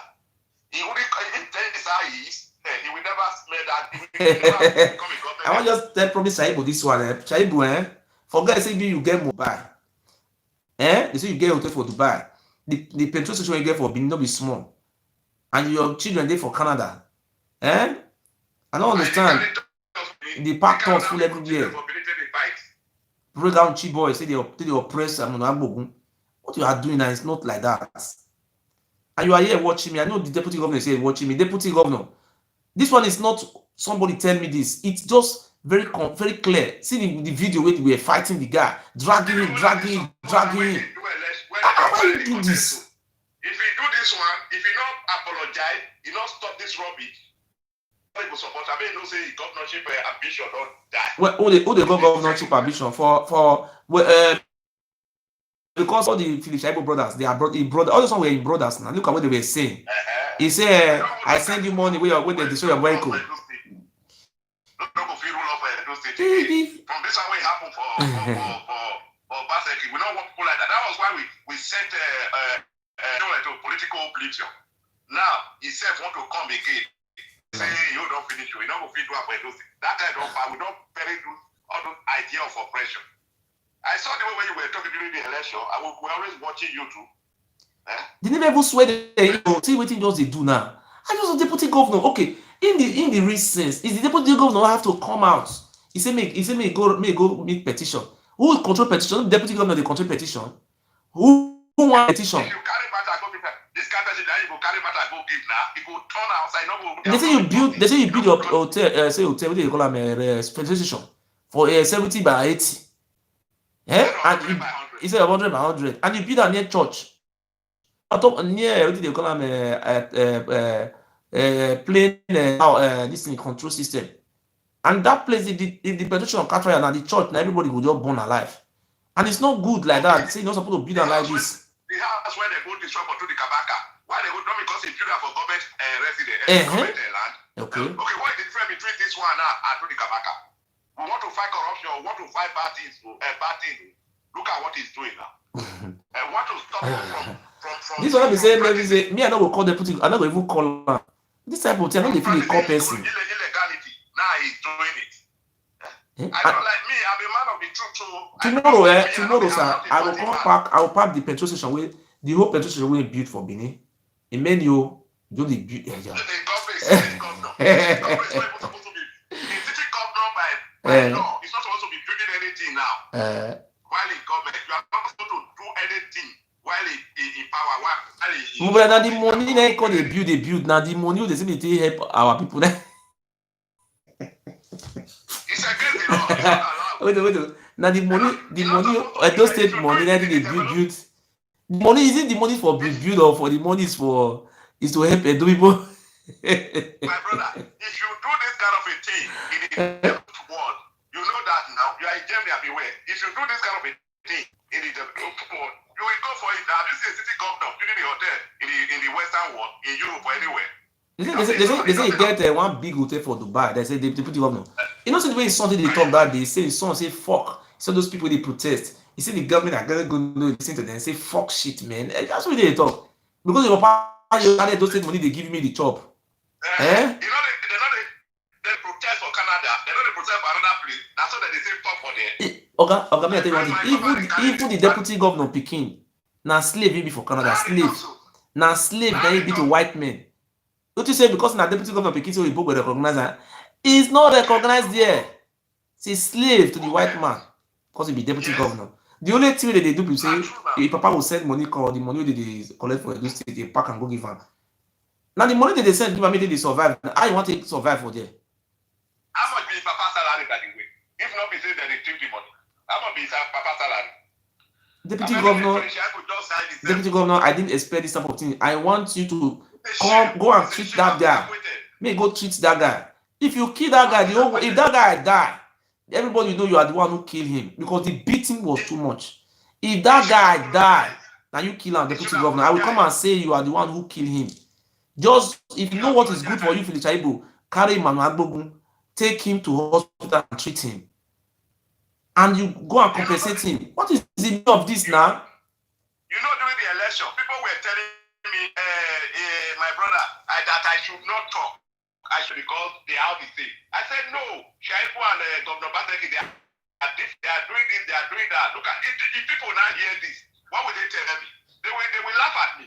He will this how he is. He will never smell that. He will never become a government. I want just tell probably Shaibu this one. Shaibu, forget say you get Dubai. They say you get hotel for Dubai. The petrol station you get for Benin no be small. And your children there for Canada. I don't understand. The park talks full everywhere. Break down cheap boys, say they oppress Agbogbo. What you are doing now is not like that. And you are here watching me. I know the deputy governor is here watching me. Deputy governor, this one is not somebody tell me this. It's just very clear. See the video where we were fighting the guy, dragging him. How you do this? If you do this one, if you not apologize, you not stop this rubbish. People support. I mean, no say governorship ambition don't die. Well, who they go governorship ambition for because all the Philip Shaibu brothers, they are brother. All those one were in brothers now. Look at what they were saying. He said, "I send you money when they destroy your vehicle." From this way happen for Obaseki. We don't want people like that. That was why we sent to political oblivion. Now he said want to come again. Say you don't finish, you don't finish what we do. That kind of we don't very do all those idea of oppression. I saw the way when you were talking during the election. We're always watching you too. They never even swear they see what just they do now. I just deputy governor. Okay, in the recent, is the deputy governor have to come out? He say make go make petition. Who will control petition? The deputy governor they control petition. Who want petition? If you carry matter go give this kind of person that you go carry matter go give now, you go turn outside. No go. They say you build your hotel. Say hotel. What do they call them? Petrol station for 70 by 80. And he said 100 by 100, and you build that near church. I thought near what do they call them? Plane this thing control system. And that place, if the petition catch fire now the church, now everybody will just burn alive. And it's not good like that. Say you're not supposed to build that like this. The house where they go destroy for to the Kabaka. Why they go not because they build for government resident, government land. Okay. Okay, what is the difference between this one now and to the Kabaka? We want to fight corruption, we want to fight bad things, Look at what he's doing now. And want to stop him from this one be say maybe say me I no go call deputy, I no go even call her. This type of thing, I no dey feel a call person. Illegality. Now he's doing it. I don't like me. I'm a man of the truth too. Tomorrow, sir, I will come back. I will park the petrol station where the whole petrol station will built for Benin. A menu do the build. The government is city governor. The government is not supposed to be. The city governor by law is not supposed to be building anything now. While in government, you are not supposed to do anything while in power. But now the money they call they build. Now the money they say they help our people. It's against the law. It's not allowed. Wait. Now the money, those state money that they build. The money is it the money for build or for the money is to help do people? My brother, if you do this kind of a thing in the developed world, you know that now you are in Germany and beware. If you do this kind of a thing in the developed world, you will go for it. Now this is a city governor building a hotel in the Western world, in Europe or anywhere. They say you get one big hotel for Dubai. They say the deputy governor. You know, the way something they talk that they say his son say fuck. So those people they protest. He say the government are gonna go listen to them and say fuck shit, man. That's what they talk. Because your papa you added those money they give me the chop. You know they protest for Canada. They know they protest for another place. That's what they say fuck for there. Okay, me I tell you one thing. Even the deputy governor Pekin, now slave he be for Canada. Slave. Now slave then he be to white men. Don't you say because now deputy governor Pekin so he will recognize that he's not recognized there. He's slave to the white man because he be deputy governor. The only thing that they do is say the papa will send money call the money that they collect for Edo State, they pack and go give him. Now the money that they send give him they survive. How you want to survive for there? How much be papa salary by the way? If not be say that they take the money. How much be papa salary? Deputy governor, I didn't expect this type of thing. I want you to go and treat that guy. May go treat that guy. If you kill that guy, if that guy die, everybody know you are the one who killed him because the beating was too much. If that guy die, now you kill him, deputy governor, I will come and say you are the one who killed him. Just if you know what is good for you, Philip Chaibo, carry him and take him to hospital and treat him. And you go and compensate him. What is the meaning of this now? You know, during the election, people were telling me, my brother, that I should not talk. I should because they are the same. I said no. Shaibu and Governor Bateki, they are doing this, they are doing that. Look at if people now hear this, what will they tell me? They will laugh at me.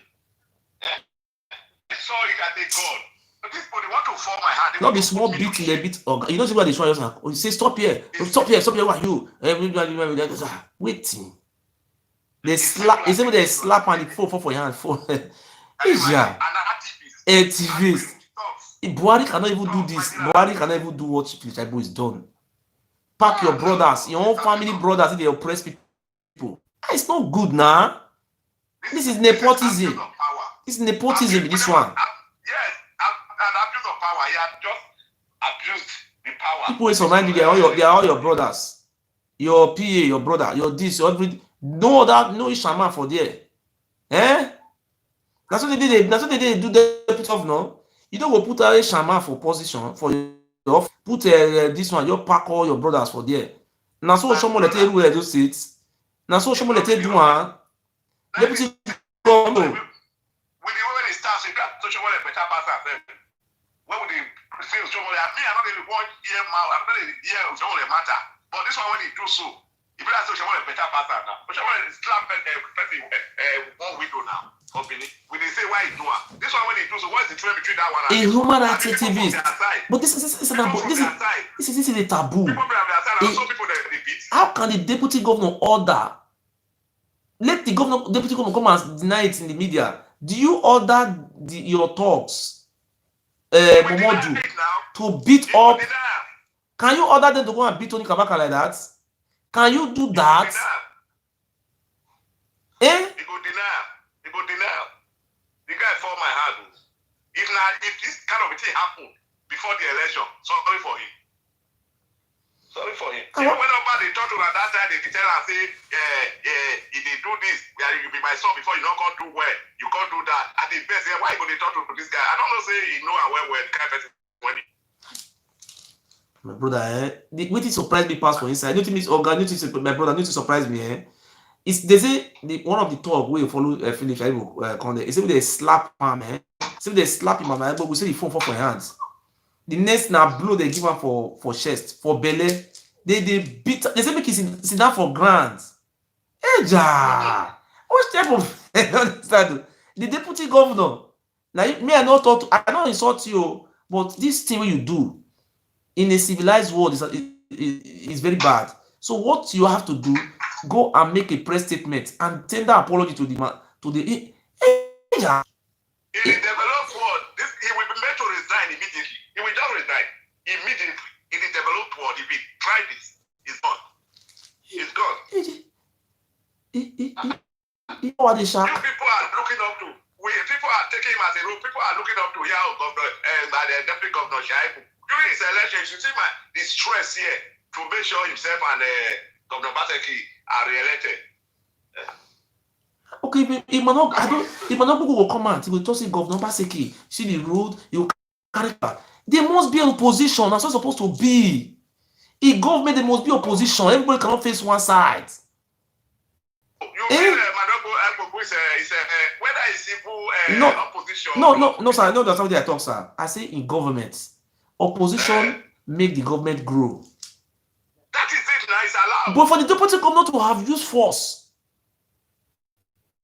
I saw it as a God. But this people, they want to form my hand. Not be small bit in a bit. You don't see what they show us. You say stop here, stop here. Who are you? Waiting. They slap. You say they slap and it fall for your hand. Yeah. Activist. Buhari cannot even do this. Buhari cannot even do what Chaibo is done. Pack your brothers, your own family brothers, if they oppress people. It's not good now. This is nepotism. This is nepotism. This one. Yes, an abuse of power. He has just abused the power. People who surround you, they are all your brothers. Your PA, your brother, your this, your everything. No other, no shaman for there. That's what they did. That's what they did. Do the governor. You don't go put a shaman for position for your put this one. You pack all your brothers for there. Now so someone let you do seats. Now so someone let you do one. Deputy governor. When it starts, you got social media better pass them. When would they say social media? Me, I'm not the one here. I'm not the here. Social media matter. But this one when they do so, if you social media better pass now. Social media slap one window now. When they say why he do it, this one when he do so, what is the difference between that one and a human rights activist? But this is a taboo. How can the deputy governor order? Let the deputy governor come and deny it in the media. Do you order your talks, Momodu, to beat up? Can you order them to go and beat Tony Kabaka like that? Can you do that? He go deny. The guy fall my hand. If this kind of thing happened before the election, sorry for him. Even when nobody talk to him at that time, they tell him, say, if they do this, you be my son before you don't go do well. You can't do that. At the best, why you going to talk to this guy? I don't know, say he know well the kind of person when he. My brother, what is surprise me pass for inside? My brother need to surprise me. It's they say one of the talk where you follow Philip Shaibu Conde. It's if they slap him, man. It's if they slap him, man. But we say the phone for hands. The next now blow they give him for chest, for belly. They beat. They say make he sit down for grants. Eja, what type of I don't understand? The deputy governor. Now me I not talk. I don't insult you, but this thing you do in a civilized world is very bad. So what you have to do, go and make a press statement and tender apology to the man, to the In the developed world, he will be made to resign immediately. He will just resign immediately. In the developed world, if he tried this, he's gone. He's gone. You know what they You people are looking up to. People are taking him as a role. People are looking up to here, governor, the deputy governor Shaibu. During his election, you see the stress here to make sure himself and Governor Baseki are re-elected. Okay, if Manobugu will come out, he will just say, Governor Baseki, see the road, you carry that. There must be an opposition. That's not supposed to be. In government, there must be opposition. Everybody cannot face one side. You mean Manobugu is whether it's evil opposition? No, sir. No, that's not what I talk, sir. I say in government, opposition make the government grow. That is it now, it's allowed. But for the deputy governor to have used force,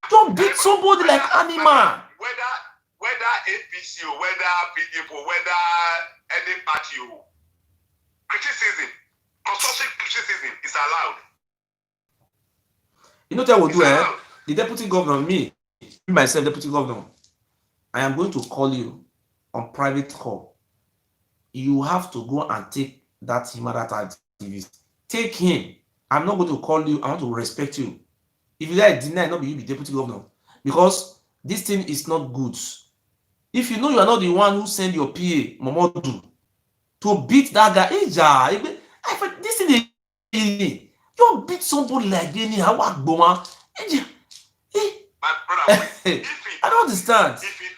don't beat somebody like animal. Whether APC or whether PDP or whether any party, criticism, constructive criticism is allowed. You know what I will do, The deputy governor, me myself, deputy governor, I am going to call you on private call. You have to go and take that human rights activist. Take him. I'm not going to call you. I want to respect you. If you like deny, not be you be deputy governor, because this thing is not good. If you know you are not the one who send your PA Momodu to beat that guy, this thing you beat somebody like anyhow. My brother, I don't understand. If he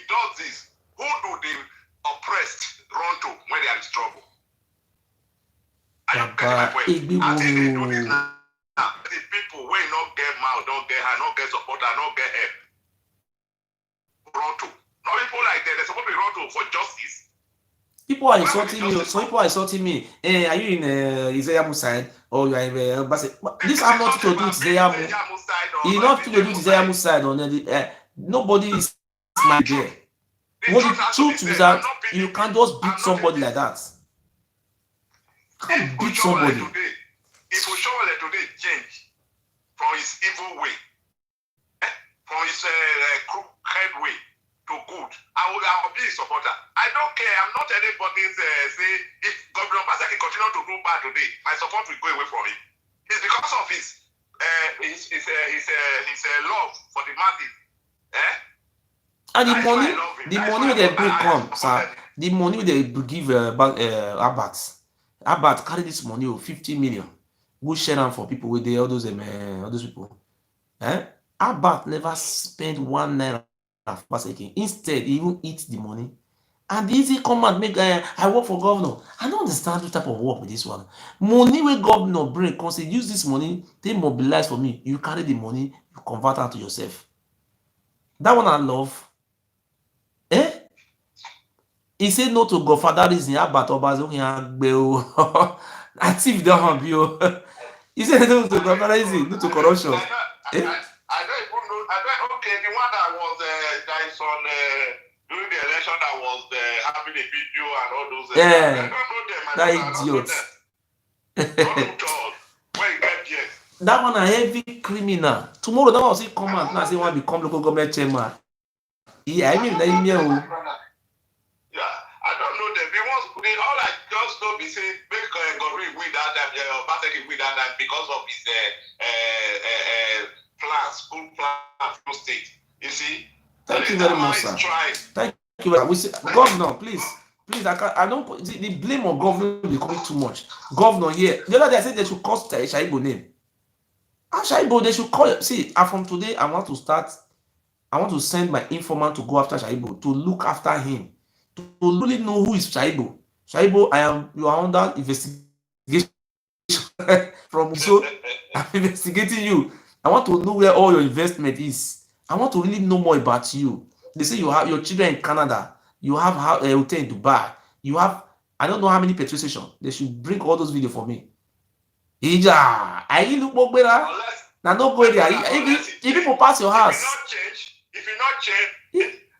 does this, who do the oppressed run to when they are in trouble? I get my point. I think they do this now. The people will not get mouth, don't get hand, not get support, and not get help. Run to. Now people like that, they're supposed to be run to for justice. People are insulting me. Some people are insulting me. Hey, are you in Izayamu side? Or you are in this have nothing to do with Izayamu. It's not to do with Izayamu side. Nobody is my there. What the truth is that you can't just beat somebody like that. You can't beat somebody. If Ewuare today change from his evil way, from his crooked way to good, I will be a supporter. I don't care. I'm not anybody say if Governor Baseki continue to do bad today, my support will go away from him. It's because of his love for the masses. And the money they bring come, sir. The money they give Abat carry this money of 50 million. Go share them for people with all those people. Abat never spent 1 naira. Instead, he even eat the money. And the easy come and make I work for governor. I don't understand what type of work with this one. Money where governor bring, because say use this money, they mobilize for me. You carry the money, you convert it to yourself. That one I love. He said no to Godfather reason. Abat Obazo I think don't have you. He said no to Godfather reason, no to corruption. I don't even know. Okay, the one that was that is on during the election that was having a video and all those. I don't know them. That idiot. That one a heavy criminal. Tomorrow that one say come out now say want become local government chairman. Yeah, I mean that yeah, I don't know them. All I just know be say make Gori win that time, Baseki win that time because of his school plans, state. You see? Thank you very much, sir. Thank you. We say, Governor, please, I don't. The blame on governor becoming too much. Governor here, the other day I said they should call Shaibu name. And Shaibu, they should call. See, from today, I want to send my informant to go after Shaibu, to look after him, to really know who is Shaibu. Shaibu, you are under investigation from so I'm investigating you. I want to know where all your investment is. I want to really know more about you. They say you have your children in Canada. You have a hotel in Dubai. You have, I don't know how many petrol stations. They should bring all those videos for me. Ija, are you look more better? Now don't go there. If people pass your house. If you not change,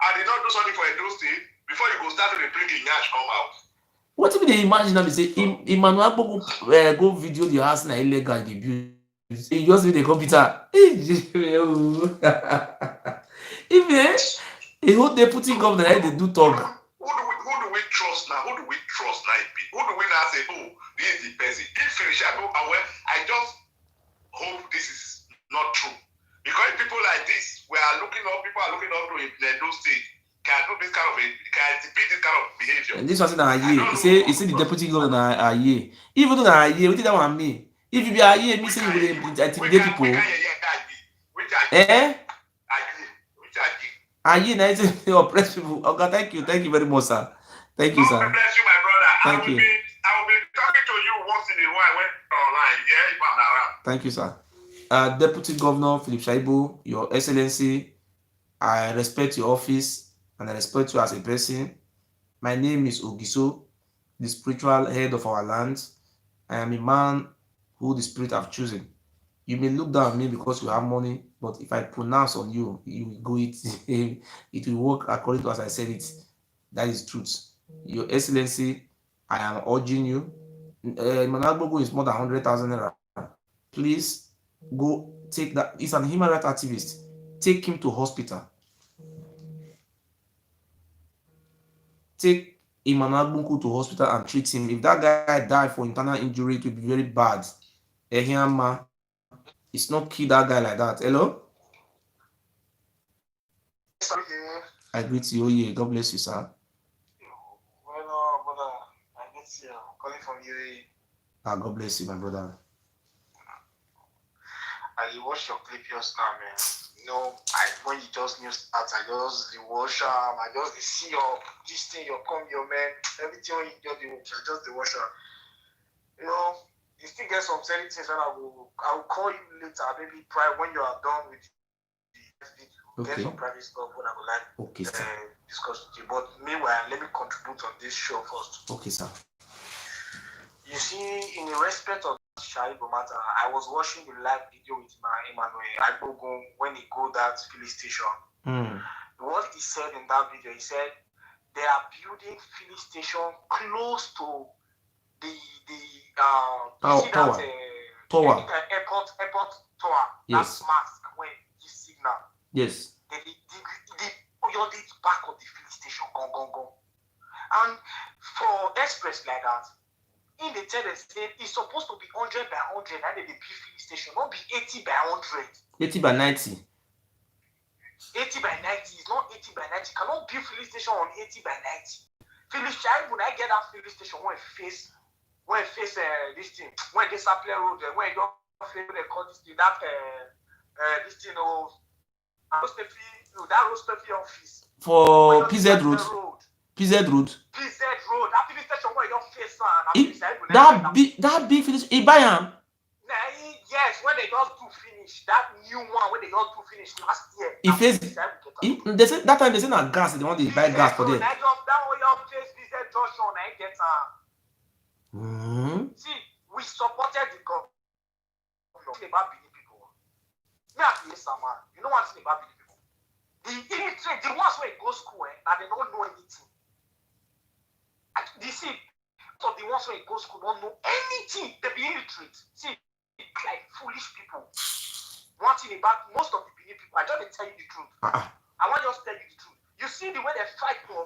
I did not do something for Edo State before you go start to bring the nyash come out. What if they imagine that they say Emmanuel go video the house na illegal they build? You just need a computer. If a whole deputy governor they do talk. Who do we trust now? Who do we trust now? Who do we now say, oh, this is the person? If finish, I just hope this is not true. Because people like this, people are looking up to Edo State, can do this kind of behavior. And this was not a year. He say the deputy governor a year. Even though a year, what did that one mean? If you be a year, me say you will intimidate people. A year, na it oppress people. Okay, thank you very much, sir. Thank you, sir. God bless you, my brother. Thank you. I will be talking to you once in a while when online. Yeah, if I'm around. Thank you, sir. Deputy Governor Philip Shaibu, Your Excellency, I respect your office and I respect you as a person. My name is Ogiso, the spiritual head of our land. I am a man who the spirit have chosen. You may look down on me because you have money, but if I pronounce on you, you will go it. It will work according to as I said it. That is truth. Your Excellency, I am urging you. Managbogo is more than 100,000 naira. Please go take that. He's an human rights activist. Take him to hospital. Take Imanagbuku to hospital and treat him. If that guy died for internal injury, it will be very bad. Ehiyama, it's not kill that guy like that. Hello? I greet you. Oh, yeah. God bless you, sir. Well, brother, I greet you. I'm calling from UAE. God bless you, my brother. I watched your clip just now, man. You know, when you just new start, I just watch I just see your this thing, your man, everything when you just the watch You know, you still get some certain things, and I will call you later, maybe when you are done with the video. Okay. Get some private stuff when I would like discuss with you. But meanwhile, let me contribute on this show first. Okay, sir. You see, in the respect of Shaibu matter, I was watching the live video with my Emmanuel when he go that filling station. What he said in that video, he said they are building filling station close to the tower. Airport tower. Yes. That's mask when you signal. Yes. The back of the filling station, go. And for express like that, in the tell the state, it's supposed to be 100 by 100, and the filling station, not be 80 by 100. 80 by 90. 80 by 90 is not 80 by 90. You cannot build filling station on 80 by 90. Philip Shai, when I get that filling station, when face this thing, when they supply road, when you they call this thing, that this thing of that roastery office. For PZ Road. PZ Road. That filling station where your face that big finish. He buy him. Yes, when they just do finish that new one, when they just do finish last year. He face. They say that time they say na gas. They want to buy gas for them. That way your face visit Joshua and I get See, we supported the government about Benin people. Me at least, man. You know one thing about Benin people. The illiterate, the ones where go school, and they don't know anything. You see, so the ones where go school don't know anything. They be illiterate. See, like foolish people. One thing about most of the Benin people, I just tell you the truth. I want to just tell you the truth. You see the way they fight for,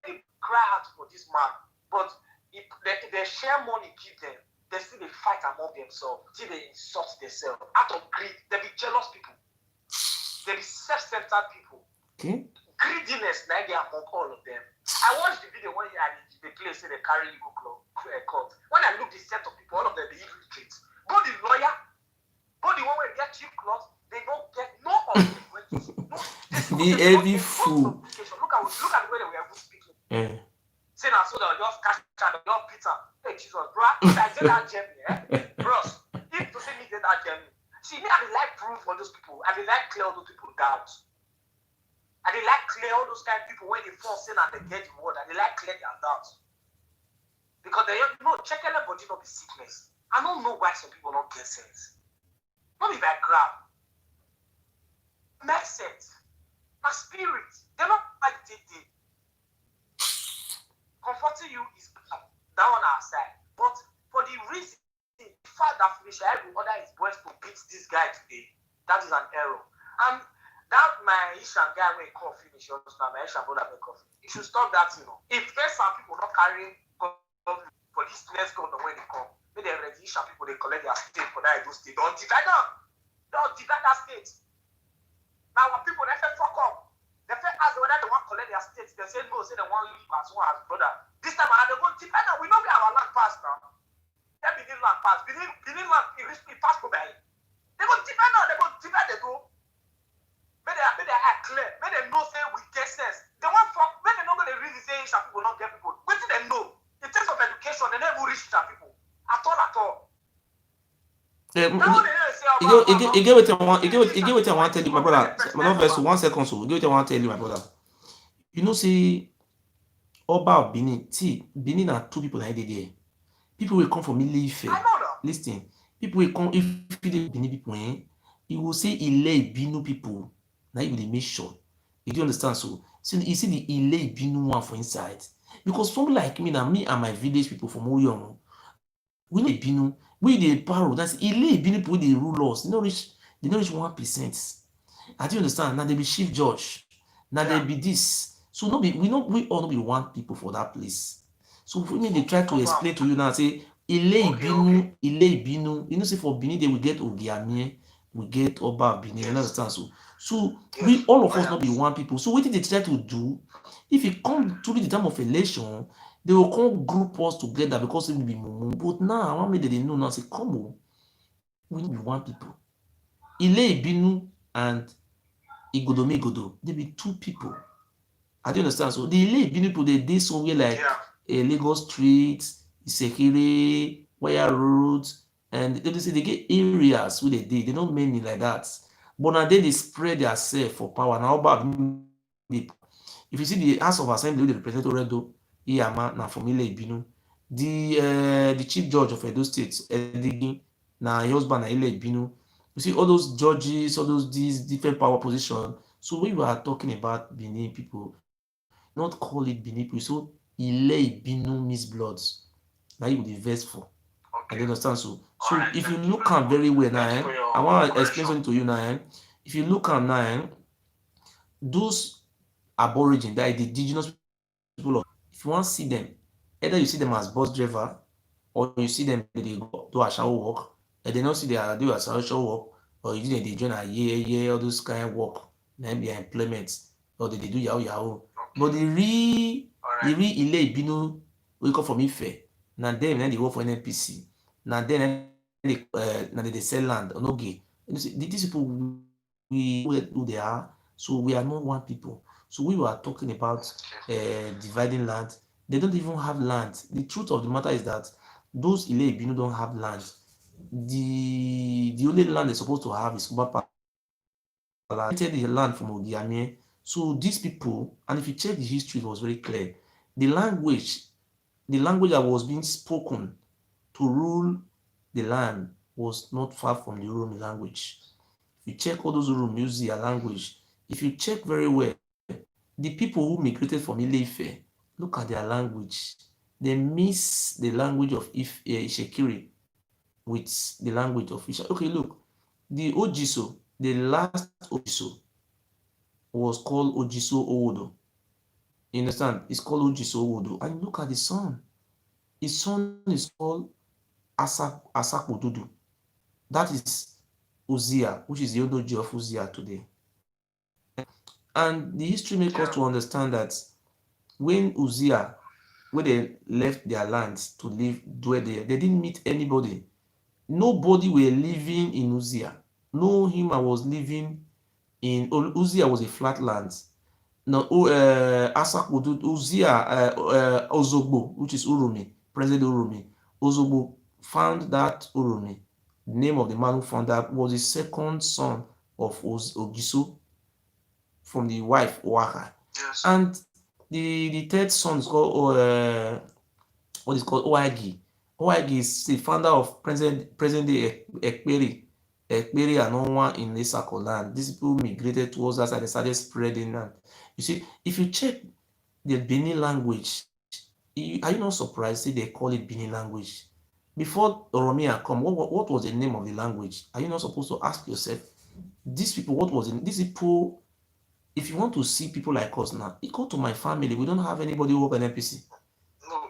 they cry out for this man, but if they share money, give them, they still they fight among themselves, till they insult themselves. Out of greed, they be jealous people. They be self-centered people. Okay. Greediness, now they among all of them. I watched the video when they play, say they carry Igbo court. When I look the set of people, all of them, they illiterate. Both the lawyer, both the one where they get cheap clothes, they don't get no of them. The heavy fool. Look at the way they were speaking. Say now, so they'll just catch and they'll Peter. Hey, Jesus, bro, I did that journey, bros. If to say me did that journey, See, me, I like proof for those people. I like clear all those people doubt. I like clear all those kind of people when they fall sin and they get the word. I like clear their doubts. Because they check everybody not be sickness. I don't know why some people don't get sense. Not be by grab. Makes sense. My spirit. They're not like they. Comforting you is that on our side. But for the reason, the fact that Felicia will order his boys to beat this guy today, that is an error. And that my Ishan guy will call finish, you understand? My Ishan brother will call finish. You should stop that, If there's some people not carrying for this next governor when they come, maybe they already Ishan people, they collect their state for that Edo state. Don't divide them. Don't divide that state. Now, when people, they say, fuck up. They say, ask whether they want to collect their states. They say, no, say they want to leave as one as brother. This time, they go divide them. We know we have our land pass now. They begin land pass. Begin land, it pass go by. They go divide now. They go divide, they go. May they are clear. May they know, say, we get sense. They want fuck. May they know when they really say, Isha people not get people. What do they know? In terms of education, they never reach Isha people. At all. Again, what I want to tell you, my brother. My love verse 1 second, so again, what I want to tell you, my brother. You know, say Oba of Benin. See, Benin are two people that there. People will come from Ile-Ife. Listen, people will come if the Benin people, you will say Ile Binu people. Now you will make sure. You do understand? So you see the Ile Binu one for inside. Because somebody like me, now me and my village people from Oyon, we know Binu, we the paro. That's Ile Binu people they rule us. They don't reach 1%. I do understand. Now they be chief judge. Now they be this. So we all be one people for that place. So when they try to explain to you now, say Ile Binu. You know, say for Benin they will get Ogiamie, we get Oba Benin. You understand? So we all of us not be one people. So what did they try to do? If it come to the time of election, they will come group us together because it will be mumu. But now, one minute they know now, say, come on, we be one people. Ile Binu and Igodo, they be two people. I don't understand. So the Ile Binu people, they did somewhere like Lagos Street, Isekire, Wire Road, and they say they get areas where they did. They don't many like that. But now they spread themselves for power. Now about if you see the House of Assembly, they represent Oredo, Iyama, na from Ile Binu. The chief judge of Edo State, Edigin, na husband na Ile Binu. You see all those judges, all these different power positions. So we were talking about Benin people, not call it Benin people. So Ile Binu means bloods. Now you the verse for. I understand. So if you look at very well now, I want to explain something to you now. If you look at now, those aborigine, that the indigenous people, if you want to see them, either you see them as bus driver or you see them they do a shower work, and they don't see they do a shower work, or you see they join a year all those kind of work, then their employment, or they do yahoo. But the real Ile Binu we come from Ife. Now them then they work for NPC. Now then they sell land on okay. These people we who they are, so we are not one people. So we were talking about dividing land. They don't even have land. The truth of the matter is that those Ile Binu don't have land. The only land they're supposed to have is Kubapa. The land from Ogiamie. So these people, and if you check the history, it was very clear. The language that was being spoken to rule the land was not far from the Uromi language. If you check all those Uromi use their language, if you check very well, the people who migrated from Ile-Ife, look at their language. They mix the language of Ishekiri with the language of Isha. Okay, look, the Ojiso, the last Ojiso was called Ojiso Owodo. You understand? It's called Ojiso Owodo. And look at the son. His son is called Asakpodudu. That is Uzziah, which is the Odoji of Uzziah today. And the history makes us to understand that when Uzziah, when they left their lands to dwell there, they didn't meet anybody. Nobody were living in Uzziah. No human was living in Uzziah was a flat land. Now, Uzziah, Ozogbo, which is Uromi, President Uromi, Ozogbo found that Uromi the name of the man who found that was the second son of Ogiso from the wife Ewuare. Yes. And the third son is called what is called Oagi. Oagi is the founder of present day Ekperi and Onwa in Isako land. These people migrated towards us and they started spreading. And you see, if you check the Benin language, are you not surprised? See, they call it Benin language. Before Oromia come, what was the name of the language? Are you not supposed to ask yourself, these people, what was it? These people, if you want to see people like us now, you go to my family. We don't have anybody who work on NPC.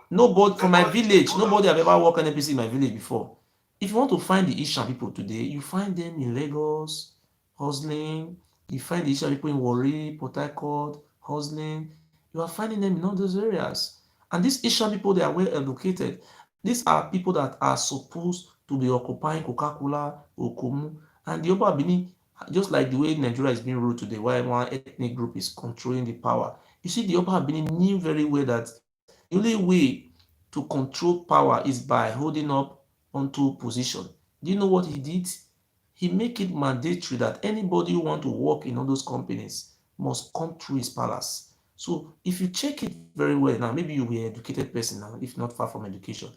Nobody from my village, nobody have ever worked on NPC in my village before. If you want to find the Ishan people today, you find them in Lagos, hustling. You find the Ishan people in Warri, Port Harcourt, hustling. You are finding them in all those areas. And these Ishan people, they are well educated. These are people that are supposed to be occupying Coca-Cola, Okumu, and the Yoruba Benin, just like the way Nigeria is being ruled today, where one ethnic group is controlling the power. You see, the Yoruba Benin knew very well that the only way to control power is by holding up onto position. Do you know what he did? He make it mandatory that anybody who want to work in all those companies must come through his palace. So if you check it very well now, maybe you'll be an educated person now, if not far from education,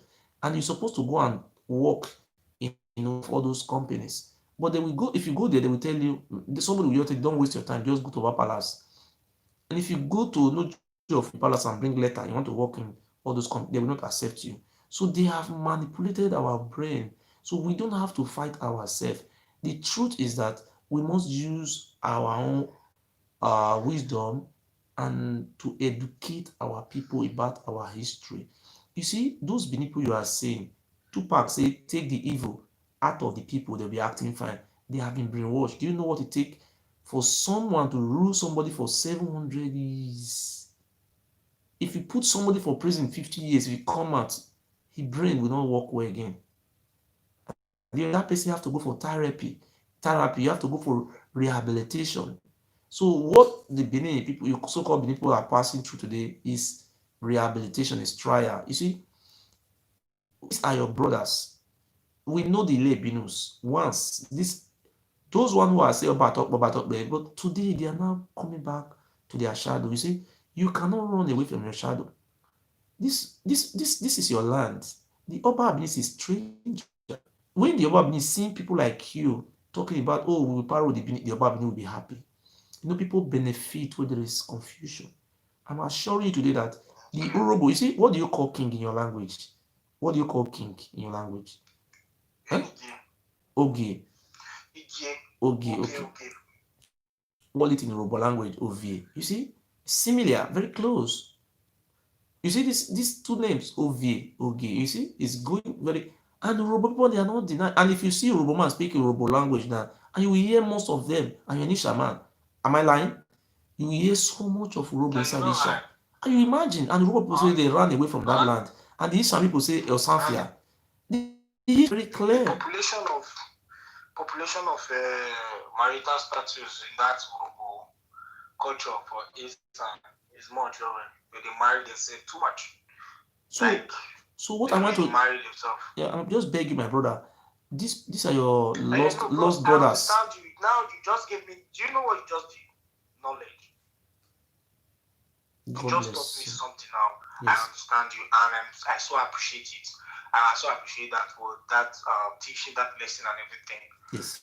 and you're supposed to go and work in all those companies. But they will go, if you go there, they will tell you, somebody will tell you, don't waste your time, just go to our palace. And if you go to no of the palace and bring letter, you want to work in all those companies, they will not accept you. So they have manipulated our brain. So we don't have to fight ourselves. The truth is that we must use our own wisdom and to educate our people about our history. You see, those people you are saying, Tupac say, take the evil out of the people, they'll be acting fine. They have been brainwashed. Do you know what it takes for someone to rule somebody for 700 years? If you put somebody for prison 50 years, if you come out, his brain will not work well again. That person have to go for therapy. You have to go for rehabilitation. So what the Benin people, you so-called Benin people are passing through today is rehabilitation, is trial. You see, these are your brothers. We know the Lebinus. Once those one who are saying about but today they are now coming back to their shadow. You see, you cannot run away from your shadow. This is your land. The Oba Abnis is stranger. When the Oba Abnis seeing people like you talking about, oh, we will power the Oba Abnis will be happy. You know, people benefit when there is confusion. I'm assuring you today that the Urobo, you see, what do you call king in your language? What do you call king in your language? Oge. Okay. Call it in Yoruba language, Ovie. You see, similar, very close. You see these two names, Ovie, Oge. You see, it's going very. And Yoruba people, they are not denying. And if you see Yoruba man speaking Yoruba language now, and you will hear most of them, and you're Nisha man, am I lying? You will hear so much of Yoruba inside Nisha. And you imagine, and Yoruba people say they ran away from that land, and the Isha people say El Sanfia. It is very clear. Population of marital status in that culture for Eastern is much lower. But they marry themselves too much. So what I want to marry themselves. Yeah, I'm just begging my brother. These are your lost brothers. I understand you. Now you just gave me. Do you know what you just did? Knowledge. You just taught me something now. Yes. I understand you, and I so appreciate it. I so appreciate that for that teaching, that lesson, and everything. Yes.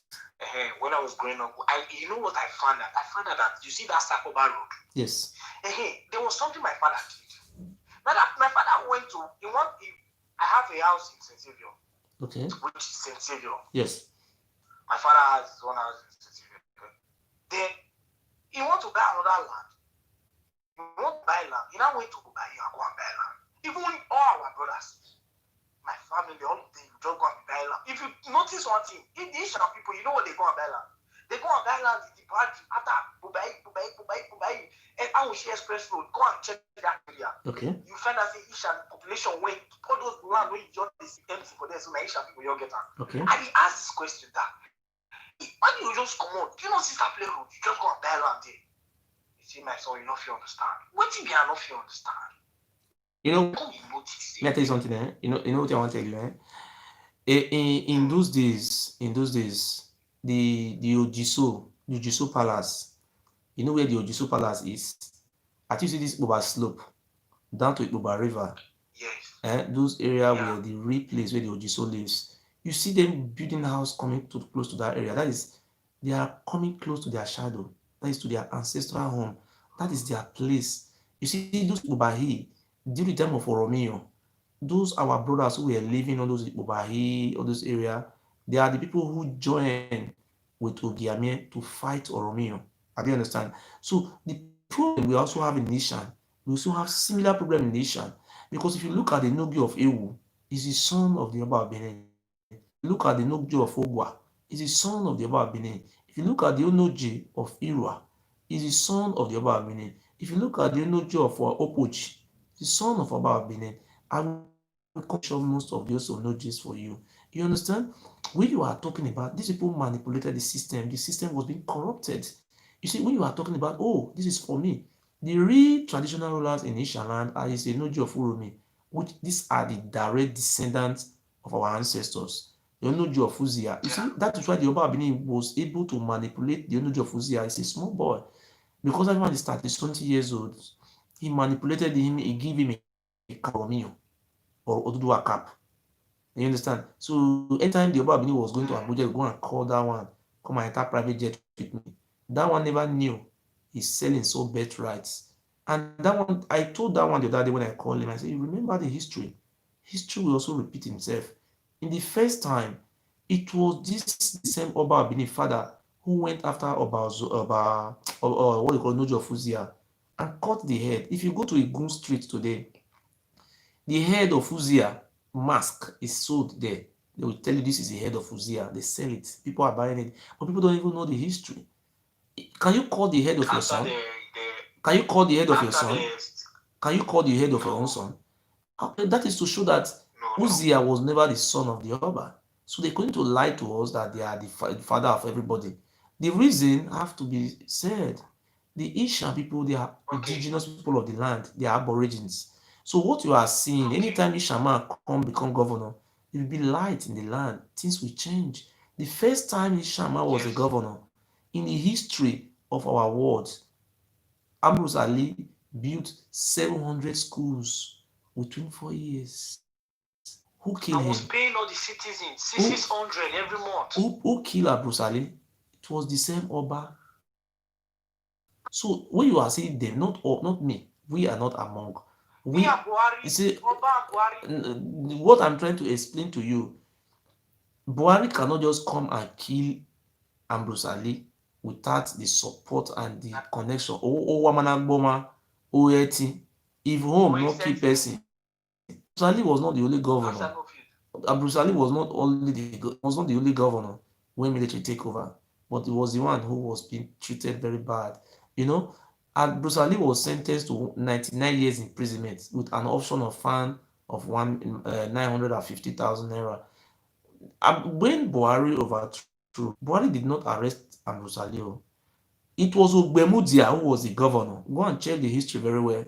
When I was growing up, you know what I found out? I found out that you see that Sakoba road. Yes. There was something my father did. Now that my father went to, I have a house in St. Xavier. Okay. Which is St. Xavier. Yes. My father has his own house in St. Xavier. Then he want to buy another land. You want to buy land. You now went to go buy land. Even all our brothers, my family, all of them, just go and buy land. If you notice one thing, in the Asian people, you know what they go and buy land? They go and buy land in the party after Bubai, and Awushi Express Road. Go and check that area. Okay. You find out the Asian population when all those land when you just empty for them, so my Asian people you get that. Okay. And he asked this question that when you just come out, you know Sister Play Road, you just go and buy land there. You see, my son, you know if you understand. What if you are not if you understand? You know, let me tell you something, You know what I want to tell you, In those days, in those days, the Ojiso Palace. You know where the Ojiso Palace is? I think you see this Ipoba slope down to Ipoba River. Yes. Those area Yeah. where the real place where the Ojiso lives. You see them building house coming to close to that area. That is, they are coming close to their shadow. That is to their ancestral home. That is their place. You see those Ipobahi during the time of Oromio. Those our brothers who were living on those Ipobahi, all those area, they are the people who join with Ogiamie to fight Oromio. I do understand. So the problem we also have in nation, we also have similar problem in nation. Because if you look at the Nogi of Ewu, is the son of the Oba of Benin. If you look at the Nogi of Ogwa, is the son of the Oba of Benin. If you look at the Onoji of Irua, is the son of the Oba of Benin. If you look at the Onoji of Opochi, the son of Oba of Benin. I will mention most of those Onojis for you. You understand? When you are talking about these people manipulated the system was being corrupted. You see, when you are talking about, oh, this is for me, the real traditional rulers in Ishaland are is Enoji of Uromi, which these are the direct descendants of our ancestors. The Onoji of Uzia. You see, that is why the Oba Benin was able to manipulate the Onoji of Uzia as a small boy. Because everyone is 30, 20 years old, he manipulated him, he gave him a Karomio or Oduduwa cap. You understand? So anytime the Oba Benin was going to Abuja, go and call that one, come and enter private jet with me. That one never knew he's selling so birthrights. And that one, I told that one the other day when I called him, I said, you remember the history. History will also repeat himself. In the first time, it was this the same Oba Benin father who went after what you call Nojo Fuzia and cut the head. If you go to Igun Street today, the head of Uzia mask is sold there. They will tell you this is the head of Uzia. They sell it. People are buying it. But people don't even know the history. Can you call the head of your son? Can you call the head of your son? Can you call the head of your own son? That is to show that Uzia was never the son of the Oba. So they're going to lie to us that they are the father of everybody. The reason have to be said. The Ishan people, they are indigenous people of the land. They are aborigines. So what you are seeing, anytime Ishama become governor, it will be light in the land. Things will change. The first time Ishama was a governor in the history of our world, Ambrose Ali built 700 schools within 4 years. Who killed him? I was paying all the citizens 600 every month. Who killed Ambrose Ali? It was the same Oba. So when you are saying them, not me, we are not among. You see, what I'm trying to explain to you, Buhari cannot just come and kill Ambrose Ali without the support and the connection. If home not keep person, Ambrose Ali was not the only governor. Ambrose Ali was not the only governor when military take over, but he was the one who was being treated very bad. You know, and Bruce Ali was sentenced to 99 years imprisonment with an option of fine of 950,000 naira. When Buhari overthrew, Buhari did not arrest Ambrose Ali. It was Ogbemudia who was the governor. Go and check the history very well.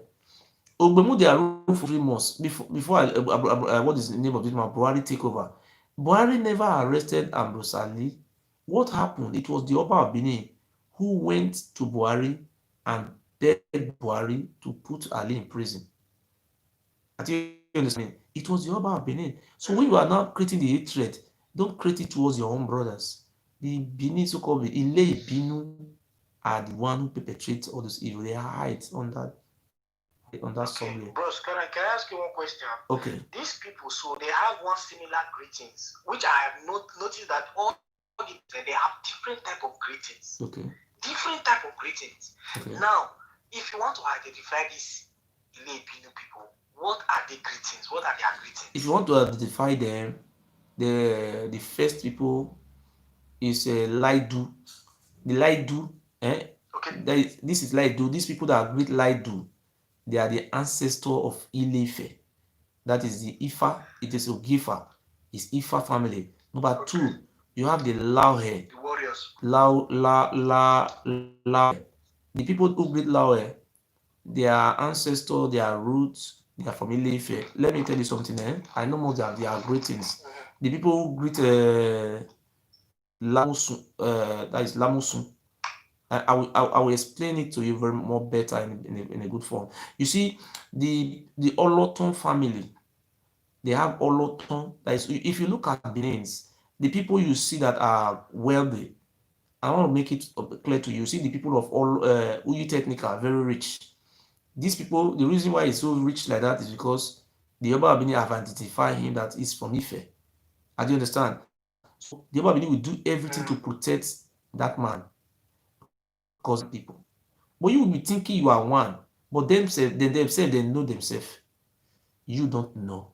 Ogbemudia ruled for 3 months before what is the name of this man? Buhari take over. Buhari never arrested Ambrose Ali. What happened? It was the Oba of Benin who went to Buhari and begged Buhari to put Ali in prison. I think you understand. It was the Oba of Benin. So when you are now creating the hatred, don't create it towards your own brothers. The Benin so-called Ile Binu are the one who perpetrates all this evil. They hide on that somewhere. Bros, can I ask you one question? Okay. These people, so they have one similar greetings, which I have noticed that all they have different type of greetings. Okay. Different type of greetings. Okay. Now, if you want to identify these Ile Binu people, what are the greetings? What are their greetings? If you want to identify them, the first people is Laidu. The Laidu, Okay. This is Laidu. These people that greet Laidu, they are the ancestor of Ilefe. That is the Ifa. It is Ogifa. It's Ifa family. Number 2, you have the Lauhe. The warriors. Lauhe. The people who greet Lauhe, their ancestor, their roots, they are from Ilefe. Let me tell you something. I know more than their greetings. The people who greet that is Lamusun. I will explain it to you very more better in a good form. You see, the Oloton family, they have Oloton. That is, if you look at Benin's, the people you see that are wealthy, I want to make it clear to you. You see, the people of all Uyu Technica are very rich. These people, the reason why he's so rich like that is because the Yoruba Abini have identified him that he's from Ife. I do understand. So the Yoruba Abini will do everything to protect that man because people. But you will be thinking you are one, but themselves they know themselves. You don't know.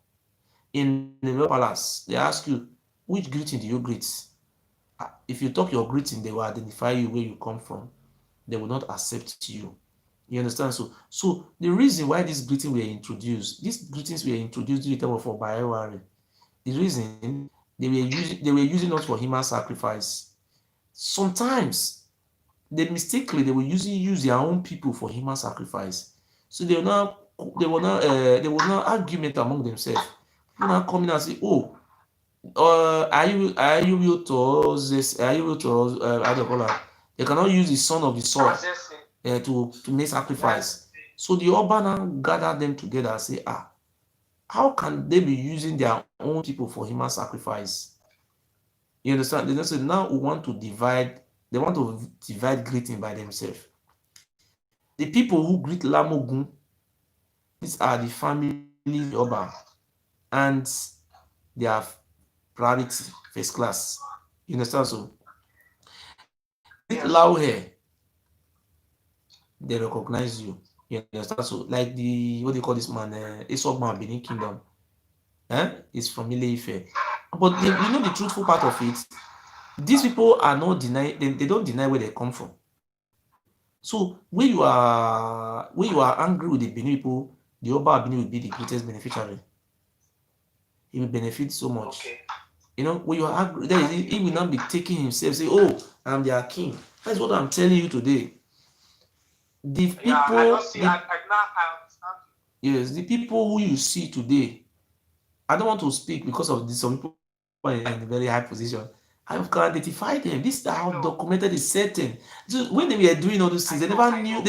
In the royal palace, they ask you, which greeting do you greet? If you talk your greeting, they will identify you where you come from. They will not accept you. You understand? So the reason why these greetings were introduced, these greetings were introduced during the time of Ewuare. The reason they were using us for human sacrifice. Sometimes they will usually use their own people for human sacrifice. So there was now argument among themselves. People now come in and say, oh, are you real to us? This are you real to us? How do you call that? They cannot use the son of the soil to make sacrifice. So the Oba now gather them together and say, how can they be using their own people for human sacrifice? You understand? They just say now we want to divide. They want to divide greeting by themselves. The people who greet Lamogun, these are the family Oba, and they have priority, first class. You understand? So you greet Lauhe, they recognize you. You understand? So like the what do you call this man? Isogman Benin Kingdom. Is from Ile-Ife. But the truthful part of it, these people are not denying, they don't deny where they come from. So when you are angry with the Benin people, the Oba Benin will be the greatest beneficiary. He will benefit so much. Okay. When you are angry, he will not be taking himself, say, oh, I'm their king. That's what I'm telling you today. The people, I don't see. I understand. Yes, the people who you see today, I don't want to speak because of this. Some people are in a very high position. I can identify them. This is how documented is certain. So when they were doing all those things, they never knew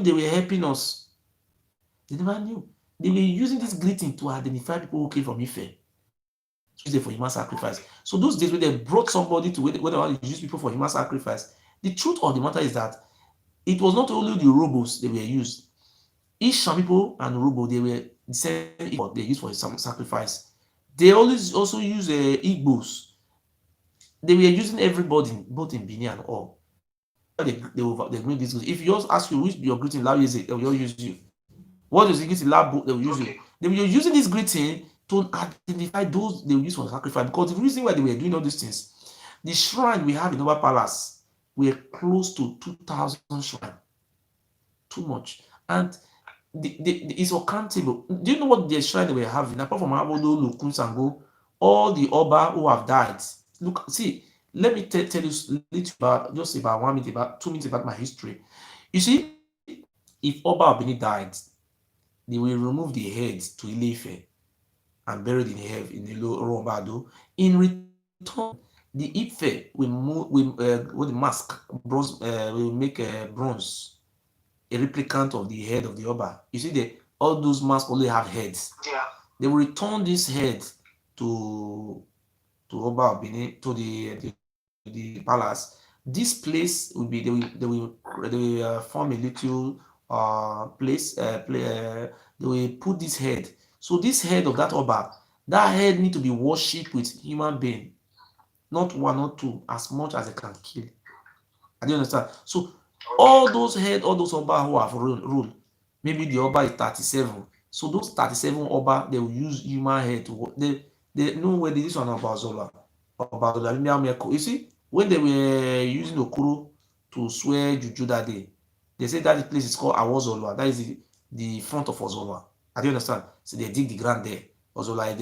they were helping us. They never knew. They were using this greeting to identify people who came from Ife. To use it for human sacrifice. So those days when they brought somebody to where they want to use people for human sacrifice, the truth of the matter is that it was not only the robos they were used. Ishan people and Robo, they were the same they used for some sacrifice. They always also use Igbos. They were using everybody, both in Benin and all. They bring this. If you just ask you which your greeting lab is it, they will use you. What is the greeting lab? They will use you. They were using this greeting to identify those they will use for sacrifice. Because the reason why they were doing all these things, the shrine we have in our palace were close to 2,000 shrines. Too much. And it's accountable. Do you know what the shrine they were having? Apart from Abodo, Lukun, Sango, all the Oba who have died. Look, see, let me tell you little about just about 1 minute, about 2 minutes about my history. You see, if Oba Abini died, they will remove the head to Ile-Ife and bury the head in the Rombado. In return, the Ife will move with the mask, bronze, will make bronze. A replicant of the head of the Oba. You see, all those masks only have heads. Yeah. They will return this head to Oba Benin, to the palace. This place will be they will form a little place. They will put this head. So this head of that Oba, that head need to be worshipped with human being, not one or two, as much as they can kill. I don't understand. So all those Oba who have ruled, maybe the Oba is 37. So those 37 Oba, they will use human head to they know where this one about Zola. You see, when they were using Okoro to swear Juju that day, they said that the place is called Awozolwa. That is the front of Ozolwa. I don't understand. So they dig the ground there. Ozolwa,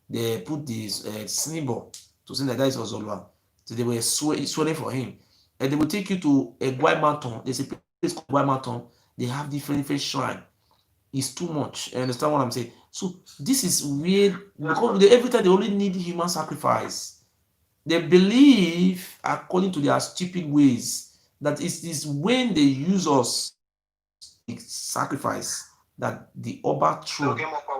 they put this symbol to say that is Ozolwa. So they were swearing for him. And they will take you to a Ewuare mountain. There's a place called Ewuare mountain. They have different shrine. is too much. You understand what I'm saying? So this is weird because every time they only need human sacrifice. They believe, according to their stupid ways, that it is when they use us sacrifice that the Oba throne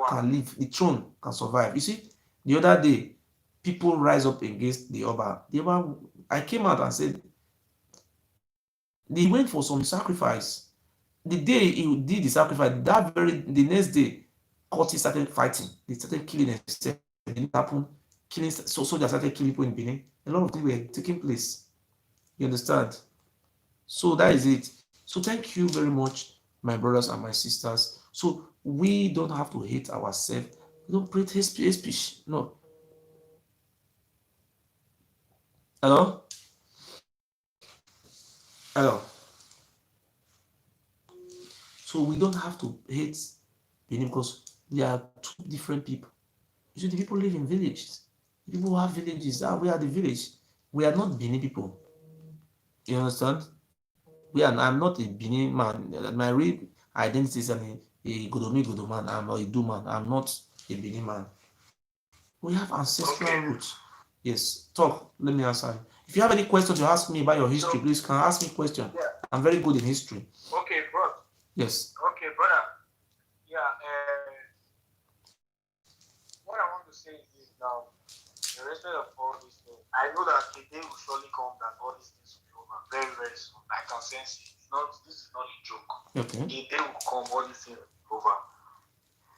can live, the throne can survive. You see, the other day, people rise up against the Oba. The Oba, I came out and said, they went for some sacrifice. The day he did the sacrifice, the next day, courtists started fighting. They started killing themselves. It didn't happen. Killing, so soldiers started killing people in Benin. A lot of things were taking place. You understand? So that is it. So thank you very much, my brothers and my sisters. So we don't have to hate ourselves. We don't create hate speech. No. Hello? Hello. So we don't have to hate Benin because we are two different people. You see, the people live in villages. The people who have villages. We are the village. We are not Benin people. You understand? I'm not a Benin man. My real identity is a Godomi Godo man. I'm a Edu man. I'm not a Benin man. We have ancestral roots. Yes. Talk. Let me answer. If you have any questions to ask me about your history, please can ask me question. Yeah. I'm very good in history. Okay, bro. Yes. Okay, brother. Yeah. What I want to say is this now. The rest of all these things, I know that the day will surely come that all these things will be over very, very soon. I can sense it. This is not a joke. Okay. The day will come, all these things will be over.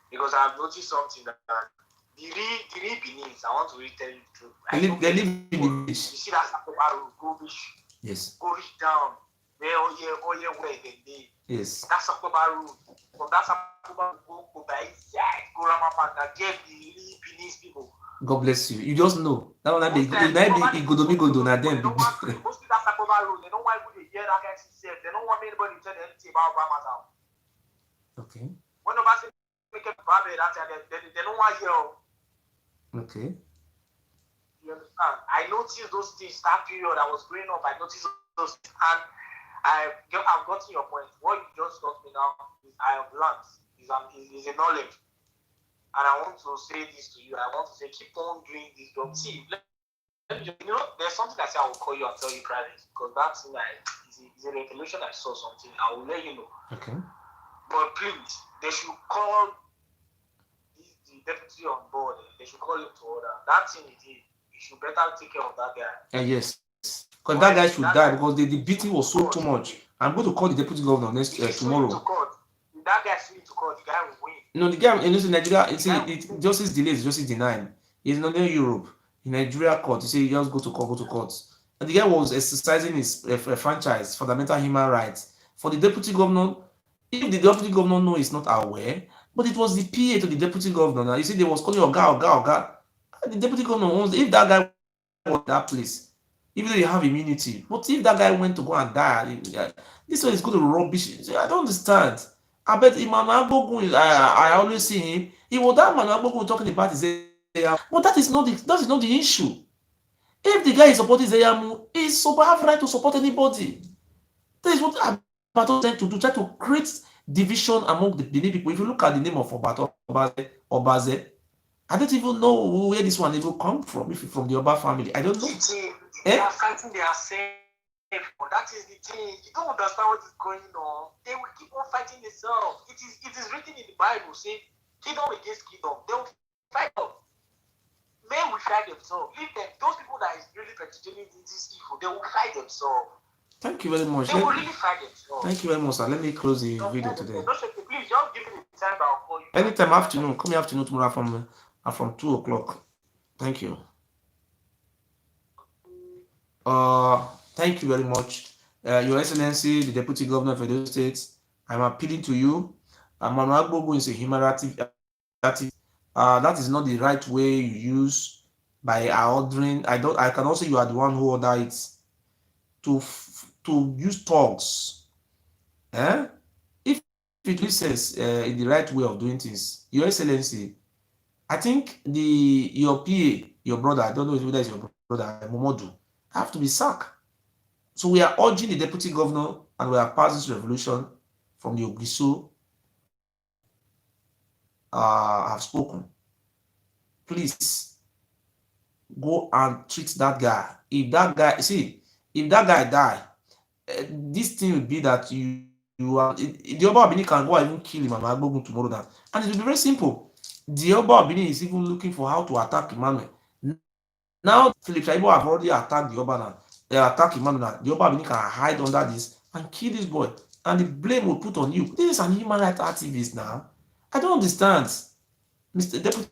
Because I've noticed something that the real Benin, I want to really tell you the truth. They live in the village. You see that Sakobaru, go reach. Yes. Go reach down. Where all year where they live. Yes. That's Sakobaru. From that Sakobaru, go by side, go Ramapanda, get the real Benin people. God bless you. You just know. That one be Godomi Godo na them. Mostly that Sakobaru, they don't want to hear that guy say. They don't want anybody to tell them anything about Obama's house. Okay. When Obama make a problem that time, they don't want to hear. Okay. You understand? I noticed those things that period I was growing up. I noticed those things, and I've gotten your point. What you just got me now is I have learned is a knowledge, and I want to say this to you. I want to say keep on doing this job. See, there's something I say I will call you and tell you privately because that's is a revelation. I saw something. I will let you know. Okay. But please, they should call the deputy on board. They should call him to order. That thing he did, you should better take care of that guy. Yes. Because that guy should die because the beating was so too much. I'm going to call the deputy governor next tomorrow. That guy should to court. The guy will win. No, the guy in Nigeria, justice delays, justice denied. He's not in Europe. In Nigeria court, you say you just go to court. And the guy was exercising his franchise, fundamental human rights. For the deputy governor, if the deputy governor knows he's not aware, but it was the PA to the deputy governor. Now, you see, they was calling Oga. The deputy governor owns, if that guy was in that place, even though you have immunity, but if that guy went to go and die, this one is going to rubbish. I don't understand. I bet Emmanuel Agbogun, I always see him. He was that Emmanuel Agbogun talking about his Eyamu. But that is not the issue. If the guy is supporting Eyamu, he's have right to support anybody. That is what Abato trying to do, try to create division among the Benin people. If you look at the name of Obato Obaze, I don't even know where this one even come from. If it's from the Oba family, I don't know. They are fighting themselves. But that is the thing. You don't understand what is going on. They will keep on fighting themselves. It is written in the Bible, say, kingdom against kingdom. They will fight up. Men will fight themselves. Leave them. Those people that is really participating in this evil, they will fight themselves. Thank you very much. They will really fight themselves. Thank you very much, sir. Let me close the video today. Please, just give me the time I'll call you. Anytime afternoon. Come here afternoon tomorrow from 2 o'clock. Thank you. Thank you very much. Your Excellency, the Deputy Governor of Edo State, I'm appealing to you. Emmanuel Agbogun is a human rights. That is not the right way you use by ordering. I can also you are the one who order it to use talks. If it says in the right way of doing things, Your Excellency, I think your PA, your brother, I don't know whether it's your brother, Momodu, have to be sacked. So we are urging the deputy governor and we are passing this revolution from the Ogiso have spoken. Please go and treat that guy. If that guy, see, if that guy die, this thing will be that you are the Oba Obini can go and even kill him and Agbogun tomorrow now, and it will be very simple. The Oba Obini is even looking for how to attack Emmanuel. Now Philip Shaibu have already attacked the Oba now. They attack Emmanuel now. The Oba Obini can hide under this and kill this boy, and the blame will put on you. This is an human rights activist now. I don't understand, Mr. Deputy.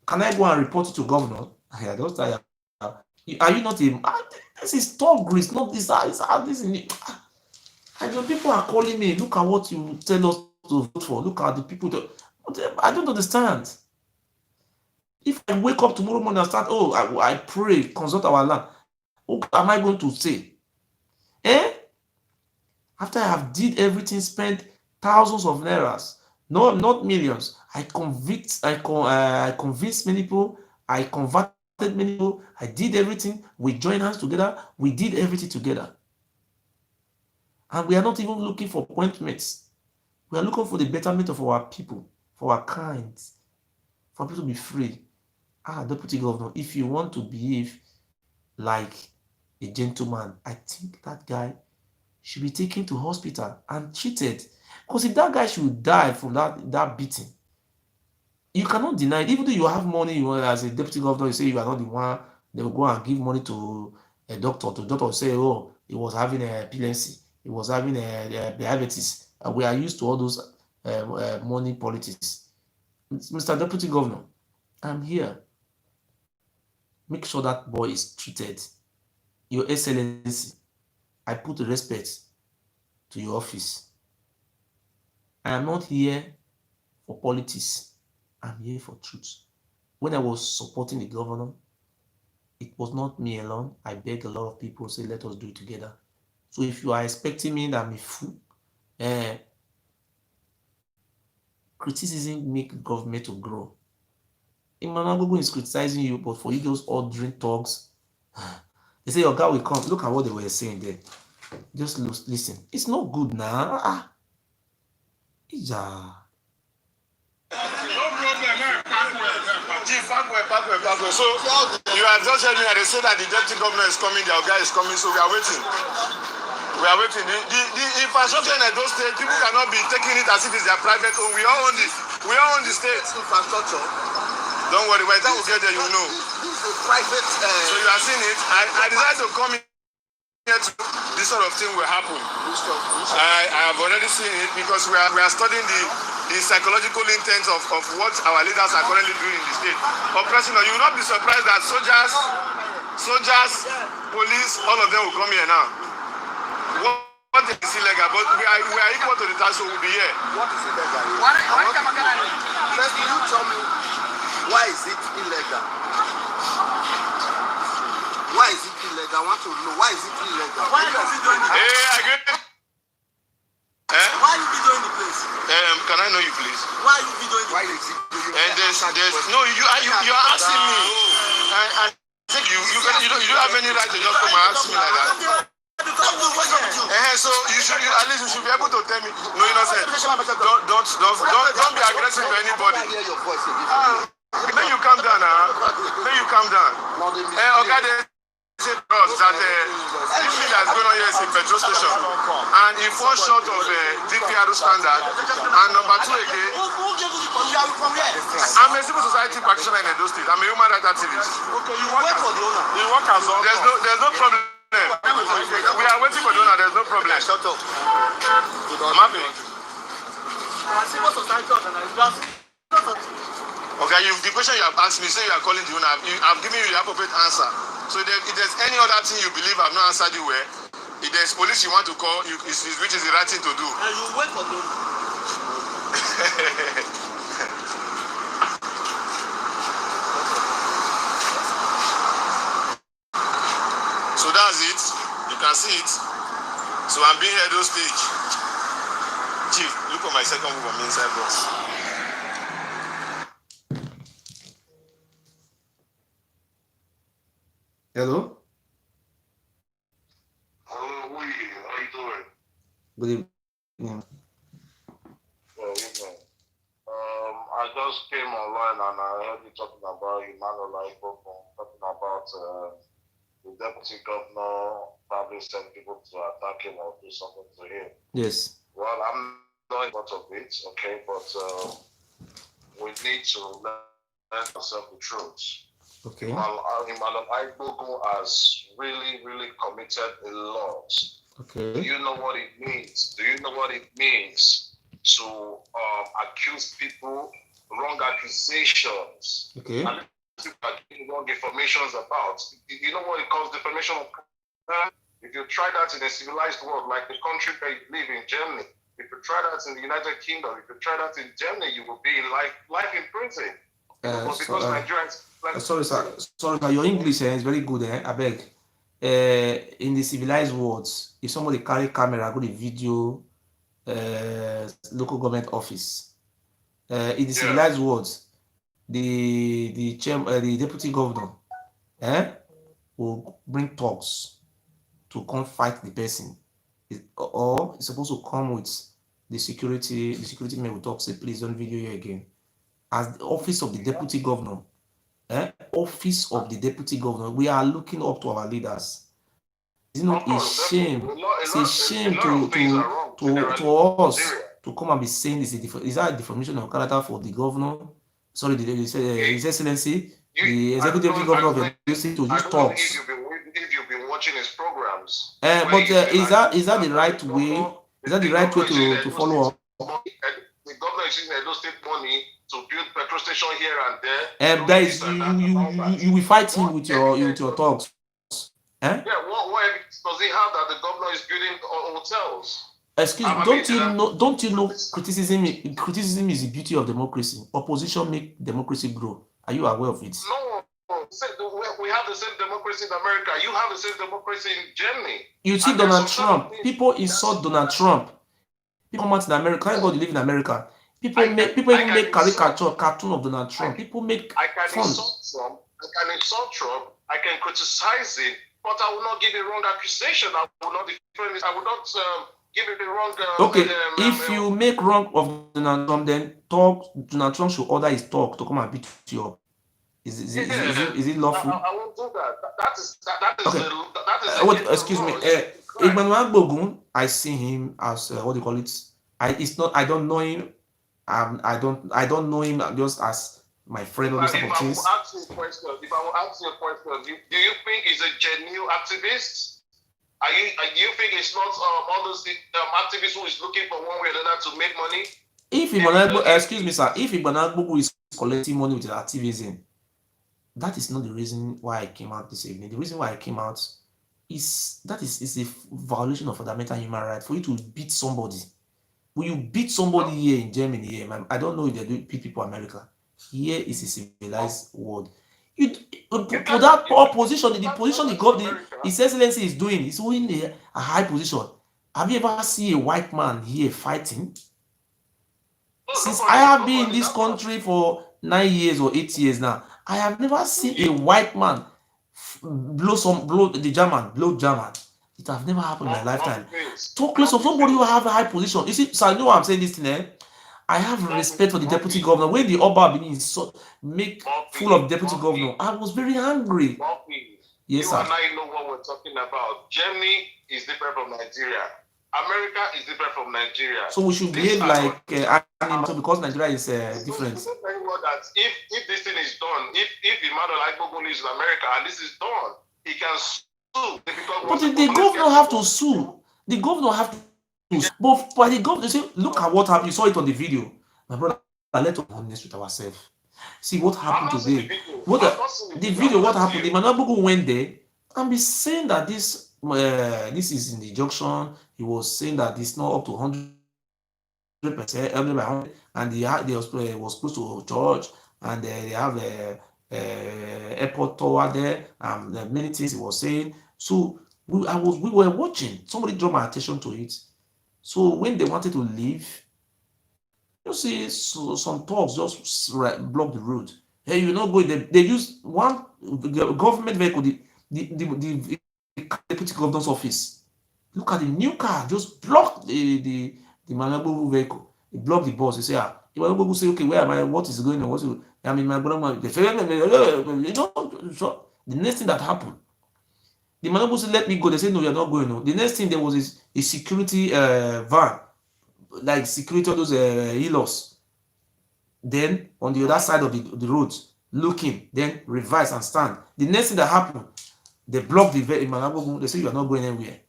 Can I go and report it to governor? I don't say, are you not a? This is tall grease, not this. This in it. And your people are calling me. Look at what you tell us to vote for. Look at the people. I don't understand. If I wake up tomorrow morning and start, oh, I pray, consult our land. What am I going to say? Eh? After I have did everything, spent thousands of nairas, no, not millions. I convinced many people. I converted many people. I did everything. We joined hands together. We did everything together. And we are not even looking for appointments. We are looking for the betterment of our people, for our kind, for people to be free. Deputy Governor, if you want to behave like a gentleman, I think that guy should be taken to hospital and treated. Because if that guy should die from that beating, you cannot deny it. Even though you have money, you as a deputy governor, you say you are not the one, they will go and give money to a doctor. The doctor will say, oh, he was having a epilepsy, he was having a diabetes. And we are used to all those money politics. Mr. Deputy Governor, I'm here. Make sure that boy is treated. Your Excellency, I put respect to your office. I am not here for politics. I'm here for truth. When I was supporting the governor, it was not me alone. I begged a lot of people, say, let us do it together. So if you are expecting me that I'm a fool, criticism make government to grow. Emmanuel Gogo is criticizing you, but for you those ordering talks, they say your guy will come. Look at what they were saying there. Just listen. It's not good now. No problem, So you have just heard me and they say that the deputy governor is coming, their guy is coming, so we are waiting. We are waiting. The infrastructure in Edo State, people cannot be taking it as if it's their private home. We all own this. We all own the state infrastructure. Don't worry, by the time we get there, you will know. This is a private. So you are seeing it. I decided to come in here to this sort of thing will happen. I have already seen it because we are studying the psychological intent of what our leaders are currently doing in the state. But President, you will not be surprised that soldiers, police, all of them will come here now. What is illegal? But we are equal to the task, so we'll be here. What is illegal? First, you tell me, why is it illegal? Why is it illegal? I want to know, why is it illegal? Why is it doing it? Hey, I get it. Why you be doing the place? Can I know you, please? Why you be doing the place? Why is it doing it? There's no, you are asking me. I think you don't have any right to just come and ask me like that. So at least you should be able to tell me. No, innocent. Don't be aggressive to anybody. Then you calm down, Then you calm down. Okay, they say to us that this thing that's going on here is a petrol station, and it falls short of DPR standard. And number two again, I'm a civil society practitioner in Edo State. I'm a human rights activist. Okay, you work for the owner. You work as owner. There's no problem. We are waiting for the owner. There's no problem. Shut up. I'm happy. Civil society organization. Okay, the question you have asked me, say you are calling the owner. I've given you the appropriate answer. So if there's any other thing you believe I've not answered you well, if there's police you want to call, which is the right thing to do. And you wait for the owner. So that's it. You can see it. So I'm being head on stage. Chief, look at my second move on the inside box. Hello? Hello, how are you doing? Good evening. Well, just came online and I heard you talking about Emmanuel Igbokun, talking about the deputy governor probably sent people to attack him or do something to him. Yes. Well, I'm not in part of it, okay, but we need to learn ourselves the truth. Okay. Emmanuel Igbokun has really, really committed a lot. Okay. Do you know what it means? Do you know what it means to accuse people, wrong accusations? Okay. And people are giving wrong informations about. You know what it calls defamation of character? If you try that in a civilized world, like the country that you live in, Germany, if you try that in the United Kingdom, if you try that in Germany, you will be in life in prison. Because Nigerians. Sorry, sir. Sorry, sir. Your English is very good. I beg. In the civilized words, if somebody carry camera, go to video local government office. In the civilized words, the deputy governor will bring talks to come fight the person, or it's supposed to come with the security man will talk, say, please don't video you again. As the office of the deputy governor, office of the deputy governor, we are looking up to our leaders. It's not a shame. It's a shame to us to come and be saying this. Is that a defamation of character for the governor? Sorry, His Excellency, the executive governor of the state to just talk. If you've been watching his programs. But is that the right way? Is that the right way to follow up? The governor is using Edo State money to build petrol station here and there. That is you will fight him with your talks. Yeah, what evidence does he have that the governor is building hotels? Excuse me, don't you know criticism is the beauty of democracy. Opposition make democracy grow. Are you aware of it? No, we have the same democracy in America. You have the same democracy in Germany. You see Donald Trump. People insult Donald Trump. People come out in America. Everybody live in America. People even make cartoon of Donald Trump. People make I can fun. insult Trump. I can criticize him, but I will not give a wrong accusation. I will not defend it. I will not give it the wrong. Okay, if you make wrong of Donald Trump, then Donald Trump should order his talk to come and beat you up. Is it lawful? I won't do that. That is okay. What? Excuse me. Emmanuel Igbokun, I see him as what do you call it? I don't know him. I don't know him just as my friend or those type of things. If I will ask you a question, do you think he's a genuine activist? Do you think it's not all those activists who is looking for one way or another to make money? If Emmanuel, excuse me, sir, if Emmanuel Igbokun is collecting money with his activism, that is not the reason why I came out this evening. The reason why I came out is a violation of fundamental human rights for you to beat somebody. When you beat somebody here in Germany, here, man, I don't know if they do beat people in America. Here is a civilized world. For that position, the position His Excellency is doing, he's holding a high position. Have you ever seen a white man here fighting? Since I have been in this country for 9 years or 8 years now, I have never seen a white man blow German. It has never happened in my lifetime. Talk less of somebody who have a high position. You see, so I know why I'm saying this thing. I have respect for the deputy governor. When the Oba make full of deputy governor, I was very angry. Yes, sir. You and I know what we're talking about. Germany is different from Nigeria. America is different from Nigeria. So we should behave like animals because Nigeria is different. That if this thing is done, if Emmanuel Igbokun lives in America and this is done, he can sue. But the governor have to sue. The governor have to sue. But the governor say, look at what happened. You saw it on the video. My brother, let's be honest with ourselves. See what happened today. The video, what happened? The Emmanuel Igbokun went there and be saying that this is in the junction. He was saying that it's not up to 100%, and the was close to church, and they have a airport tower there, and many things he was saying. So we were watching. Somebody drew my attention to it. So when they wanted to leave, you see some thugs just block the road. Hey, you know, they use one government vehicle, the deputy governor's office. Look at the new car, just block the Emmanuel Igbokun vehicle. He blocked the bus. He say, Imanagogo say, okay, where am I? What is going on? I mean, my brother, so the next thing that happened, the Imanagogo say, let me go. They say, no, you're not going. No. The next thing, there was a security van, like security of those healers. Then on the other side of the road, looking, then reverse and stand. The next thing that happened, they blocked the Imanagogo. They say, you are not going anywhere.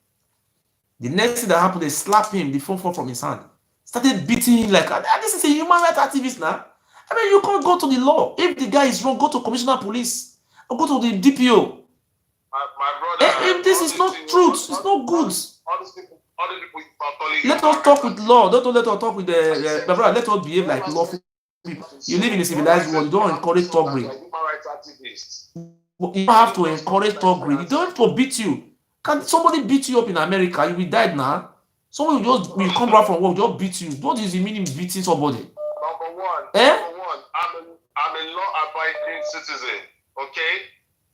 The next thing that happened, they slapped him, the phone fall from his hand. Started beating him like, this is a human rights activist now. I mean, you can't go to the law. If the guy is wrong, go to commissioner of police or go to the DPO. My brother, If this is not truth, it's not good. All these people let us talk with law. Don't let us talk with the my brother. Let us behave like lawful people. You live in a civilized world. You don't encourage thuggery. You don't have to encourage thuggery. You don't have to beat you. Can somebody beat you up in America? You will die now. Someone will come back from work, just beat you. What is the meaning of beating somebody? Number one, I'm a law-abiding citizen. Okay,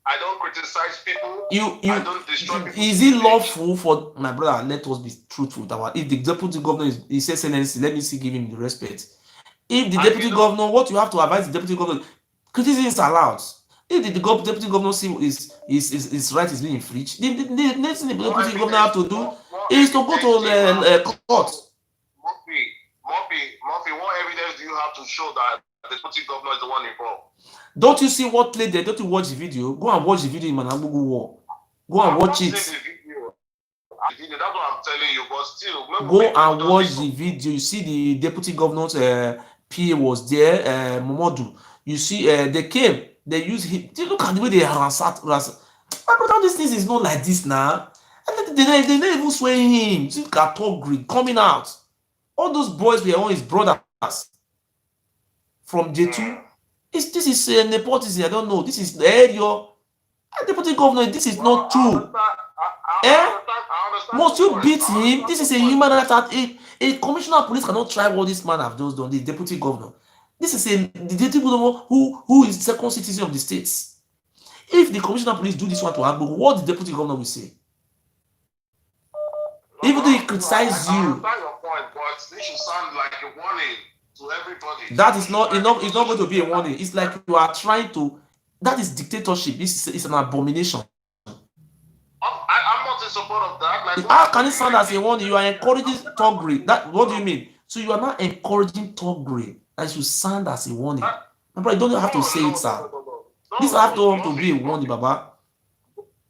I don't criticize people. I don't destroy people. Is it lawful for my brother? Let us be truthful with our. If the deputy governor is says NNC, let me see give him the respect. If the deputy governor, what you have to advise the deputy governor, criticism is allowed. If the deputy governor see his right is being infringed, the next thing the deputy governor have to do is to go to court. Murphy, what evidence do you have to show that the deputy governor is the one involved? Don't you see what played there? Don't you watch the video? Go and watch the video in Manabugu War. Go and watch it. That's what I'm telling you, but still. Go and watch the video. You see the deputy governor's PA was there, Momodu. You see, they came, they used him. Look at the way they ransacked. My brother, this thing is not like this now. And they're not even swaying him. See, Ekhator Greek coming out. All those boys were all his brothers from J2. This is nepotism. I don't know. This is your deputy governor. This is not true. Must you beat him? This is a human rights act. A commissioner of police cannot try what this man have just done. The deputy governor. This is the deputy governor who is the second citizen of the states. If the commissioner of police do this one to Agbo, what the deputy governor will say? Even though he criticizes you. I understand your point, but this should sound like a warning to everybody. That is not enough. It's not going to be a warning. It's like you are trying to. That is dictatorship. It's an abomination. I'm not in support of that. Like, how can it sound as a warning? You are encouraging thuggery. What do you mean? So you are not encouraging thuggery. That should sound as a warning. But you don't have to say it, sir. This have to be a warning, Baba.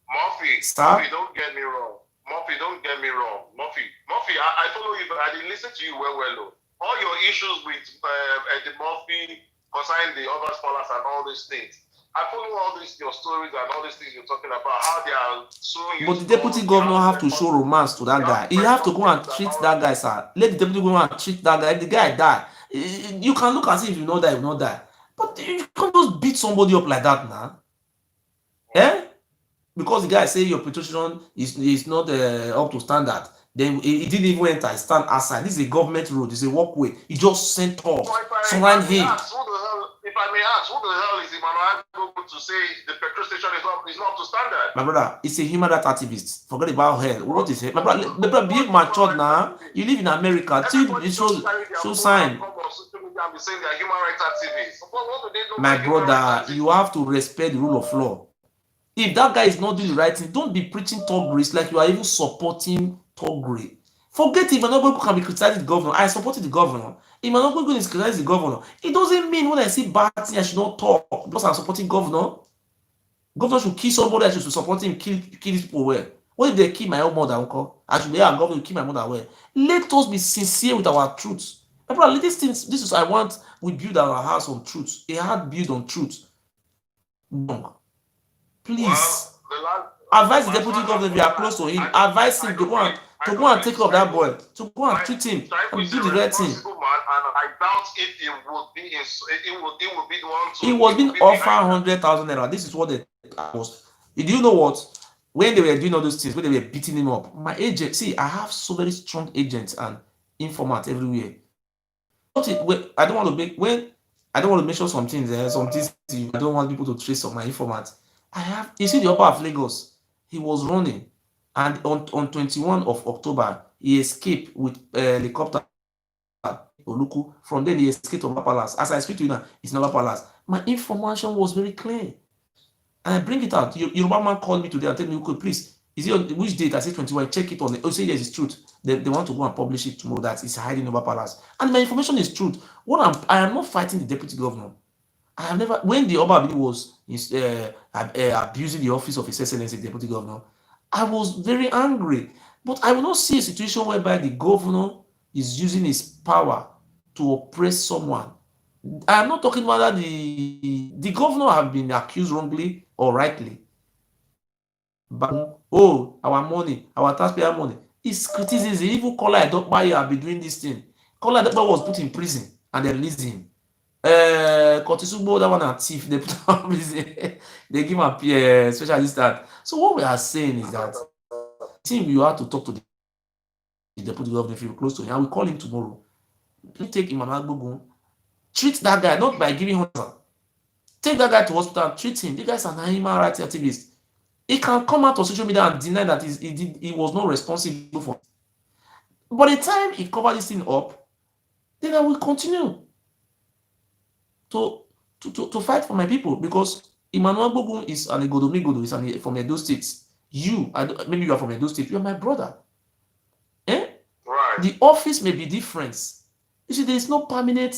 Murphy, don't get me wrong. Murphy, I follow you, but I didn't listen to you well. All your issues with the Murphy concerning the other scholars and all these things. I follow all these your stories and all these things you're talking about, how they are suing you. But the deputy governor have to show romance to that guy. He have to go and treat that guy, sir. Let the deputy governor treat that guy. If the guy die, you can look and see if you know that you not die. But you can't just beat somebody up like that now. Because the guy say your petition is not up to standard. Then he didn't even enter. He stand outside. This is a government road. It's a walkway. He just sent off. Surround him. If I may ask, who the hell is Emmanuel to say the petrol station is not up to standard? My brother, it's a human rights activist. Forget about hell. What is it? My brother, be matured now. You live in America. It show sign. My brother, you have to respect the rule of law. If that guy is not doing the right thing, don't be preaching thuggery. It's like you are even supporting thuggery. Forget if Emmanuel can be criticizing the governor. I supported the governor. If Emmanuel is criticizing the governor, it doesn't mean when I see bad thing, I should not talk because I'm supporting governor. Governor should kill somebody, I should support him, kill these people well. What if they kill my own mother, uncle? I should be a governor to kill my mother well. Let us be sincere with our truth. Brother, this is I want we build our house on truth. A heart built on truth. Please. Advise the deputy governor if you are close to him. Advise him to go and take care of that boy. To go and treat him and do the right thing. I doubt if it would be the one to. He was being offered 100,000 naira. This is what they was. Do you know what? When they were doing all those things, when they were beating him up, my agent, see, I have so very strong agents and informants everywhere. I don't want to mention some things. I don't want people to trace on my informants. You see the upper of Lagos, he was running, and on 21 of October, he escaped with helicopter Oluku. From there, he escaped to Oba Palace. As I speak to you now, it's in Oba Palace. My information was very clear. And I bring it out. Yoruba man called me today and tell me, okay, please, is it on which date? I said 21. Check it on the. Oh, say yes, it's truth. They want to go and publish it tomorrow. That is hiding over palace. And my information is truth. I am not fighting the deputy governor. I have never, when the Oba was abusing the office of His Excellency, the deputy governor, I was very angry. But I will not see a situation whereby the governor is using his power to oppress someone. I am not talking about the governor have been accused wrongly or rightly. But oh, our money, our taxpayer money. It's criticism. Even Kola Edokpaye have been doing this thing. Kola Edokpaye was put in prison and they released him. Kotisugbo, that one a thief. They put him in prison. They give him a special that. So what we are saying is that team you have to talk to the deputy governor if you're close to him. I will call him tomorrow. Please take him and treat that guy not by giving him. Take that guy to hospital and treat him. The guy's an animal rights activist. He can come out on social media and deny that he was not responsible for it. By the time he covered this thing up, then I will continue to fight for my people, because Emmanuel Bogun is an Egodomigodo, is from Edo State. Maybe you are from Edo State, you are my brother. Right. The office may be different. You see, there is no permanent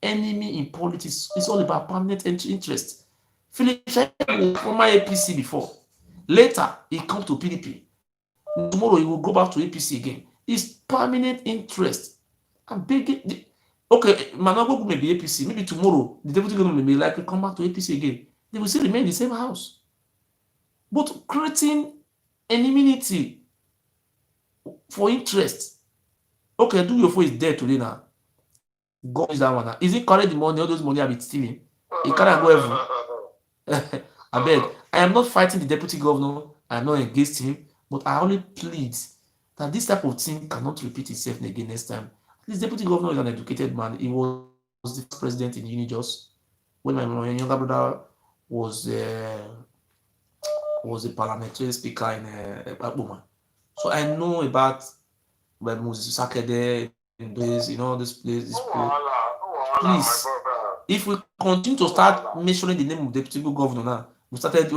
enemy in politics. It's all about permanent interest. Philip Shaibu was former APC before. Later, he come to PDP. Tomorrow, he will go back to APC again. It's permanent interest. I'm begging. Okay, Managogu may be APC. Maybe tomorrow, the deputy government may likely come back to APC again. They will still remain in the same house. But creating enmity for interest. Okay, Eduwu is dead today now. God is that one now. Is he carry the money? All those money I've been stealing. He cannot go heaven. I beg. I am not fighting the deputy governor. I am not against him. But I only plead that this type of thing cannot repeat itself again next time. This deputy governor is an educated man. He was the first president in Unijos when my younger brother was a parliamentary speaker in Akboma. So I know about when Moses Sakede in this, this place, this place. Please, if we continue to start mentioning the name of the deputy governor now, we started,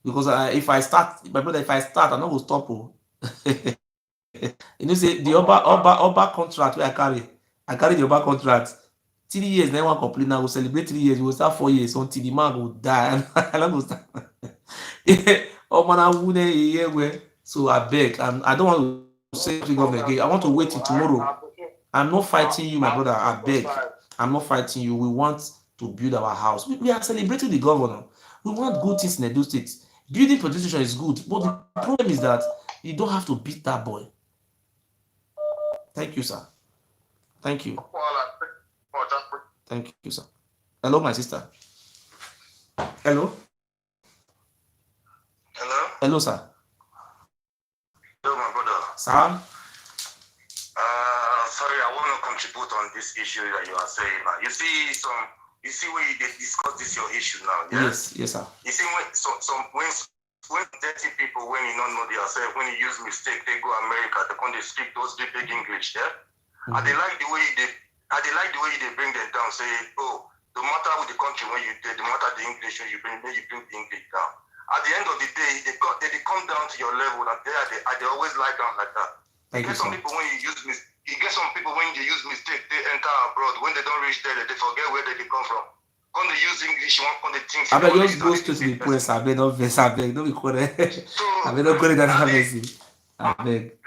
because if I start, my brother, I'm not going to stop. Say the Oba contract where I carry the Oba contract. 3 years, then one complain now, we'll celebrate 3 years, we'll start 4 years until the man will die. I don't start. So I beg, I don't want to say government again. I want to wait till tomorrow. I'm not fighting you, my brother. I beg. I'm not fighting you. We want to build our house. We are celebrating the governor. We want good things in Edo State. Building prostitution is good, but the problem is that you don't have to beat that boy. Thank you, sir. Thank you. Thank you, sir. Hello, my sister. Hello. Hello. Hello, sir. Hello, my brother. Sir. Sorry, I want to contribute on this issue that you are saying now. You see when you discuss this your issue now. Yeah? Yes, sir. You see when dirty people, when you don't know themselves, when you use mistake, they go America, they speak those big English, yeah. And they like the way they bring them down. Say, no matter with the country when you did, no matter the English when you bring the English down. At the end of the day, they come down to your level, and they always lie down like that. You get some people when you use mistake, they enter abroad. When they don't reach there, they forget where they come from. When they use English, one the things. I beg, just go straight to the point. I beg, don't vex. I beg, don't be correct. I beg, don't call it that message. I beg.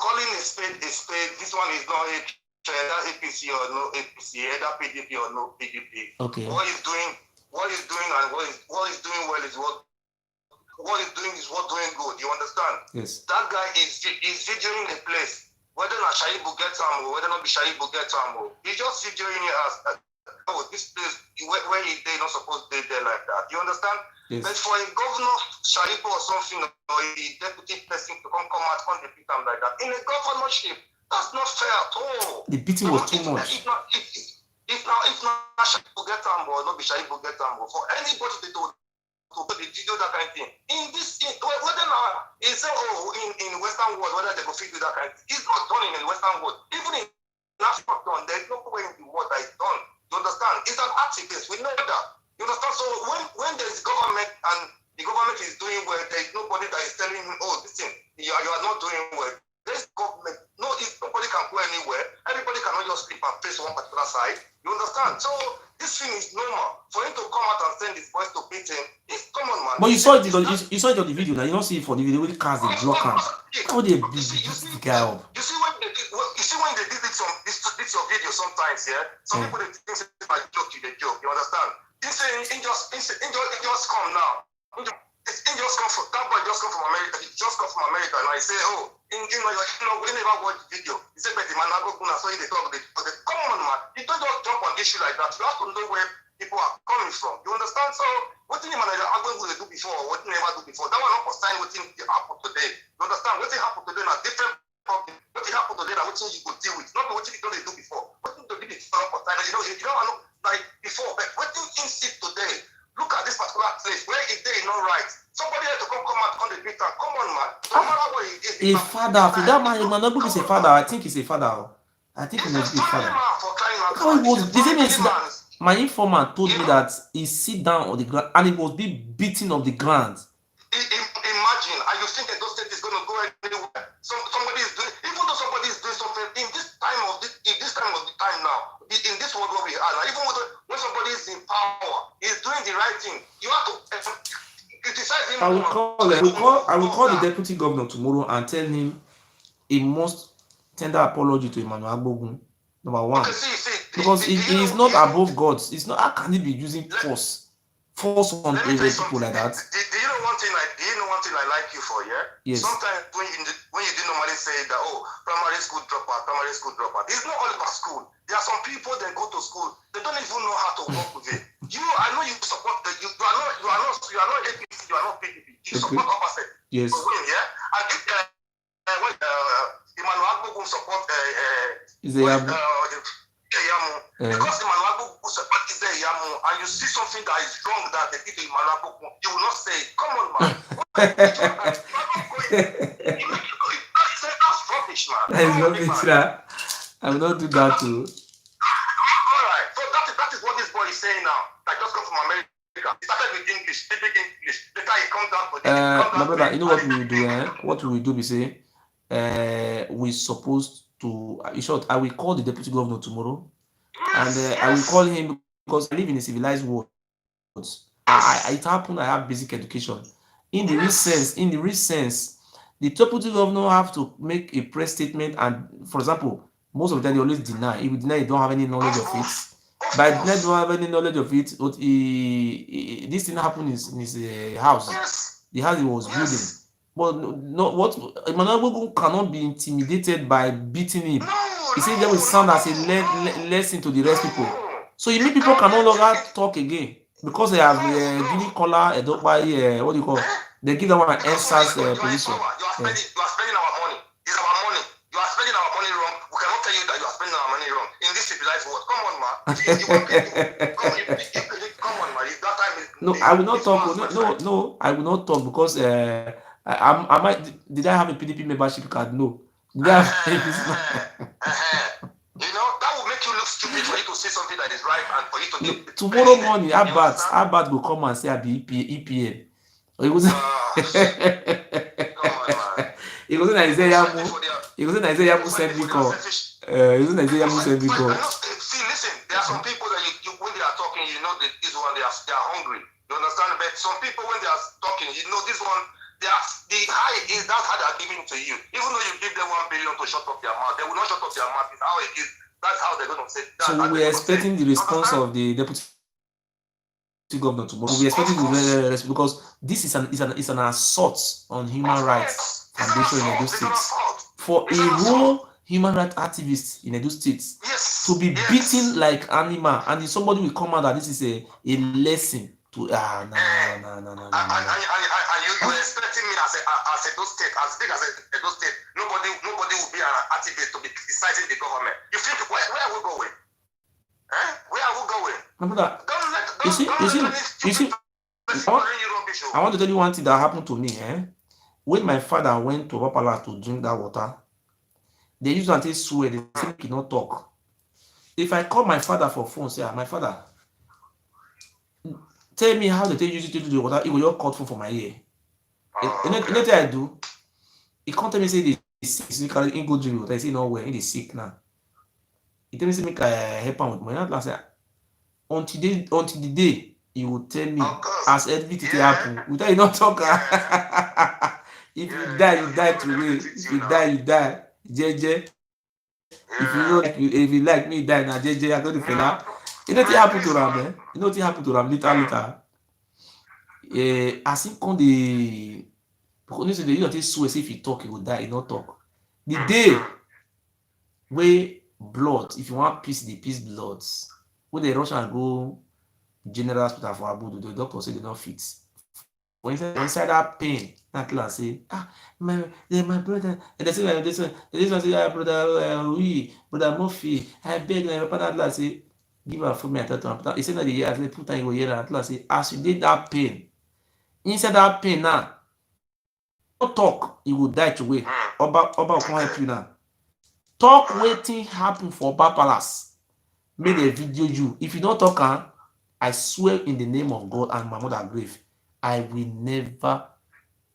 Calling a spade. This one is not APC or no APC, either PDP or no PDP. Okay. What he's doing well is what doing good. You understand? Yes. That guy is videoing the place. Whether not Shaibu gets him or whether not Shaibu gets him, he's just videoing it as this place where they're not supposed to be there like that. You understand? Yes. But for a governor, Shaibu or something, or a deputy person to come out and defeat him like that in a governorship, that's not fair at all. The beating was too much. If not Shaibu get him or not be Shaibu get him, for anybody to do that kind of thing. Whether now he say in Western world whether they go fit do that kind of thing. It's not done in the Western world. Even in that's not done. There's no way in the world that is done. You understand? It's an activist. We know that. You understand? So when there's government and the government is doing well, there's nobody that is telling him, oh, this thing, you are not doing well. There's government. No, if nobody can go anywhere, everybody cannot just sleep and face one particular side. You understand? So this thing is normal. For him to come out and send his voice to beat him, it's common, man. But you saw it, you saw it on the video. Now you don't see it for the video. When the cars they block him, how they beat the guy up? You see when they did this your video sometimes, yeah. Some people they think it's like joke, they joke. You understand? This thing just come now. It just come from that boy. Just come from America. He just come from America, and I say, oh, we never watch the video. He said, but the man I go kuna so they talk. Come on, man. You don't just jump on issue like that. You have to know where people are coming from. You understand? So what did the manager Agbo do before? Or what did never do before? That one not concern what thing happen today. You understand? What thing happen today are different problem. What thing happen today are what thing you could deal with. Not what thing they do before. What thing they do before not concern. You don't know like before, but what thing in sit today. Look at this particular place where if they not right. Somebody had to come out on the beat and come on, man. No matter what it is. A father, for that man, he might not be a father. I think he's a father. I think he must be a father. How he was, the thing is that my informant told me that he sit down on the ground and he was being beaten on the ground. Imagine, and you think that those state is going to go anywhere. Somebody is doing, even though somebody is doing something in this time of the time now, in this world where we are now, even when somebody is in power, is doing the right thing, you have to criticize him. I will call the deputy governor tomorrow and tell him he must tender apology to Emmanuel Agbogun. Number one, Okay, because he is not above God. It's not. How can he be using force on people like that? Do you know one thing I like you for, yeah? Yes. Sometimes when you do normally say that, oh, primary school dropout. It's not all about school. There are some people that go to school, they don't even know how to work with it. I know you support you are not APC, you are not PDP. You support opposite. Yes. To win, yeah? And if Emmanuel Agbogun support because Emmanuel Agbogun support Yamu, and you see something that is wrong that they did to Emmanuel Agbogun, you will not say, come on, man. That's rubbish, man. That is rubbish, I will not do that too. Alright, so that is what this boy is saying now. That just come from America. He started with English, speaking English. Later he comes down to my brother, you know what we will do, What we will do, we say, we supposed to, in short, I will call the deputy governor tomorrow, and I will call him because I live in a civilized world. It happened, I have basic education. In the real sense, the deputy governor have to make a press statement, and for example, most of the time they always deny. If you deny, you don't have any knowledge of it. By deny, don't have any knowledge of it. But this thing happened in his house, the house he was building. But no, what Emmanuel Agbogun cannot be intimidated by beating him. He said that will sound as a lesson to the rest people. So you mean people can no longer talk again because they have giving color, what do you call? They give them an answers position. You are spending our money. It's our money. You are spending our money wrong. We cannot tell you that you are spending our money wrong in this civilized world. Come on, man. Come on, man. That time is, no, I will not talk. No, I will not talk because I might. Did I have a PDP membership card? No. Did I have You know, that will make you look stupid for you to say something that is right and for you to do. Tomorrow morning, Abbat will come and say I be EPN. He was. He was in Nigeria. He was in Nigeria. Send me call. He was in Nigeria. Send me call. See, listen. There are some people that you when they are talking, you know that this one they are hungry. You understand? But some people when they are talking, you know this one. The high is that's how they are giving to you. Even though you give them 1 billion to shut up their mouth, they will not shut up their mouth. It's how it is. That's how they're going to say. So we're expecting the response of the deputy governor tomorrow. We're expecting the response because this is an assault on human rights foundation in Edo State. For a whole human rights activist in Edo State to be beaten like animal, and if somebody will come out that this is a lesson to no. And you expecting me as Edo State, as big as Edo State, nobody will be an activist to be criticizing the government. You think where are we going? Where are we going? My brother, you see, I want to tell you one thing that happened to me. When my father went to Wapala to drink that water, they used to swear, they said he cannot talk. If I call my father for phone, say, my father, tell me how they take use it to do the water, he will just cut phone for my ear. You know what I do? He can't tell me say they sick, physically, he go drink water, he say no where, he sick now. He tell me say make I help him with money. Not say until the day he will tell me as everything happen. Without you not talk. If you die, you die today. If you die, you die. JJ. If you know like you, if you like me die now, JJ, I go to fella. You know what happen to Ram, eh? You know what happen to Ram later. As him come the because you know they swear say if he talk, he will die, he not talk. The day wey blood, if you want peace, the peace bloods. When they rush and go general hospital for Abudu, the doctor say they not fit. For inside that pain, that class say, my brother, and they say, this one say, brother, brother Murphy, I beg my papa. That class say, give her food, me I tell to him. He say no, the year I say put her in your ear. That class say, as you did that pain, inside that pain now, don't talk, you will die to wait. Oba will come help you now. Talk wetin happen for Oba Palace. Make a video you. If you don't talk, I swear in the name of God and my mother grave, I will never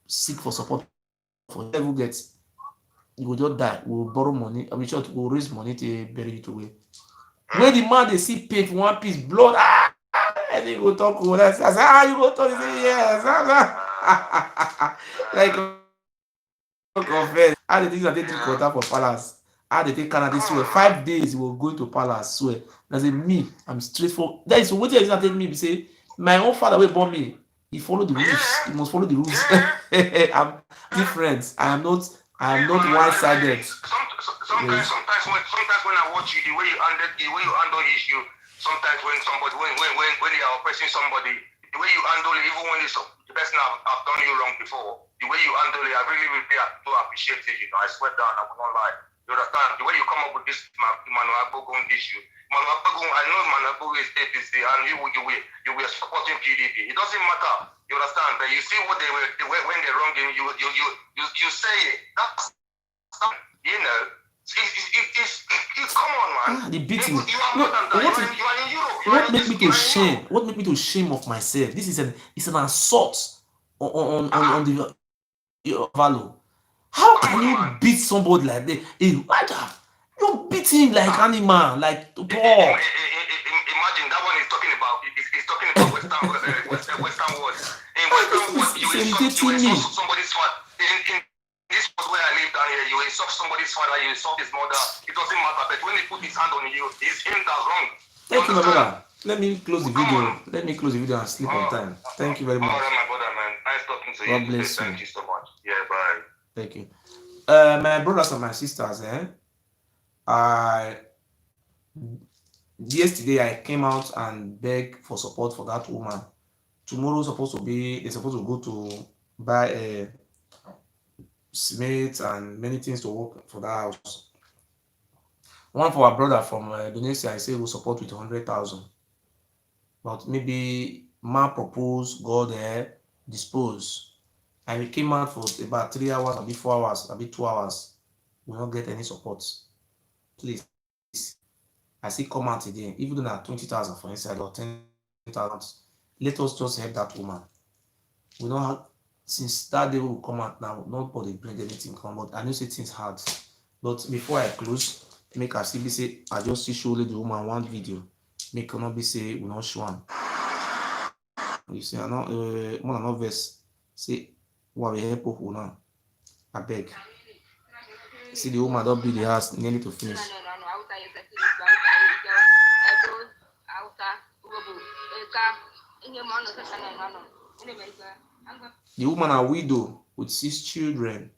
seek for support for devil gets. You will just die. We will borrow money. I will sure to go raise money to bury it away. When the man they see pain for one piece blood, and he go talk. I say, you go talk. He say yes. Like confess. How the things that they drink water for palace. How they take Canada swear 5 days we will go to palace swear. And I say me, I'm straightforward. That is what you tell me. Be say my own father will born me. He follow the rules. He must follow the rules. I'm different. I am not one-sided. Sometimes when I watch you, the way you handle issue. Sometimes when somebody when you are oppressing somebody, the way you handle it, even when the person have done you wrong before, the way you handle it, I really do appreciate it. You know, I swear down, I will not lie. You understand? The way you come up with this Emmanuel Bogun issue. Emmanuel Bogun, I know Emmanuel Bogun is APC, and you were supporting PDP. It doesn't matter. You understand? But you see what when they wrong him, you say it. That's you know. Come on, man. The beating. What make me to shame? What make me to shame of myself? This is an assault on the value. How can you beat somebody like that? You beat him like animal, like dog. Imagine that one is talking about. He's talking about Western words. In Western words, you insult somebody's father. In this was where I live down here. You insult somebody's father. You insult his mother. It doesn't matter. But when he put his hand on you, it's him that's wrong. Thank you, my brother. Let me close the video. And sleep on time. Thank you very much. All right, my brother, man. Nice talking to you. God bless you. Thank you so much. Yeah, bye. Thank you. My brothers and my sisters, yesterday I came out and begged for support for that woman. Tomorrow they're supposed to go to buy cement and many things to work for that house. One for our brother from Indonesia, I say we'll support with 100,000. But maybe man propose, God dispose. And we came out for about 3 hours, maybe 4 hours, maybe 2 hours. We don't get any support. Please. I see come out again, even though now 20,000 for inside or 10,000. Let us just help that woman. We don't have, since that day will come out now, nobody bring anything come. But I know say things hard. But before I close, make I still be say I just see show the woman one video. Make her not be say we not show one. You see, I know more than verse say what we help who now. I beg. See the woman don't build the house nearly to finish. The woman a widow with 6 children.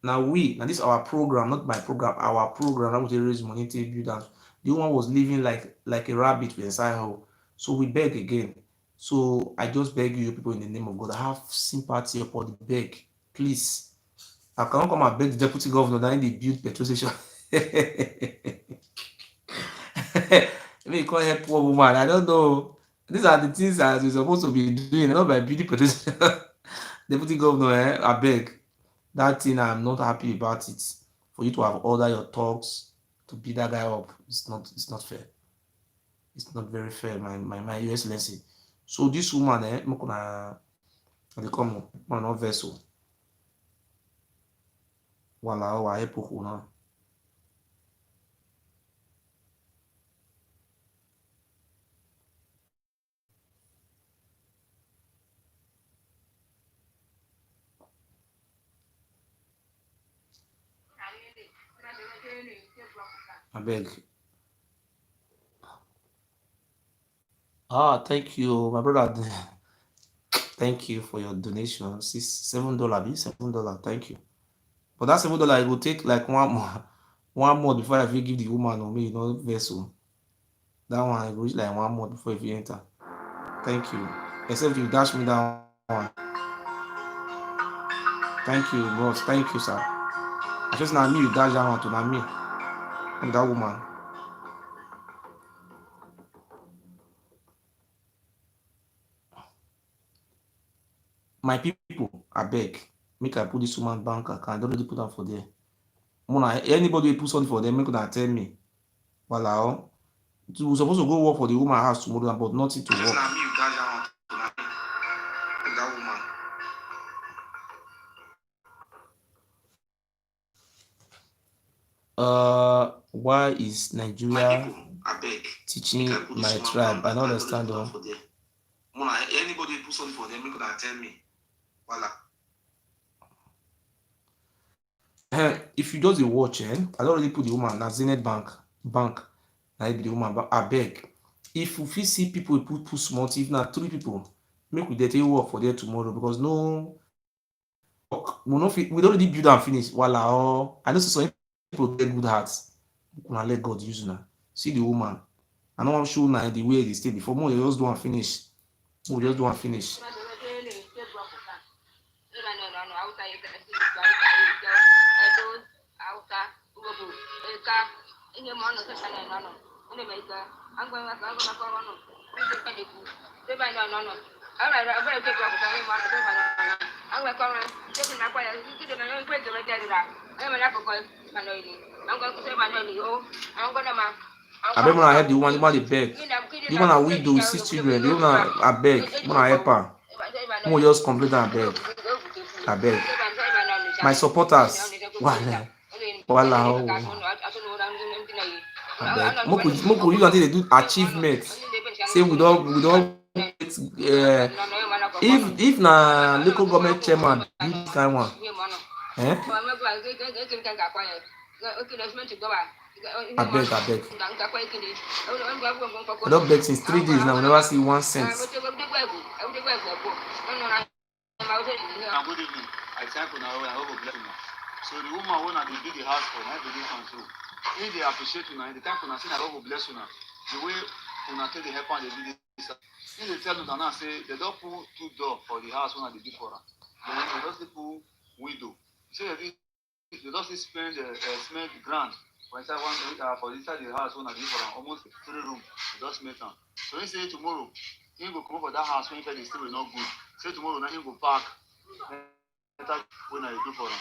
Now this is our program, not my program, our program that we raise money to build that. The woman was living like a rabbit inside her. So we beg again. So I just beg you people in the name of God, have sympathy upon the beg. Please. I cannot come and beg the deputy governor that they build petrol station. Maybe you can't help poor woman. I don't know. These are the things that we're supposed to be doing, not by building petrol station. Deputy governor, I beg. That thing, I'm not happy about it. For you to have ordered your talks to beat that guy up, it's not fair. It's not very fair, my Your Excellency. So this woman, make una they come on no vessel. Wala wa help una. I beg. Ah, thank you, my brother. Thank you for your donation. $7, $7. Thank you. But that $7, it will take like one month before I will give the woman or me, vessel. That one it will reach like 1 month before if you enter. Thank you. Except you dash me that one. Thank you, boss. Thank you, sir. I just now me you dash that one to now me and that woman. My people, I beg, make I put this woman bank account. I don't already put am for there. Anybody put something for them, make una tell me. Voila. We supposed to go work for the woman house tomorrow, but nothing to work. Just now me you dash that one to now me and that woman. Why is Nigeria teaching my tribe? I don't understand though. Anybody put something for them, make una tell me. Voila. If you just watch, I don't really put the woman na Zenith bank. Na be the woman, but I beg. If you fit see people put small, if na 3 people, make we dey take work for there tomorrow because no work. We don't already build am finish. Voila. Oh, I know some people get good hearts. Una let God use una. See the woman. I no wan show una the way they stay before. More just do am finish. We just do am finish. I beg una help the woman dey beg. The woman na widow with 6 children. The woman I beg, una help her. More just complain and beg. I beg. My supporters, wala. Oh. I beg. Make we use until they do achievement. Say we don't if na local government chairman do this kind one. I beg. I don't beg since 3 days now. We never see 1 cent. Good evening. I thank you now. I hope you bless you. So the woman who na dey build the house for, na be this one too. If they appreciate you now, the time una say na God go bless you now. The way una take the help and dey build this house. If they tell una now say they don't put 2 doors for the house when they build for am, then they just put window. So they just spend cement ground for inside for inside the house when they build for am, almost 3 rooms. They just make am. So he say tomorrow he go come for that house when the still not good. Say tomorrow now he go park when I do for am.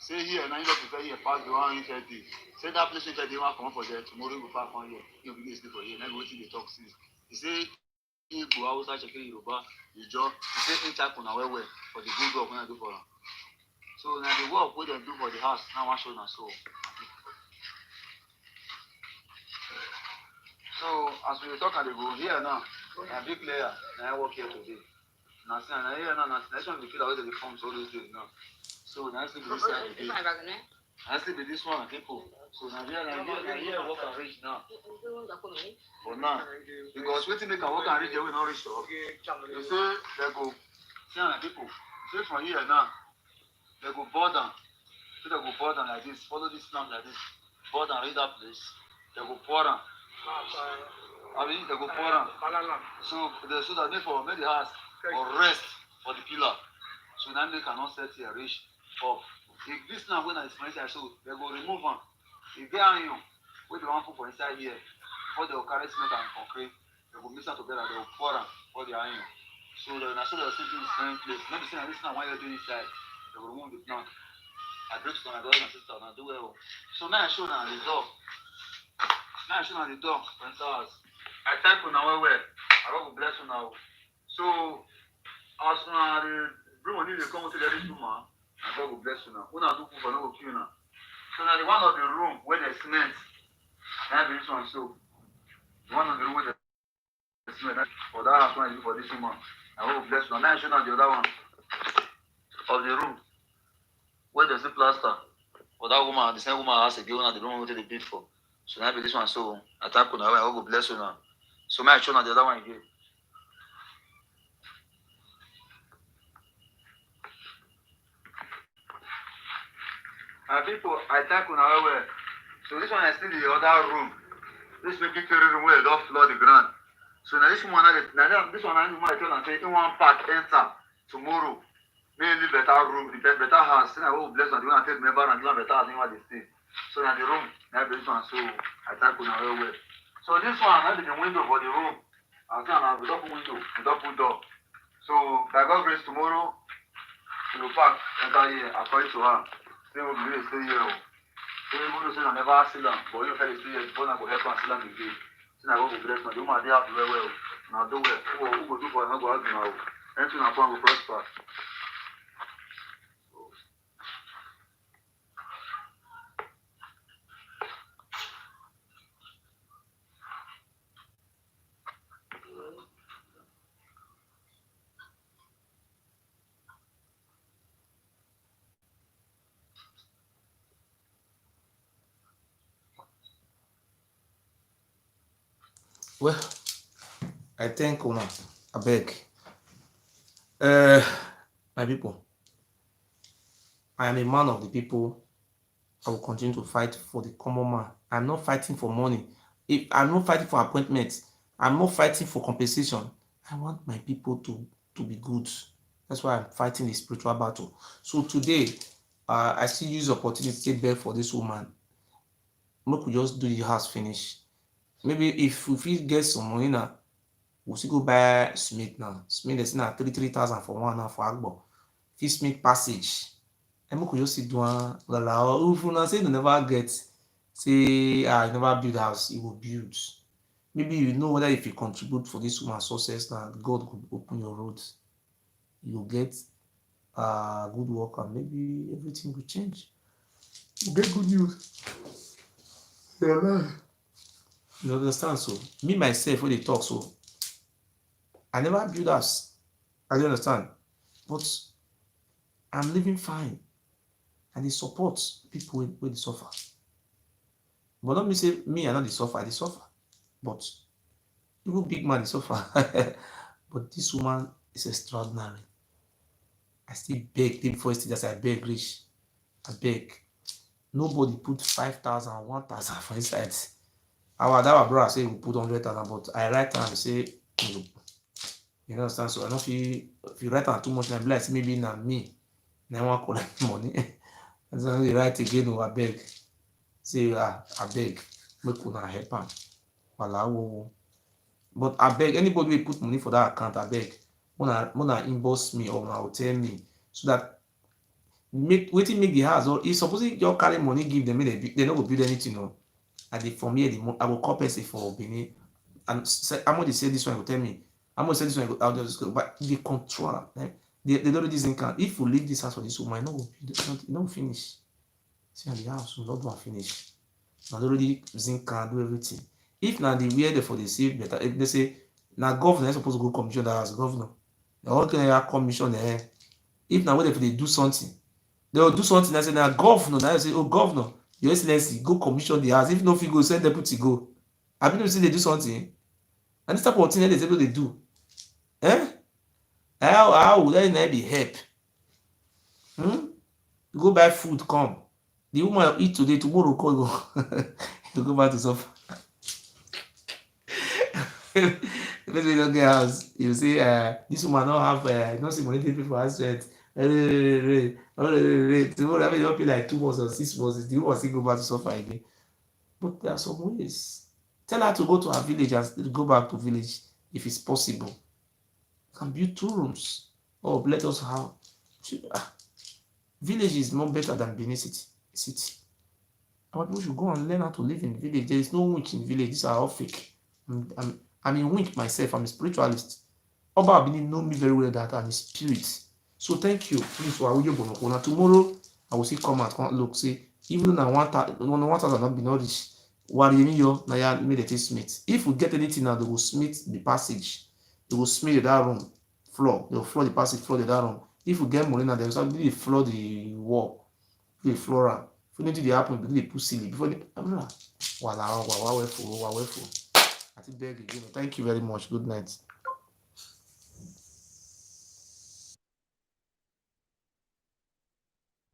Say here now you go prepare here park the one inside there. Say that place inside there want come for there tomorrow he go park on here. He will be sleep for here. Now go wetin dey talk since. He say Igbo, Hausa, Shekiri, Yoruba, Ijaw. He say inside una well for the good work when I do for am. So now the work wey dem do for the house now wan show na so. So as we talk and they go here now, a big player, now I work here today. Now see, now here now, next one the kid already the forms all those days now. So now see this side today. I see this one people. So now here work and reach now. But now, because waiting make a work and reach, they will not reach up. You say they go, see now people. See from here now, they go board down. So they go board down like this. Follow this lamp like this. Board down reach that place. They go pour down. I mean, they go pour down. So that they for make the house or rest for the pillar. So now they cannot set here reach up. If this now when I explain it, so they go remove them. If they are you, what they want to put for inside here, before they will carry cement and concrete, they will mix them together, they will pour them for the iron. So they'll see the same place. Not the same, this now when they do inside, they will remove the plant. I break to my brothers and sisters and I do well. So now I show now the door. Now I show now the door for inside house. I thank you now well. I God will bless you now. So as the bring money they come to the this woman, and God will bless you now. Una do for no kill now. So now the one of the room where the cement, now be this one so. One of the room where the cement, for that house one you for this woman. I God will bless you now. Now I show now the other one of the room where there's the plaster. For that woman, the same woman has again one of the room where they bid for. So now be this one so. I thank you now. I God will bless you now. So now I show now the other one again. People, I thank you now well. So this one is still the other room. This make it room where don't flood the ground. So now this one, this one I tell and say in one part enter tomorrow. Maybe better room, the better house. Then I will bless and you want to take member and better house in what they stay. So now the room, now this one. So I thank you now well. So this one, I be the window for the room. I say I have a double window, a double door. So by God's grace tomorrow, we will pack enter here according to her. Then we'll be stay here. So even though say I never see them, but you can stay here before I go help and see them again. So I go bless them. The woman they have to well. Now do well. Who go do for now go out now. Anything upon will prosper. Well, I thank una. I beg. My people, I am a man of the people. I will continue to fight for the common man. I'm not fighting for money. If I'm not fighting for appointments, I'm not fighting for compensation. I want my people to be good. That's why I'm fighting the spiritual battle. So today, I still use the opportunity to beg for this woman. Make we just do the house finish. Maybe if we get some money now, we'll still go buy Smith now. Smith is now 3,000 for one now for Agbo. If Smith passage, and make we just sit down. If you say you never get, say you never build house, you will build. Maybe you know whether if you contribute for this woman's success now, God could open your roads. You will get good work and maybe everything will change. You get good news. You understand? So me myself when they talk so I never build house. I don't understand. But I'm living fine. And it supports people when they suffer. But don't me say me I not the suffer, they suffer. But even big man they suffer. But this woman is extraordinary. I still beg before I beg rich. I beg. Nobody put 5,000, 1,000 for inside. Our brother say we put 100,000, but I write and say no. You understand? So I don't feel if you write on too much, I'm like maybe not me. Now I want to collect money. And so you write again, I beg. Say I beg. Make una help am. But I beg anybody will put money for that account, I beg. Wanna inbox me or now tell me so that make the house or if suppose you carry money give them, they don't go build anything. No. And from here, I will compensate for Benin. And I'm going to say this one will tell me. I'm going to say this one, I'll just go. But the control, they don't do this in can. If you leave this house for this woman, you don't finish. See, the house will not finish. Now, they already zinc can do everything. If now the weird for the save better, if they say, now governor is supposed to go commission that as governor. The whole thing commission there. If now what if they do something, they will do something. I say, now governor, now I say, oh, governor. Your Excellency, go commission the house. If no fit go, send deputy go. I been say they do something. And this type of thing they do. How would that be help? Go buy food, come. The woman eat today, tomorrow go. You go back to suffer. If you don't get house, you say this woman don't have not see money to pay for house rent. Tomorrow I will pay like 2 months or 6 months. The woman still go back to suffer again. But there are some ways. Tell her to go to her village and go back to village if it's possible. You can build 2 rooms. Or let us have. Village is more better than Benin city. Our people should go and learn how to live in village. There is no witch in village. These are all fake. I'm in wink myself. I'm a spiritualist. Oba Abini know me very well that I'm a spirit. So thank you. Please, tomorrow I will see come and come look. See, even though 1,000 not be not rich. Warrior Naya made it smith. If we get anything now, they will smith the passage. They will smith that room floor. They will floor the passage, floor the that room. If we get money now, they will start to floor the wall, the floor. If anything they happen, they put ceiling before they. Wow, I think beg again. Thank you very much. Good night.